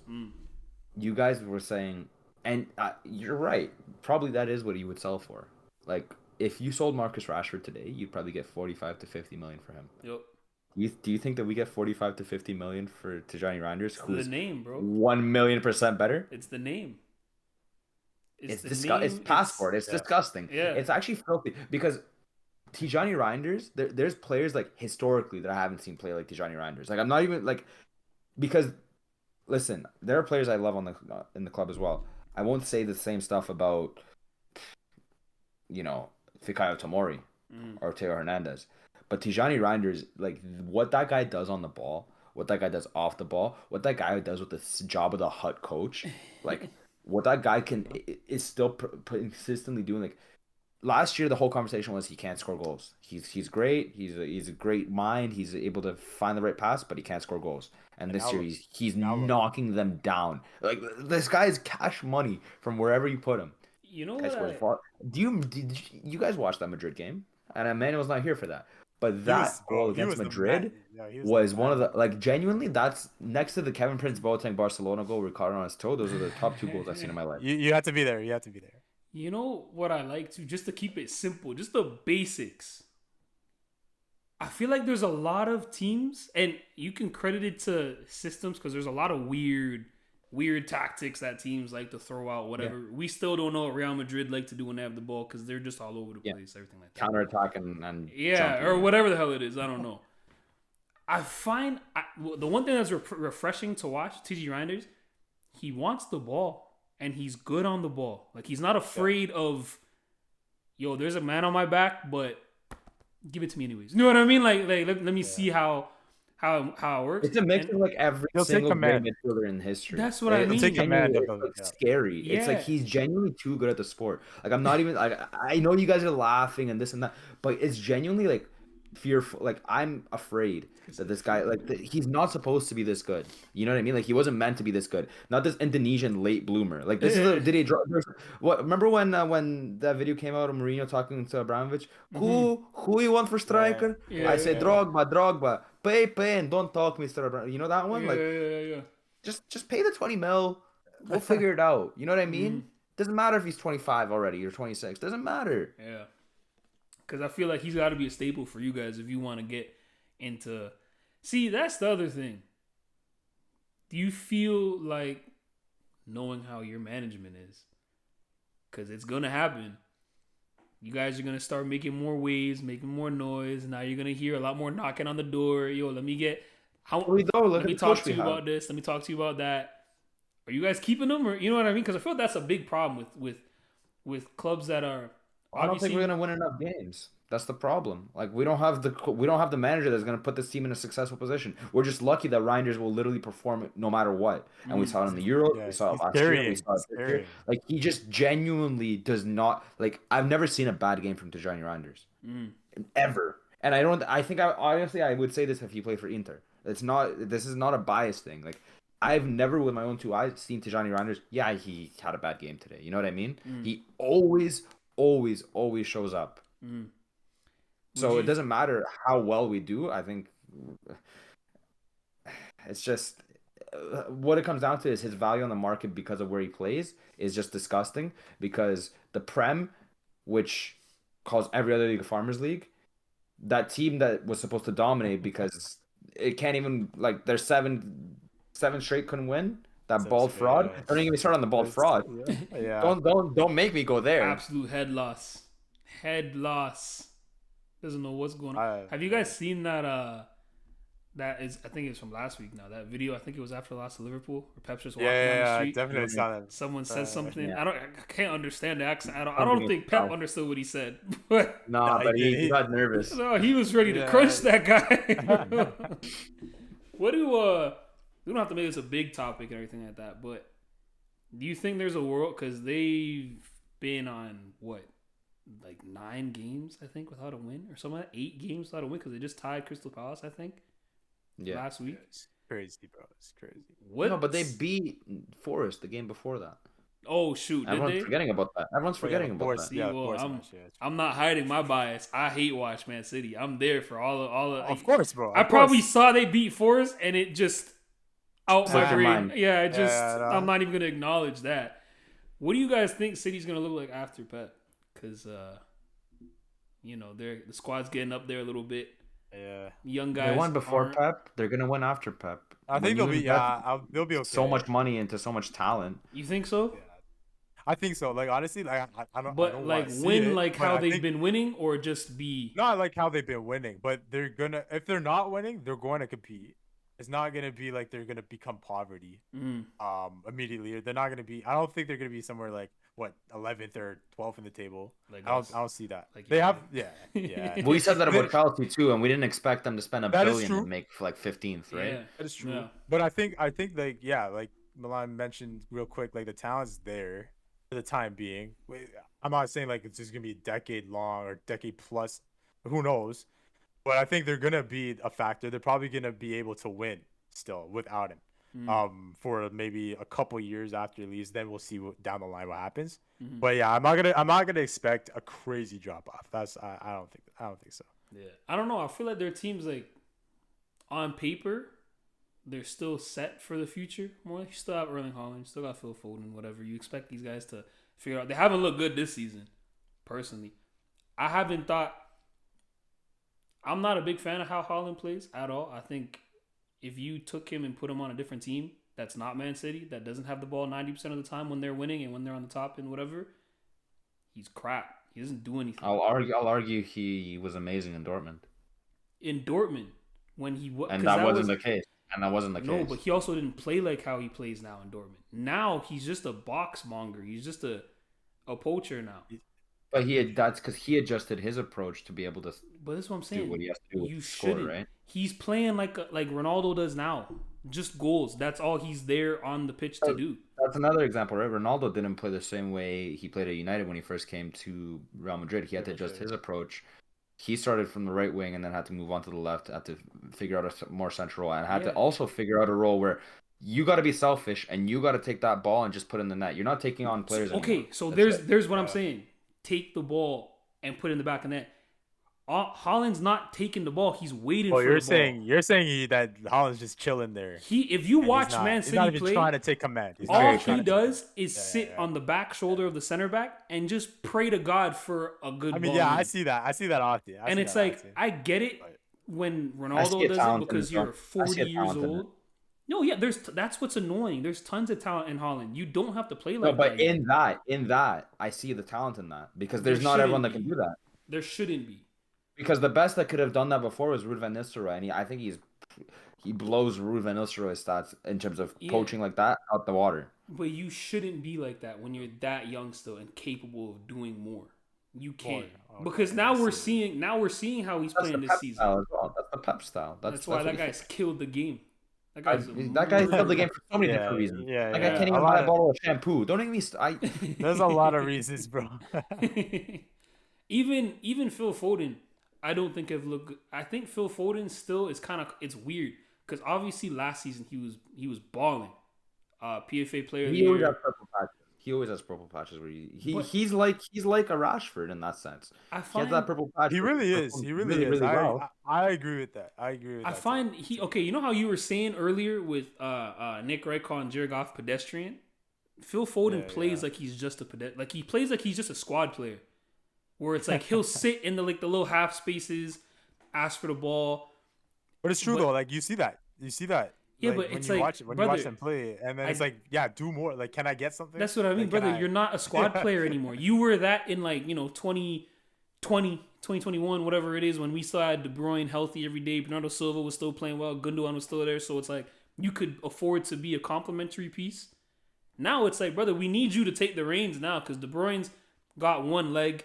you guys were saying, and you're right. Probably that is what he would sell for. Like if you sold Marcus Rashford today, you'd probably get 45 to 50 million for him. Yep. Do you think that we get 45 to 50 million for Jelani Reinders, who's the name, bro? 1,000,000% better? It's the name. It's passport. It's disgusting. Yeah. It's actually filthy because Tijani Reinders, there's players like historically that I haven't seen play like Tijani Reinders. Like I'm not even like because listen, there are players I love in the club as well. I won't say the same stuff about Fikayo Tomori or Teo Hernandez. But Tijani Reinders, like what that guy does on the ball, what that guy does off the ball, what that guy does with the job of the hut coach, like what that guy is still consistently doing. Like last year, the whole conversation was he can't score goals. He's great. He's a great mind. He's able to find the right pass, but he can't score goals. And this year, he's knocking them down. Like this guy is cash money from wherever you put him. You know what? Did you guys watch that Madrid game? And Emmanuel's not here for that. But that goal against Madrid was one of the genuinely that's next to the Kevin Prince Boateng Barcelona goal Ricardo on his toe. Those are the top 2 goals I've seen in my life. You have to be there. You have to be there. You know what I like to just to keep it simple, just the basics. I feel like there's a lot of teams, and you can credit it to systems because there's a lot of weird tactics that teams like to throw out, whatever. Yeah. We still don't know what Real Madrid like to do when they have the ball because they're just all over the place, everything like that. Counter-attack and or whatever the hell it is. I don't know. I find the one thing that's refreshing to watch, TG Reinders, he wants the ball and he's good on the ball. Like he's not afraid of, there's a man on my back, but give it to me anyways. You know what I mean? Like let me see how it works. It's a mix of like every single great midfielder in history. That's what I mean. Take command of it's scary. Yeah. It's like he's genuinely too good at the sport. Like I'm not even like I know you guys are laughing and this and that, but it's genuinely like fearful. Like I'm afraid that this guy he's not supposed to be this good. You know what I mean? Like he wasn't meant to be this good. Not this Indonesian late bloomer. Like this is did he draw? What? Remember when that video came out of Mourinho talking to Abramovich? Who you want for striker? Yeah, I say Drogba. Pay and don't talk, Mr. Abramovich. You know that one? Yeah. Just pay the 20 mil. We'll figure it out. You know what I mean? Doesn't matter if he's 25 already or 26. Doesn't matter. Yeah. Because I feel like he's got to be a staple for you guys if you want to get into... See, that's the other thing. Do you feel like knowing how your management is? Because it's going to happen. You guys are going to start making more waves, making more noise. And now you're going to hear a lot more knocking on the door. Let me get... let me talk to you about this. Let me talk to you about that. Are you guys keeping them? Or you know what I mean? Because I feel like that's a big problem with clubs that are... I don't think we're gonna win enough games. That's the problem. Like we don't have the manager that's gonna put this team in a successful position. We're just lucky that Reinders will literally perform no matter what. And we saw it in the Euros. We saw it last year. We saw it this year. Like he just genuinely does not like. I've never seen a bad game from Tijani Reinders ever. And I would say this if he played for Inter. This is not a bias thing. Like I've never with my own 2 eyes seen Tijani Reinders. Yeah, he had a bad game today. You know what I mean? He always shows up. So it doesn't matter how well we do. I think it's just what it comes down to is his value on the market because of where he plays is just disgusting. Because the Prem, which calls every other league a farmers league, that team that was supposed to dominate because it can't even like there's seven straight couldn't win. That Seven bald straight, fraud. yeah. Don't even get me started on the bald fraud. Yeah. Don't make me go there. Absolute head loss. Head loss. Doesn't know what's going on. Have you guys seen that? That is, I think it's from last week now. That video, I think it was after the loss of Liverpool, where Pep's just walking down the I street. definitely saw that. Someone said something. yeah. I can't understand the accent. I don't think Pep understood what he said. But Nah, but he got nervous. no, he was ready to crunch that guy. What do we don't have to make this a big topic and everything like that, but do you think there's a world, because they've been on what, like 9 games I think without a win or something like that? 8 games without a win because they just tied Crystal Palace I think last week. It's crazy, bro. It's crazy. What? No, but they beat Forest the game before that. Oh shoot! Did Everyone's they? forgetting about that. Everyone's forgetting about that. See, well, I'm not hiding my bias. I hate watch Man City. I'm there for all of. Of course, bro. I probably saw they beat Forest and it just out my brain. Yeah, I'm not even gonna acknowledge that. What do you guys think City's gonna look like after Pep? Because the squad's getting up there a little bit. Yeah, young guys. They won before Pep. They're gonna win after Pep. I think they'll be okay. So much money into so much talent. You think so? Yeah. I think so. Like honestly, like I don't. But I don't like win, like how they've been winning, or just be not like how they've been winning. But they're gonna, if they're not winning, they're going to compete. It's not gonna be like they're gonna become poverty immediately. They're not gonna be. I don't think they're gonna be somewhere like 11th or 12th in the table. Like I don't see that. Like they have, yeah. We said that about Chelsea too, and we didn't expect them to spend $1 billion to make like 15th, right? Yeah, that is true. Yeah. But I think like like Milan mentioned real quick, like the talent's there for the time being. I'm not saying like it's just gonna be a decade long or decade plus. Who knows? But I think they're gonna be a factor. They're probably gonna be able to win still without him. For maybe a couple years after he leaves, then we'll see down the line what happens. But yeah, I'm not gonna expect a crazy drop off. I don't think so. Yeah, I don't know. I feel like their teams, like on paper, they're still set for the future. More, you still have Erling Haaland, you still got Phil Foden, whatever. You expect these guys to figure out. They haven't looked good this season, personally. I'm not a big fan of how Haaland plays at all. I think if you took him and put him on a different team that's not Man City, that doesn't have the ball 90% of the time when they're winning and when they're on the top and whatever, he's crap. He doesn't do anything. I'll argue he was amazing in Dortmund. In Dortmund, when he was, and that wasn't the case. No, but he also didn't play like how he plays now in Dortmund. Now he's just a box monger. He's just a poacher now. But that's because he adjusted his approach to be able to. But that's what I'm saying. Do what he has to do. You shouldn't. Right? He's playing like Ronaldo does now. Just goals. That's all he's there on the pitch to do. That's another example, right? Ronaldo didn't play the same way he played at United when he first came to Real Madrid. He had to adjust his approach. He started from the right wing and then had to move on to the left. Had to figure out a more central role, and had to also figure out a role where you got to be selfish and you got to take that ball and just put it in the net. You're not taking on players. Okay, so there's what I'm saying. Take the ball and put it in the back of the net. Haaland's not taking the ball. He's waiting for the ball. You're saying that Haaland's just chilling there. If you watch Man City play, he's not even trying to take command. All he does is sit on the back shoulder of the center back and just pray to God for a good ball. I mean, I see that. I see that often. And it's like, I get it when Ronaldo does it because you're 40 years old. No, yeah, that's what's annoying. There's tons of talent in Haaland. You don't have to play like that. But in that, I see the talent in that because there's not everyone that can do that. There shouldn't be. Because the best that could have done that before was Ruud van Nistelrooy, and I think he blows Ruud van Nistelrooy's stats in terms of poaching like that out the water. But you shouldn't be like that when you're that young still and capable of doing more. You can't because now we're seeing how he's playing this season. Style as well. That's the Pep style. That's why that guy's killed the game. That guy's killed the game for so many different reasons. Yeah, like I can't even buy a bottle of shampoo. Don't even There's a lot of reasons, bro. even Phil Foden, I don't think have looked good. I think Phil Foden still is it's weird because obviously last season he was balling. PFA player of the year. He always has purple patches where he's like a Rashford in that sense. I find he has that purple patch. He really is. He really is. Well. I agree with that. I find you know how you were saying earlier with Nick Wright calling Jared Goff pedestrian? Phil Foden plays like he's just a pedestrian. Like he plays like he's just a squad player. Where it's like he'll sit in the little half spaces ask for the ball. But it's true But- though. Like you see that. Yeah, like, but when it's you like, watch when you brother, watch them play, and then it's I- like, yeah, do more. Like, can I get something? That's what I mean, Like, can brother. I- You're not a squad player anymore. You were that in like 2020, 2021, whatever it is, when we still had De Bruyne healthy every day. Bernardo Silva was still playing well. Gundogan was still there. So it's like you could afford to be a complimentary piece. Now it's like, brother, we need you to take the reins now because De Bruyne's got one leg.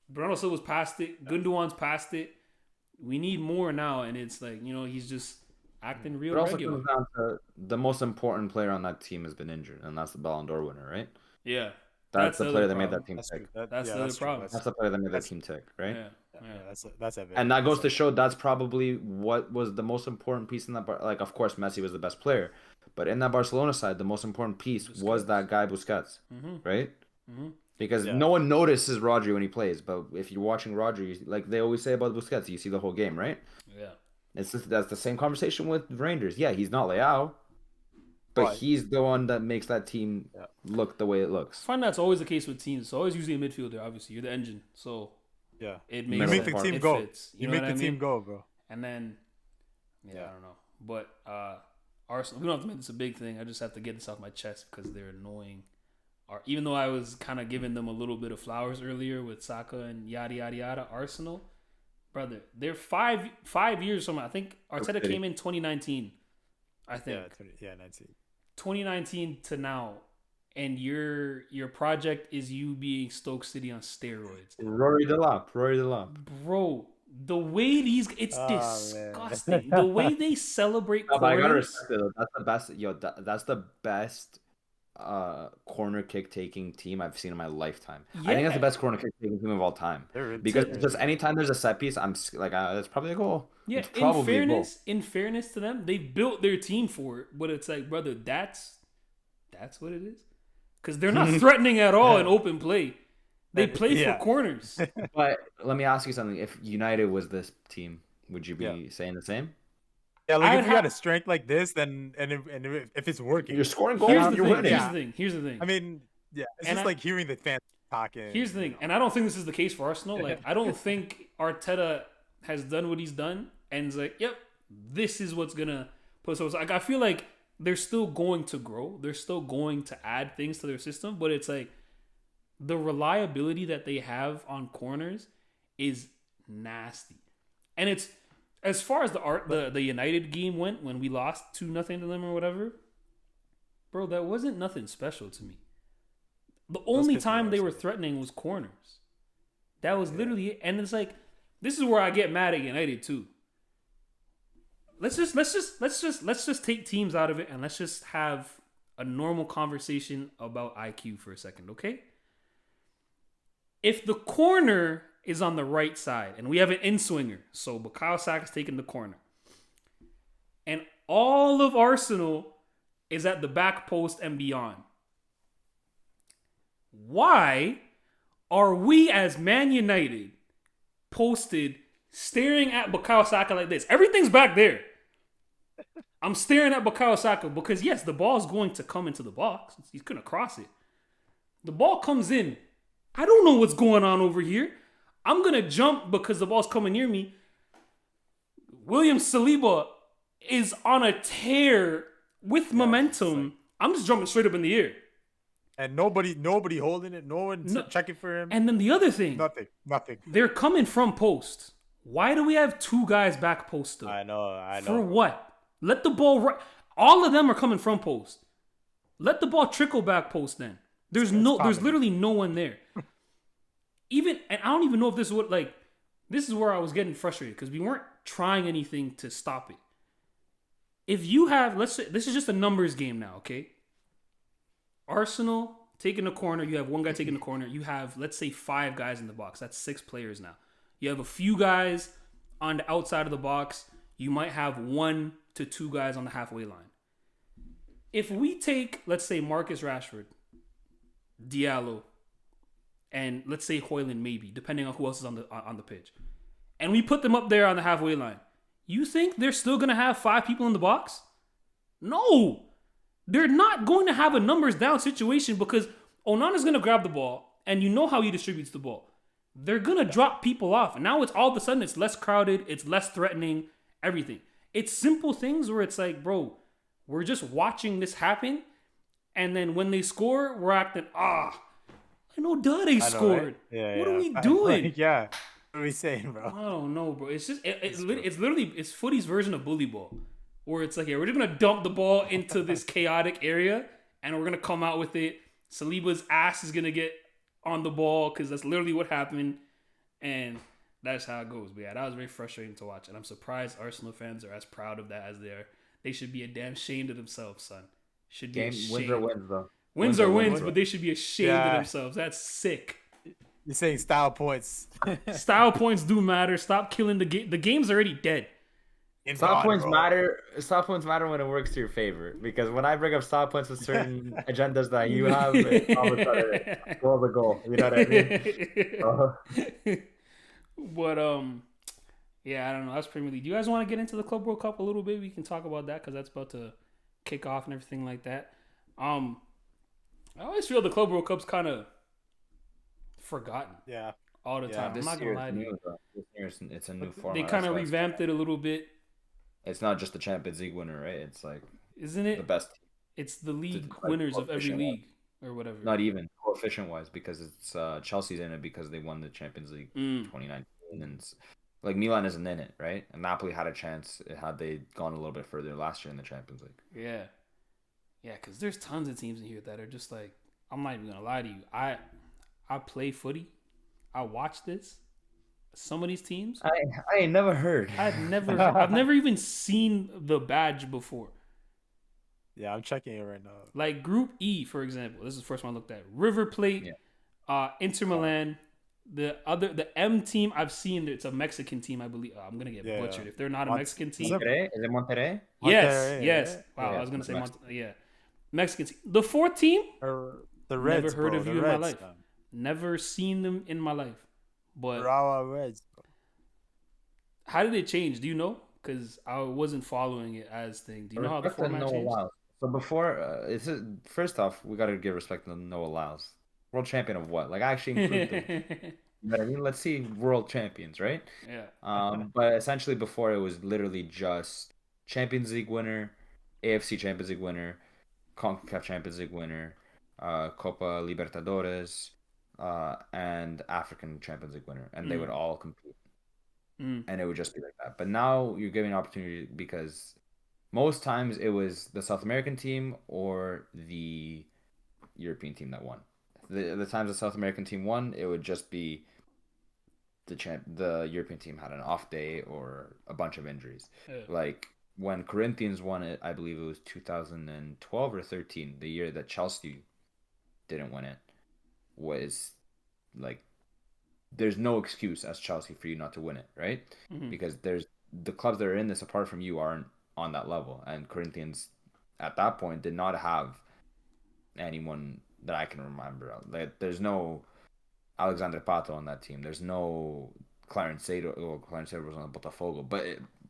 Bernardo Silva's past it. Gundogan's past it. We need more now, and it's like, he's just acting real It also regular. comes down to the most important player on that team has been injured, and that's the Ballon d'Or winner, right? Yeah. That's the the player other that made problem. that team That's tick. true. That's the other true. problem. That's the player that made that That's- team tick, right? Yeah. That's evident. And that goes to show that's probably what was the most important piece in that. Like, of course, Messi was the best player, but in that Barcelona side, the most important piece was that guy Busquets, right? Because no one notices Rodri when he plays, but if you're watching Rodri, like they always say about Busquets, you see the whole game, right? Yeah. That's the same conversation with Rangers. Yeah, he's not Leao, but But- he's the one that makes that team look the way it I looks. find that's always the case with teams. It's always usually a midfielder, obviously. You're the engine. So Yeah. it You makes make sense. the team It go. fits. You know make what the I team mean? go, bro. And then, I don't know. But Arsenal, we don't have to make this a big thing. I just have to get this off my chest because they're annoying. Even though I was kind of giving them a little bit of flowers earlier with Saka and yada, yada, yada, Arsenal, brother, they're 5 years from, I think Arteta came in 2019, I think. Yeah, 19. 2019 to now, and your project is you being Stoke City on steroids. Rory Delap. Bro, the way it's Oh, disgusting. The way they celebrate No, but I gotta corners. respect it. Though. That's the best. That's the best corner kick taking team I've seen in my lifetime. I think that's the best corner kick taking team of all time. Because just anytime there's a set piece, I'm like, it's probably a goal. Yeah, It's probably a goal. in fairness to them, they built their team for it. But it's like, brother, that's what it is. Because they're not threatening at all in open play. They play for corners. But let me ask you something. If United was this team, would you be saying the same? Yeah, like I'd if you had a strength like this, then if it's working, You're scoring goals, Here's the you're thing. winning. Here's the thing. I mean, yeah, it's And just like hearing the fans talking. Here's the thing, and I don't think this is the case for Arsenal. Like, I don't think Arteta has done what he's done, and is like, yep, this is what's gonna put. So it's like, I feel like they're still going to grow. They're still going to add things to their system, but it's like the reliability that they have on corners is nasty, and it's as far as the United game went when we lost 2-0 to them or whatever. Bro, that wasn't nothing special to me. The only time they were threatening was corners. That was literally it. And it's like, this is where I get mad at United too. Let's just take teams out of it and let's just have a normal conversation about IQ for a second, okay? If the corner is on the right side and we have an in-swinger, so Bukayo Saka's taking the corner, and all of Arsenal is at the back post and beyond, why are we as Man United posted staring at Bukayo Saka like this? Everything's back there. I'm staring at Bukayo Saka because, yes, the ball's going to come into the box. He's going to cross it. The ball comes in. I don't know what's going on over here. I'm going to jump because the ball's coming near me. William Saliba is on a tear with momentum. I'm just jumping straight up in the air. And nobody holding it. No one checking for him. And then the other thing. Nothing. They're coming from post. Why do we have two guys back post still? I know. For what? Let the ball right. All of them are coming from post. Let the ball trickle back post then. There's literally no one there. And I don't even know if this is this is where I was getting frustrated because we weren't trying anything to stop it. If you have, let's say, this is just a numbers game now, okay? Arsenal taking the corner. You have one guy taking the corner. You have, let's say, 5 guys in the box. That's 6 players now. You have a few guys on the outside of the box. You might have 1 to 2 guys on the halfway line. If we take, let's say, Marcus Rashford, Diallo, and let's say Højlund maybe, depending on who else is on the pitch, and we put them up there on the halfway line, you think they're still going to have 5 people in the box? No. They're not going to have a numbers down situation because Onana's going to grab the ball, and you know how he distributes the ball. they're gonna drop people off. And now it's all of a sudden it's less crowded, it's less threatening, everything. It's simple things where it's like, bro, we're just watching this happen, and then when they score, we're acting, I know duh they I know, scored. right? Yeah, What are we Like, doing? yeah. What are we saying, bro? I don't know, bro. It's just it's literally it's footy's version of bully ball, where it's like, yeah, we're just gonna dump the ball into this chaotic area, and we're gonna come out with it. Saliba's ass is gonna get on the ball because that's literally what happened, and that's how it goes. But yeah, that was very frustrating to watch, and I'm surprised Arsenal fans are as proud of that as they are. They should be a damn ashamed of themselves, son. Should be ashamed. Wins or wins, though. Wins are wins, bro. but they should be ashamed of themselves. That's sick. You're saying style points. Style points do matter. Stop killing the game. The game's already dead. Style points matter. Style points matter when it works to your favor. Because when I bring up style points with certain agendas that you have, it's all of a sudden goal the goal. You know what I mean? But yeah, I don't know. That's Premier League. Do you guys want to get into the Club World Cup a little bit? We can talk about that because that's about to kick off and everything like that. I always feel the Club World Cup's kind of forgotten. Yeah. All the time. I'm not gonna lie to you. This year it's a new format. They kind of revamped it a little bit. It's not just the Champions League winner, right? It's like, isn't it the best? It's the league winners of every league or whatever. Not even coefficient wise, because it's Chelsea's in it because they won the Champions League 2019, and it's, like, Milan isn't in it, right? And Napoli had a chance had they gone a little bit further last year in the Champions League. Yeah, because there's tons of teams in here that are just like, I'm not even gonna lie to you. I play footy. I watch this. Some of these teams, I ain't never heard. I've never even seen the badge before. Yeah, I'm checking it right now. Like Group E, for example. This is the first one I looked at. River Plate, Inter Milan. The M team I've seen, it's a Mexican team, I believe. I'm gonna get butchered if they're not a Mexican team. Monterrey? Is it Monterrey? Yes. Wow, I was gonna say Mexican team. The fourth team, The Reds. never heard bro, of the you in Reds, my life. man. Never seen them in my life. But Urawa Reds. Bro. how did it change? Do you know? Because I wasn't following it as thing. Do you know how the format changed? So before, first off, we gotta give respect to Noah Lyles. World champion of what? Like, I actually include them. You know what I mean? Let's see, world champions, right? Yeah. But essentially before, it was literally just Champions League winner, AFC Champions League winner, CONCACAF Champions League winner, Copa Libertadores, and African Champions League winner, and they would all compete, and it would just be like that. But now you're giving an opportunity because most times it was the South American team or the European team that won. The times the South American team won, it would just be the European team had an off day or a bunch of injuries. Yeah. Like when Corinthians won it, I believe it was 2012 or 13, the year that Chelsea didn't win it, was like, there's no excuse as Chelsea for you not to win it, right? Because there's the clubs that are in this apart from you aren't on that level, and Corinthians at that point did not have anyone that I can remember. Like, there's no Alexandre Pato on that team. There's no Clarence Seydou. Well, Clarence Seydou was on Botafogo. But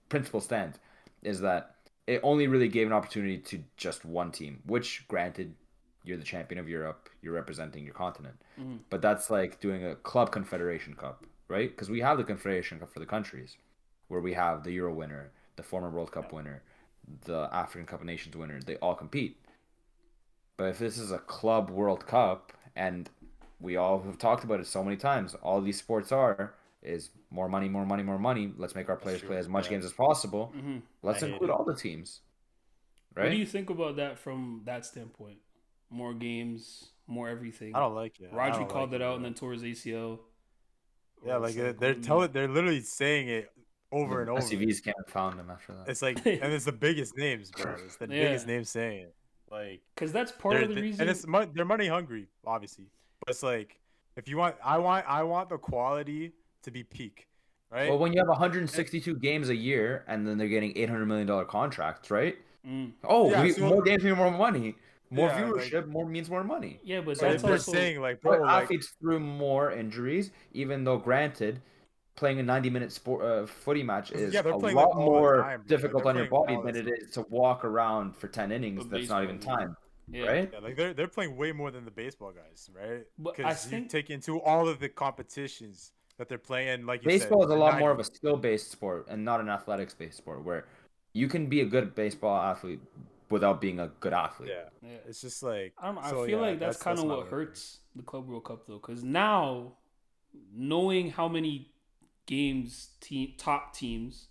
principle stands is that it only really gave an opportunity to just one team, which, granted, you're the champion of Europe. You're representing your continent. But that's like doing a club confederation cup, right? Because we have the confederation cup for the countries, where we have the Euro winner, the former World Cup winner, the African Cup of Nations winner. They all compete. But if this is a club World Cup, and we all have talked about it so many times, all these sports is more money, more money, more money. Let's make our players play as much games as possible. Let's include all the teams. Right? What do you think about that from that standpoint? More games, more everything. I don't like it. Rodri called it out and then tore his ACL. Yeah, like they're literally saying it over and over. SUVs can't found him after that. It's like, and it's the biggest names, bro. It's the biggest names saying it. Like, because that's part of the reason. And they're money hungry, obviously. But it's like, if you want, I want the quality to be peak, right? Well, when you have 162 games a year, and then they're getting $800 million contracts, right? More games mean more money. More viewership, means more money. Yeah, but so that's they're also saying, like, bro, athletes through more injuries, even though, granted, playing a 90-minute footy match is a lot more difficult on your body than it is to walk around for 10 innings. That's not even time. Yeah. right? Yeah, like they're playing way more than the baseball guys, right? But I Because you think take into all of the competitions that they're playing, and like you Baseball said, is a they're lot not more of a skill-based sport and not an athletics-based sport where you can be a good baseball athlete without being a good athlete. Yeah, yeah. it's just like I don't know. I so. feel Yeah, like that's kind of my what only thing. hurts the Club World Cup though, because now knowing how many games top teams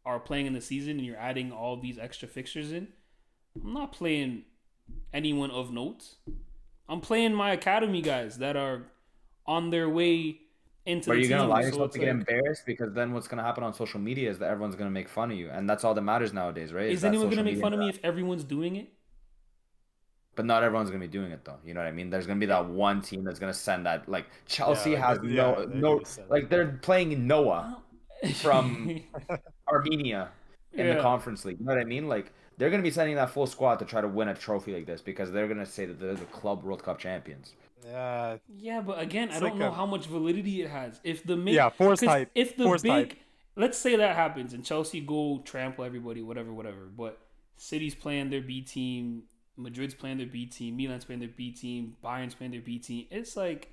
are playing in the season, and you're adding all these extra fixtures in, I'm not playing anyone of note. I'm playing my academy guys that are on their way into But the you're gonna team. allow So yourself it's to get like, embarrassed because then what's gonna happen on social media is that everyone's gonna make fun of you, and that's all that matters nowadays, right? is that anyone gonna social make media fun of me if everyone's doing it? But not everyone's gonna be doing it though. You know what I mean? There's gonna be that one team that's gonna send that. Like Chelsea like has they're gonna no send like they're playing Noah from Yeah. Armenia in the conference league. You know what I mean? Like they're gonna be sending that full squad to try to win a trophy like this because they're gonna say that they're the Club World Cup champions. Yeah, but again, I It's don't like know a- how much validity it has. If the force 'cause hype. if the Force big, hype. let's say that happens and Chelsea go trample everybody, whatever, but City's playing their B team, Madrid's playing their B team, Milan's playing their B team, Bayern's playing their B team. It's like,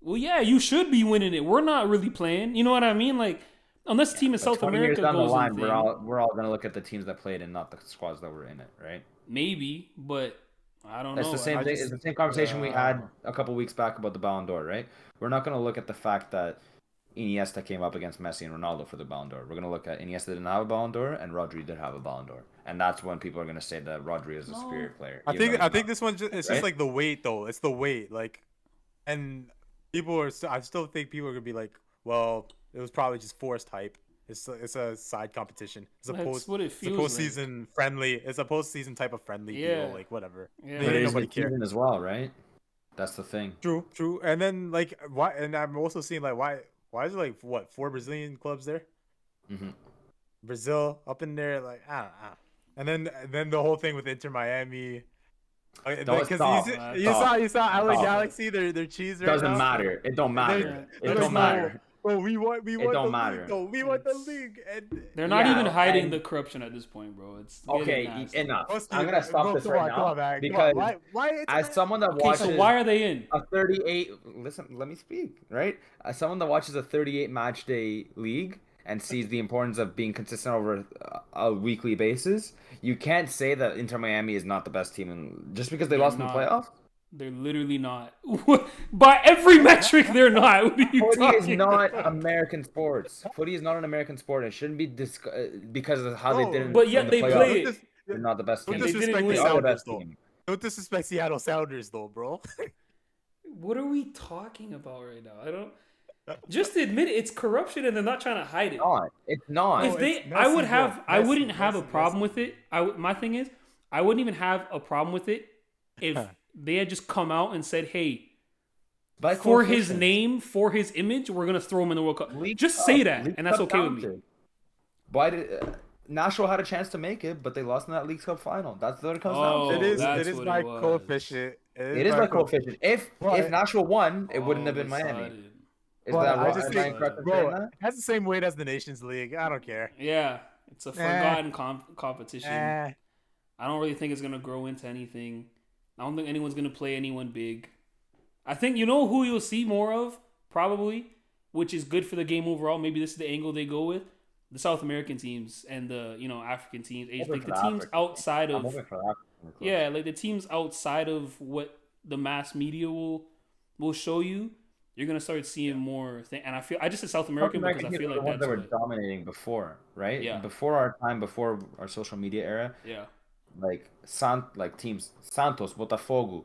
well, yeah, you should be winning it. We're not really playing. You know what I mean? Like, unless team in But South 20 years America down the goes line, in we're thing, all gonna look at the teams that played and not the squads that were in it, right? maybe, but I don't It's know. the same I thing. just- It's the same conversation we I had don't know. a couple weeks back about the Ballon d'Or, right? We're not gonna look at the fact that Iniesta came up against Messi and Ronaldo for the Ballon d'Or. We're gonna look at Iniesta didn't have a Ballon d'Or and Rodri did have a Ballon d'Or, and that's when people are gonna say that Rodri is a No. superior player. I even think though I he's think not. this one it's Right? just like the weight though. It's the weight, like, and people are. I still think people are gonna be like, well, it was probably just forced hype. It's a side competition. It's a That's what it it's a feels postseason friendly. It's a postseason type of friendly Yeah. deal. Like whatever. Yeah. But Ain't it is nobody the care. season as well, right? That's the thing. True. And then like why? And I'm also seeing like why is there like what 4 Brazilian clubs there? hmm Brazil up in there, like I don't know. And then the whole thing with Inter Miami. Don't stop. You saw LA Stop. Galaxy, their cheese right Doesn't now. matter. It don't matter. They're It just don't not- matter. Bro, we won It the don't league, matter. though. We won the league, and They're not Yeah, even hiding and- the corruption at this point, bro. It's Okay, getting nasty. enough. I'm gonna stop this come right on, now come on, man. because Why as someone that Okay, watches so why are they in? a 38, listen, let me speak, right? As someone that watches a 38 match day league and sees the importance of being consistent over a weekly basis, you can't say that Inter Miami is not the best team just because they They're lost in the not. playoffs. They're literally not. By every metric, they're not. What are you Footy is talking not about? American sports. Footy is not an American sport. It shouldn't be because of how they No, did in, but yet in the they playoffs. play it. They're not the best Don't team. And they didn't disrespect the win. They are the Sounders, best though. team. Don't disrespect Seattle Sounders, though, bro. What are we talking about right now? I don't. Just admit it. It's corruption, and they're not trying to hide it. It's not. If No, they, it's I would messy, have, bro. I Messy, wouldn't have a messy, problem with it. My thing is, I wouldn't even have a problem with it if they had just come out and said, "Hey, By for his coefficient. name, for his image, we're gonna throw him in the World Cup." League Just Cup. say that, League and that's Cup okay with me. counted. Why did Nashville had a chance to make it, but they lost in that League Cup final. That's what it comes Oh, down to. that's it is what by it was. coefficient. It is by coefficient. If But- Nashville won, it wouldn't All have been of a Miami. sudden. Is But that I right? just Am I think, incorrect in saying bro, that? it has the same weight as the Nations League. I don't care. Yeah, it's a forgotten competition. Eh. I don't really think it's gonna grow into anything. I don't think anyone's gonna play anyone big. I think you know who you'll see more of probably, which is good for the game overall. Maybe this is the angle they go with: the South American teams and the African teams, Over like for the the teams African. outside I'm of hoping for that. yeah, like the teams outside of what the mass media will show you. You're gonna start seeing more thing, and I just said South American because I feel like the ones that's that were what, dominating before, right? Yeah. Before our time, before our social media era, yeah. like teams Santos, Botafogo,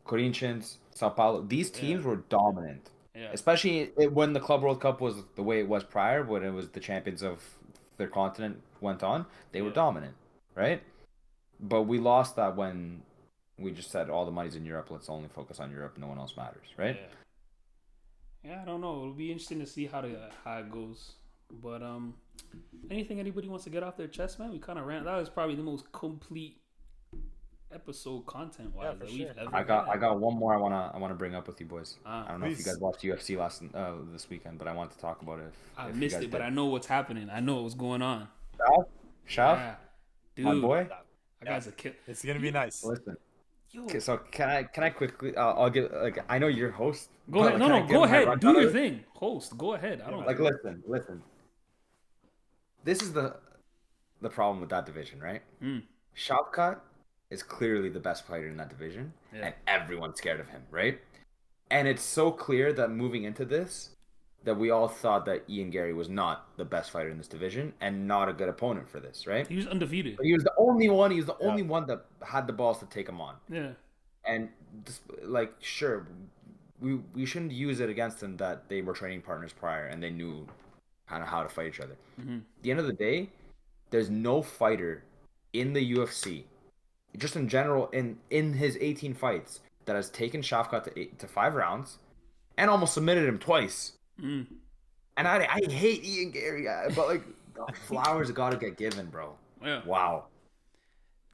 Corinthians, Sao Paulo. These teams Yeah. were dominant, Yeah. especially when the Club World Cup was the way it was prior, when it was the champions of their continent went on. They were Yeah. dominant, right? But we lost that when we just said all the money's in Europe. Let's only focus on Europe. No one else matters, right? Yeah, I don't know. It'll be interesting to see how it goes. But anything anybody wants to get off their chest, man? We kind of ran. That was probably the most complete episode content wise Yeah, for that we've sure. ever. I got had. one more I wanna bring up with you boys. I don't know if you Please. guys watched UFC this weekend, but I want to talk about it. I if you missed guys it, but did. I know what's happening. I know what's going on. Shav, Yeah. Dude, my boy. that guy's a kid. It's gonna be nice. Listen, Okay, so can I quickly? I'll get like I know you're host. Go but, ahead. like, No, can I no, give go my ahead. rundown Do of your it? thing. Host, go ahead. I don't Like listen. This is the problem with that division, right? Shavkat is clearly the best player in that division, and everyone's scared of him, right? And it's so clear that moving into this, that we all thought that Ian Gary was not the best fighter in this division and not a good opponent for this, right? He was undefeated. But he was the only one. He was the only one that had the balls to take him on. Yeah. And just, like, sure, we shouldn't use it against them that they were training partners prior and they knew kind of how to fight each other. At the end of the day, there's no fighter in the UFC, just in general, in his 18 fights, that has taken Shavkat to 5 rounds and almost submitted him twice. And I hate Ian Gary, but like the flowers gotta get given, bro. Yeah. Wow.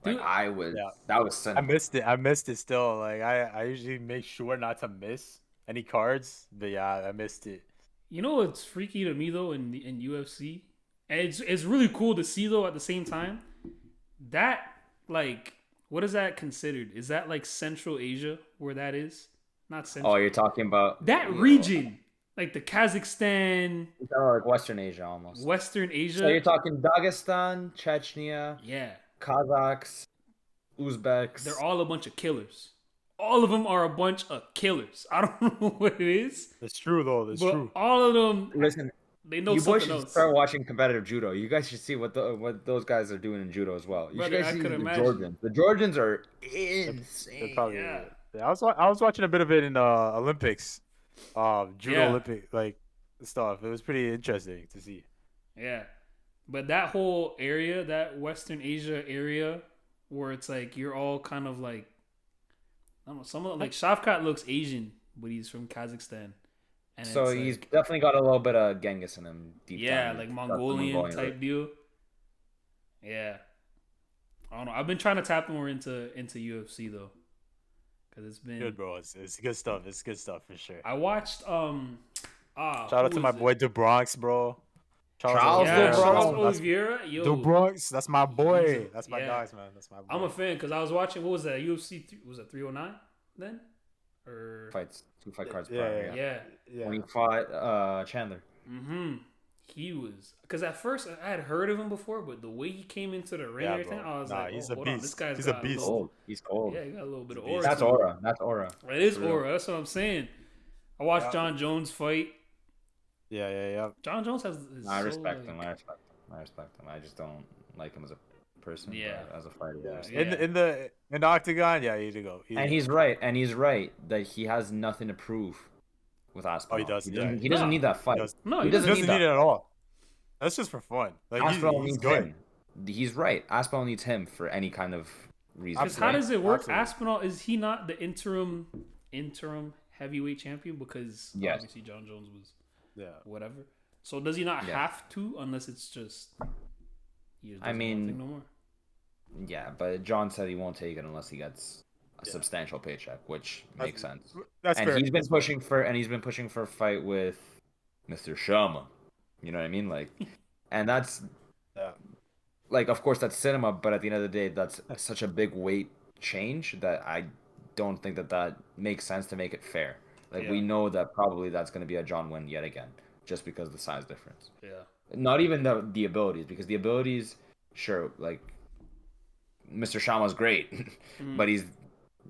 Like Dude, that was cynical. I missed it still. Like I usually make sure not to miss any cards, but yeah, I missed it. You know what's freaky to me though in UFC, and it's really cool to see though at the same time. That like, what is that considered? Is that like Central Asia where that is? Not Central. Oh, you're talking about That region, like the Kazakhstan, like Western Asia almost. Western Asia. So you're talking Dagestan, Chechnya, Yeah, Kazakhs, Uzbeks. they're all a bunch of killers. All of them are a bunch of killers. I don't know what it is. That's true though. That's but true. all of them, Listen, they know you boys something should else. start watching competitive judo. You guys should see what those guys are doing in judo as well. You Brother, should I guys see could the imagine. Georgians. The Georgians are They're insane. probably, Yeah. yeah. I was watching a bit of it in Olympics, judo Yeah. Olympic like stuff. It was pretty interesting to see. Yeah. But that whole area, that Western Asia area, where it's like you're all kind of like, I don't know, some of like Shavkat looks Asian, but he's from Kazakhstan. And So it's he's like, definitely got a little bit of Genghis in him deep yeah, down. like That's Mongolian type deal. Yeah. I don't know. I've been trying to tap more into UFC though. Cause it's been Good, bro. It's good stuff. It's good stuff for sure. I watched Shout who out to my was boy it? De Bronx, bro. Charles Yeah, De Charles Bronx. Oliveira. Yo, De Bronx, that's my boy. He's a- That's my yeah. guys, man. That's my boy. I'm a fan because I was watching. What was that? UFC? Was it 309 then? Or Fights, 2 fight cards Yeah, prior. yeah. yeah. When he fought Chandler. He was because at first I had heard of him before, but the way he came into the ring Yeah, and everything, bro. I was Nah, like, he's oh, a hold on, beast. this guy's He's a got beast. little- Cold. He's cold. Yeah, he got a little bit of He's a aura. beast. That's to him. aura. That's aura. It is For real. aura. That's what I'm saying. I watched Yeah. John Jones fight. Yeah. John Jones has. I respect him. I respect him. I just don't like him as a person. Yeah. But as a fighter, Yeah. yes. Yeah. In the octagon, yeah, you to go. And he's right. And he's right that he has nothing to prove with Aspinall. Oh, he does, He yeah. doesn't, he doesn't No. need that fight. No, he he doesn't doesn't need need that. it at all. That's just for fun. Like Aspinall he's needs good. him. He's right. Aspinall needs him for any kind of reason. Because how right? does it work? Absolutely. Aspinall, is he not the interim heavyweight champion? Because Yes. obviously John Jones was Yeah. whatever. So does he not Yeah. have to unless it's just? He just I doesn't mean, want to think no more. Yeah, but John said he won't take it unless he gets a substantial paycheck, which makes sense. That's And fair. he's been pushing for a fight with Mr. Sharma. You know what I mean? Like, and that's Yeah. like, of course, that's cinema, but at the end of the day, that's such a big weight change that I don't think that makes sense to make it fair. Like, we Yeah. know that probably that's going to be a John win yet again, just because of the size difference. Yeah. Not even the abilities, because the abilities, sure, like Mr. Shama's great, but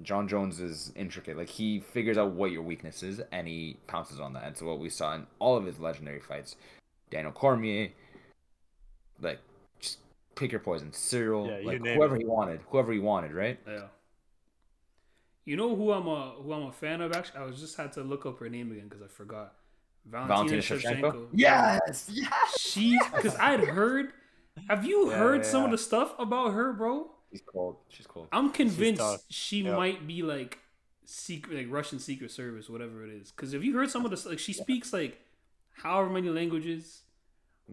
John Jones is intricate. Like, he figures out what your weakness is and he pounces on that. And so what we saw in all of his legendary fights, Daniel Cormier, like, just pick your poison, Cyril, Yeah, you like name whoever it. he wanted, right? Yeah. You know who I'm a fan of? Actually, I just had to look up her name again because I forgot. Valentina Shevchenko. Yes. She, because I'd heard. Have you heard some of yeah. the stuff about her, bro? She's cold. She's cold. I'm convinced tough. she Yeah. might be like secret, like Russian Secret Service, whatever it is. Because have you heard some of the like she speaks like however many languages?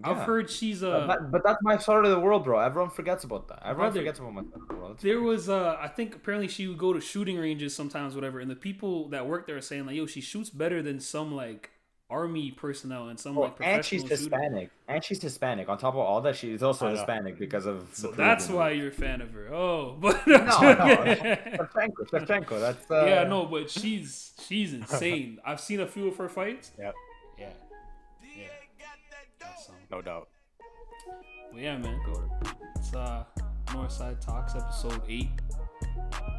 I've Yeah. heard she's But that's my side of the world, bro. Everyone forgets about that. Everyone Brother, forgets about my side of the world. There was I think apparently she would go to shooting ranges sometimes, whatever, and the people that work there are saying like, yo, she shoots better than some like army personnel and some Oh, like and she's professional shooters. Hispanic. And she's Hispanic. On top of all that, she's also I know. Hispanic because of. So the that's Peruvian why roots. you're a fan of her. Oh, but No, Shevchenko. That's yeah, no, but she's insane. I've seen a few of her fights. Yep. Yeah. That's, No doubt. but yeah, man. It's Northside Talks episode 8.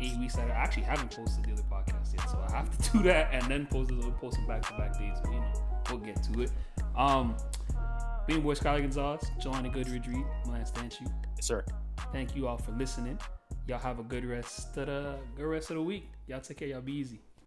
8 weeks later. I actually haven't posted the other podcast yet, so I have to do that and then post them back-to-back days. But we'll get to it. Being boy Skyler Gonzalez, Jelani and Milan Stanchu. Yes, sir. Thank you all for listening. Y'all have a good rest of the week. Y'all take care. Y'all be easy.